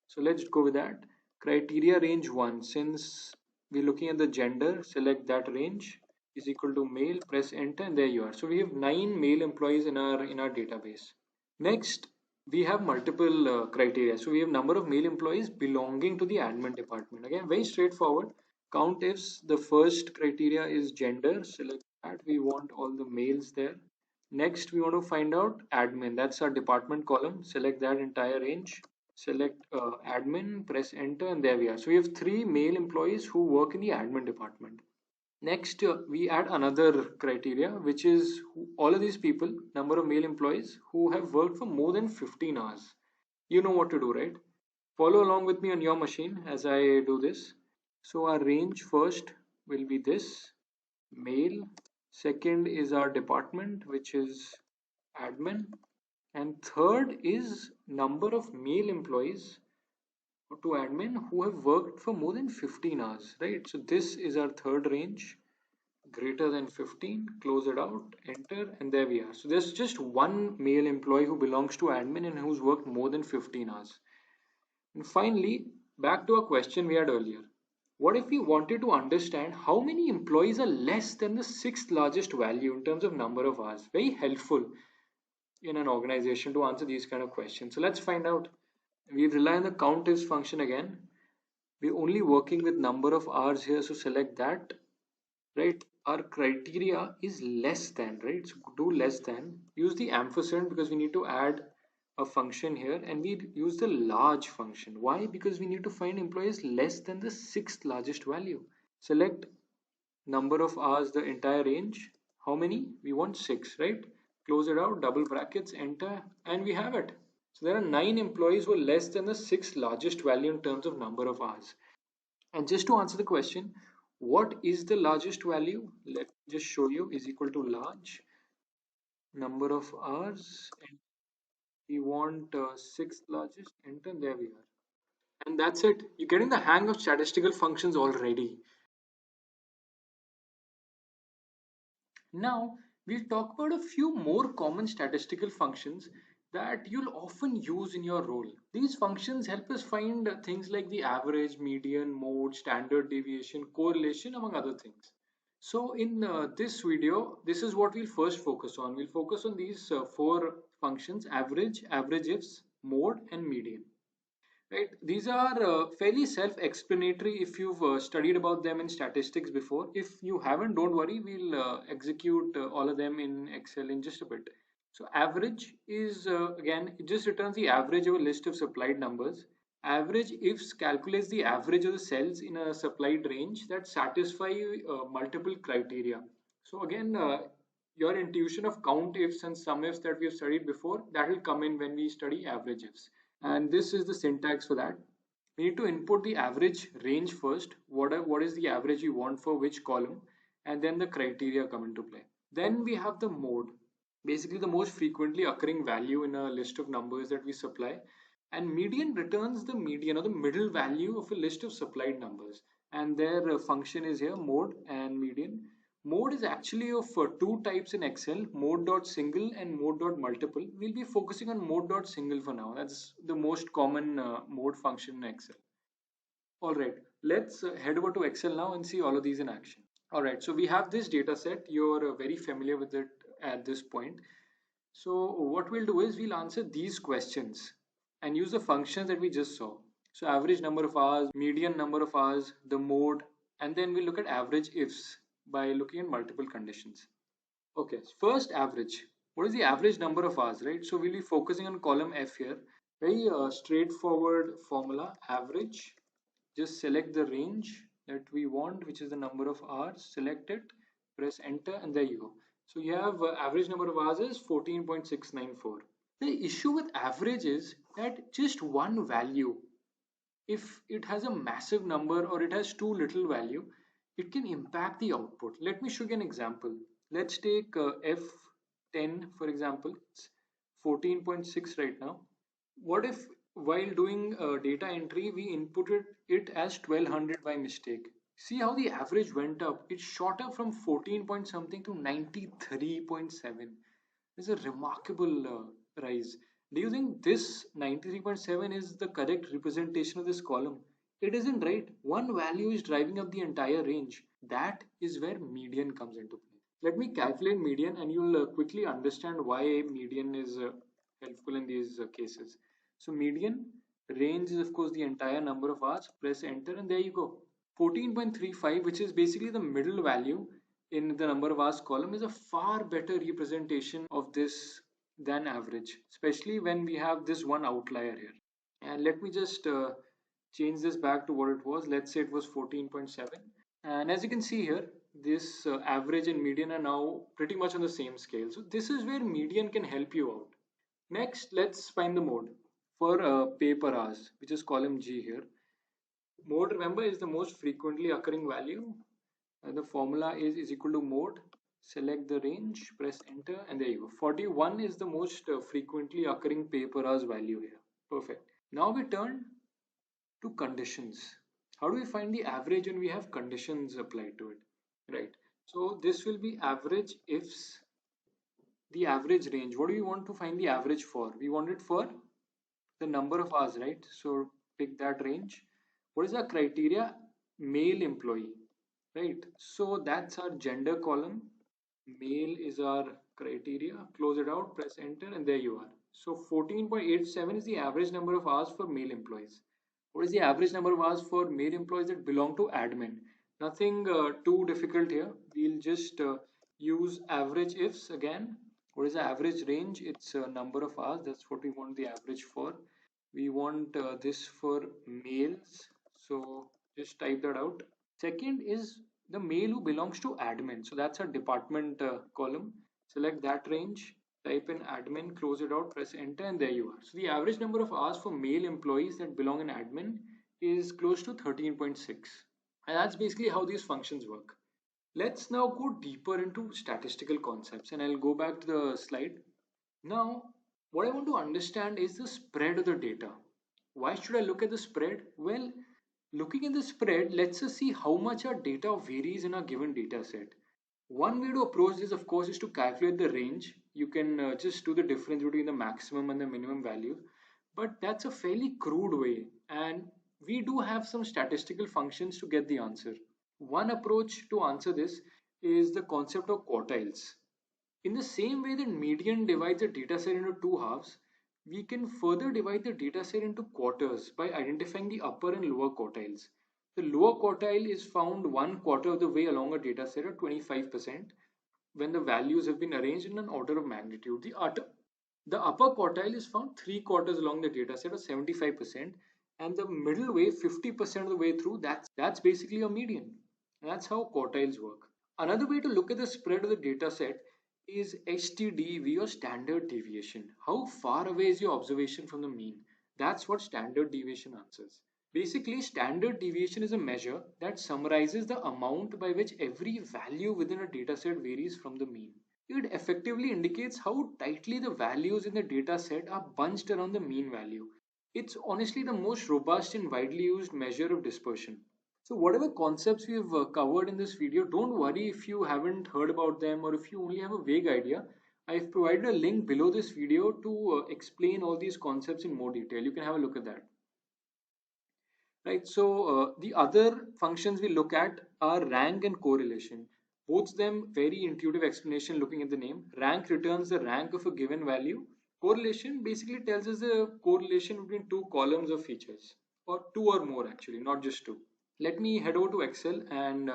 So let's go with that. Criteria range 1. Since we're looking at the gender, select that range is equal to male, press enter, and there you are. So we have 9 male employees in our database. Next, we have multiple criteria. So we have number of male employees belonging to the admin department. Again, very straightforward. Count ifs. The first criteria is gender. Select that. We want all the males there. Next, we want to find out admin. That's our department column. Select that entire range. Select admin, press enter, and there we are. So we have 3 male employees who work in the admin department. Next, we add another criteria, which is all of these people, number of male employees who have worked for more than 15 hours. You know what to do, right? Follow along with me on your machine as I do this. So our range first will be this, male. Second is our department, which is admin. And third is number of male employees to admin who have worked for more than 15 hours, right? So this is our third range, greater than 15, close it out, enter, and there we are. So there's just one male employee who belongs to admin and who's worked more than 15 hours. And finally, back to a question we had earlier. What if we wanted to understand how many employees are less than the sixth largest value in terms of number of hours? Very helpful in an organization to answer these kind of questions. So let's find out. We rely on the countifs function again. We're only working with number of hours here, so select that. Right, our criteria is less than, right? So do less than, use the ampersand because we need to add a function here, and we use the large function. Why? Because we need to find employees less than the sixth largest value. Select number of hours, the entire range. How many? We want 6, right? Close it out, double brackets, enter, and we have it. So there are 9 employees who are less than the sixth largest value in terms of number of hours. And just to answer the question, what is the largest value? Let me just show you, is equal to large number of hours, and we want sixth largest, enter, there we are. And that's it. You're getting the hang of statistical functions already. Now, we'll talk about a few more common statistical functions that you'll often use in your role. These functions help us find things like the average, median, mode, standard deviation, correlation, among other things. So in this video, this is what we'll first focus on. We'll focus on these four functions: average, average ifs, mode, and median. Right. These are fairly self-explanatory if you've studied about them in statistics before. If you haven't, don't worry. We'll execute all of them in Excel in just a bit. So average is, again, it just returns the average of a list of supplied numbers. Average ifs calculates the average of the cells in a supplied range that satisfy multiple criteria. So again, your intuition of count ifs and sum ifs that we have studied before, that will come in when we study average ifs. And this is the syntax for that. We need to input the average range first. What is the average you want for which column? And then the criteria come into play. Then we have the mode, basically the most frequently occurring value in a list of numbers that we supply. And median returns the median or the middle value of a list of supplied numbers. And their function is here, mode and median. Mode is actually of two types in Excel, mode.single and mode.multiple. We'll be focusing on mode.single for now. That's the most common mode function in Excel. All right, let's head over to Excel now and see all of these in action. All right, so we have this data set. You're very familiar with it at this point. So what we'll do is we'll answer these questions and use the functions that we just saw. So average number of hours, median number of hours, the mode, and then we'll look at average ifs by looking at multiple conditions. Okay, first average. What is the average number of hours, right? So we'll be focusing on column F here. Very straightforward formula, average. Just select the range that we want, which is the number of hours. Select it, press enter, and there you go. So you have average number of hours is 14.694. The issue with average is that just one value, if it has a massive number or it has too little value, it can impact the output. Let me show you an example. Let's take F10 for example. It's 14.6 right now. What if while doing data entry we inputted it as 1200 by mistake? See how the average went up. It shot up from 14 point something to 93.7. It's a remarkable rise. Do you think this 93.7 is the correct representation of this column? It isn't, right? One value is driving up the entire range. That is where median comes into play. Let me calculate median and you'll quickly understand why median is helpful in these cases. So median range is of course the entire number of hours. Press enter and there you go. 14.35, which is basically the middle value in the number of hours column, is a far better representation of this than average, especially when we have this one outlier here. And let me just change this back to what it was. Let's say it was 14.7. And as you can see here, this average and median are now pretty much on the same scale. So this is where median can help you out. Next, let's find the mode for pay per hours, which is column G here. Mode, remember, is the most frequently occurring value. The formula is equal to mode. Select the range, press enter, and there you go. 41 is the most frequently occurring pay per hours value here. Perfect. Now we turn to conditions. How do we find the average when we have conditions applied to it? Right. So this will be average ifs the average range. What do we want to find the average for? We want it for the number of hours, right? So pick that range. What is our criteria? Male employee, right? So that's our gender column. Male is our criteria. Close it out, press enter, and there you are. So 14.87 is the average number of hours for male employees. What is the average number of hours for male employees that belong to admin? Nothing too difficult here. We'll just use average ifs again. What is the average range? It's a number of hours. That's what we want the average for. We want this for males. So just type that out. Second is the male who belongs to admin. So that's a department column. Select that range, type in admin, close it out, press enter, and there you are. So the average number of hours for male employees that belong in admin is close to 13.6. And that's basically how these functions work. Let's now go deeper into statistical concepts, and I'll go back to the slide. Now, what I want to understand is the spread of the data. Why should I look at the spread? Well, looking at the spread lets us see how much our data varies in a given data set. One way to approach this, of course, is to calculate the range. You can just do the difference between the maximum and the minimum value, but that's a fairly crude way, and we do have some statistical functions to get the answer. One approach to answer this is the concept of quartiles. In the same way that median divides a dataset into two halves, we can further divide the dataset into quarters by identifying the upper and lower quartiles. The lower quartile is found one quarter of the way along a dataset at 25% when the values have been arranged in an order of magnitude. The upper quartile is found three quarters along the dataset at 75%, and the middle way, 50% of the way through, that's basically a median. And that's how quartiles work. Another way to look at the spread of the dataset is STDV or standard deviation. How far away is your observation from the mean? That's what standard deviation answers. Basically, standard deviation is a measure that summarizes the amount by which every value within a dataset varies from the mean. It effectively indicates how tightly the values in the dataset are bunched around the mean value. It's honestly the most robust and widely used measure of dispersion. So whatever concepts we've covered in this video, don't worry if you haven't heard about them or if you only have a vague idea. I've provided a link below this video to explain all these concepts in more detail. You can have a look at that. Right, so the other functions we look at are rank and correlation. Both of them very intuitive explanation looking at the name. Rank returns the rank of a given value. Correlation basically tells us the correlation between two columns of features, or two or more actually, not just two. Let me head over to Excel and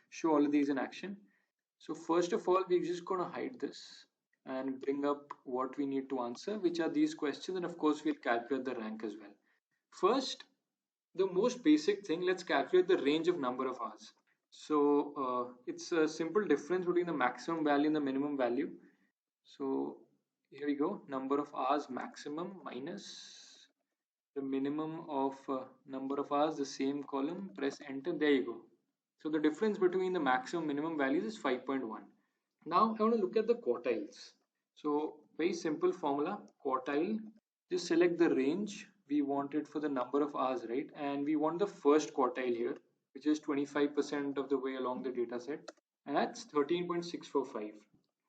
show all of these in action. So first of all, we're just going to hide this and bring up what we need to answer, which are these questions, and of course we'll calculate the rank as well. First, the most basic thing, let's calculate the range of number of hours. So it's a simple difference between the maximum value and the minimum value. So here we go, number of hours maximum minus the minimum of number of hours, the same column, press enter, there you go. So the difference between the maximum minimum values is 5.1. Now I want to look at the quartiles. So very simple formula, quartile, just select the range we want it for the number of hours, right? And we want the first quartile here, which is 25% of the way along the data set. And that's 13.645.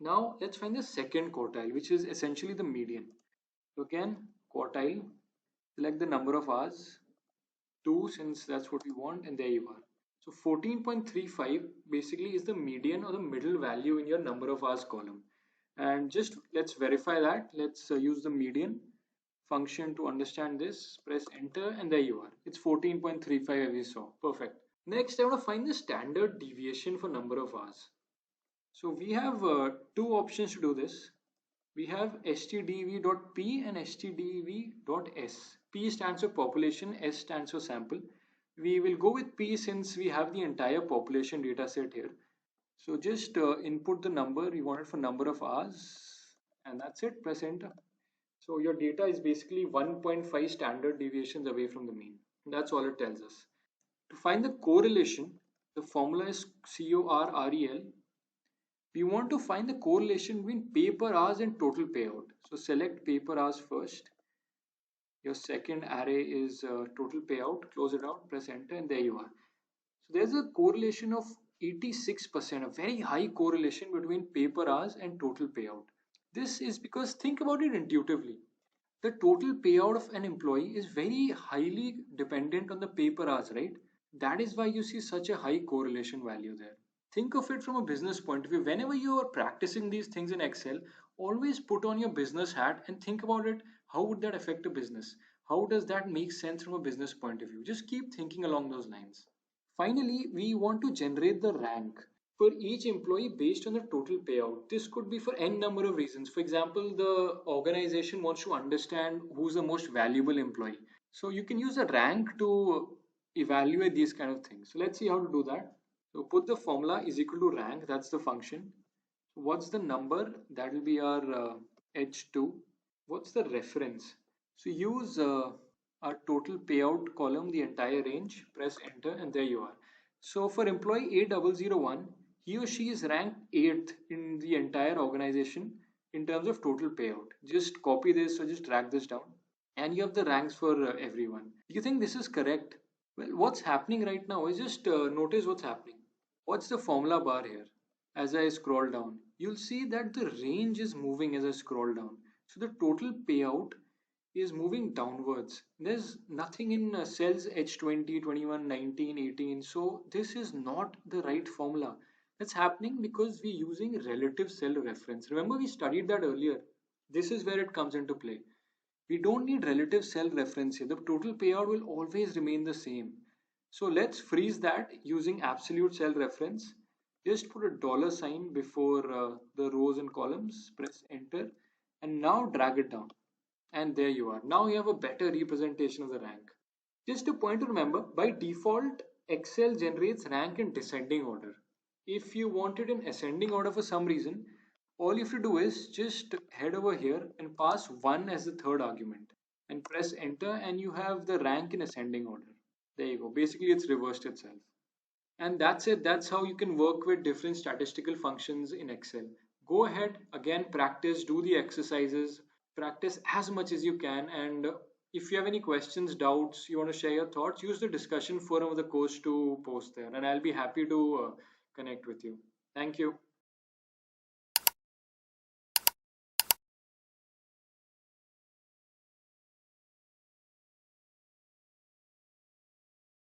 Now let's find the second quartile, which is essentially the median. So again, quartile, select the number of hours, 2 since that's what we want, and there you are. So 14.35 basically is the median or the middle value in your number of hours column. And just let's verify that. Let's use the median function to understand this. Press enter and there you are. It's 14.35 as we saw. Perfect. Next, I want to find the standard deviation for number of hours. So we have two options to do this. We have stdv.p and stdv.s. P stands for population, S stands for sample. We will go with P since we have the entire population data set here. So just input the number you want it for number of hours, and that's it. Press enter. So your data is basically 1.5 standard deviations away from the mean. That's all it tells us. To find the correlation, the formula is CORREL. We want to find the correlation between pay per hours and total payout. So select pay per hours first. Your second array is total payout. Close it out, press enter, and there you are. So there's a correlation of 86%, a very high correlation between pay per hours and total payout. This is because think about it intuitively. The total payout of an employee is very highly dependent on the pay per hours, right? That is why you see such a high correlation value there. Think of it from a business point of view. Whenever you are practicing these things in Excel, always put on your business hat and think about it. How would that affect a business? How does that make sense from a business point of view? Just keep thinking along those lines. Finally, we want to generate the rank for each employee based on the total payout. This could be for n number of reasons. For example, the organization wants to understand who's the most valuable employee. So you can use a rank to evaluate these kind of things. So let's see how to do that. So put the formula is equal to rank, that's the function. So what's the number? That will be our H2. What's the reference? So use our total payout column, the entire range, press enter and there you are. So for employee A001, he or she is ranked 8th in the entire organization in terms of total payout. Just copy this or just drag this down and you have the ranks for everyone. Do you think this is correct? Well, what's happening right now is just notice what's happening. What's the formula bar here? As I scroll down, you'll see that the range is moving as I scroll down. So the total payout is moving downwards. There's nothing in cells H20, 21, 19, 18. So this is not the right formula. That's happening because we're using relative cell reference. Remember we studied that earlier. This is where it comes into play. We don't need relative cell reference here. The total payout will always remain the same. So let's freeze that using absolute cell reference. Just put a dollar sign before the rows and columns, press enter, and now drag it down. And there you are. Now you have a better representation of the rank. Just a point to remember, by default, Excel generates rank in descending order. If you want it in ascending order for some reason, all you have to do is just head over here and pass 1 as the third argument and press enter and you have the rank in ascending order. There you go. Basically, it's reversed itself. And that's it. That's how you can work with different statistical functions in Excel. Go ahead, again, practice, do the exercises, practice as much as you can. And if you have any questions, doubts, you want to share your thoughts, use the discussion forum of the course to post there. And I'll be happy to connect with you. Thank you.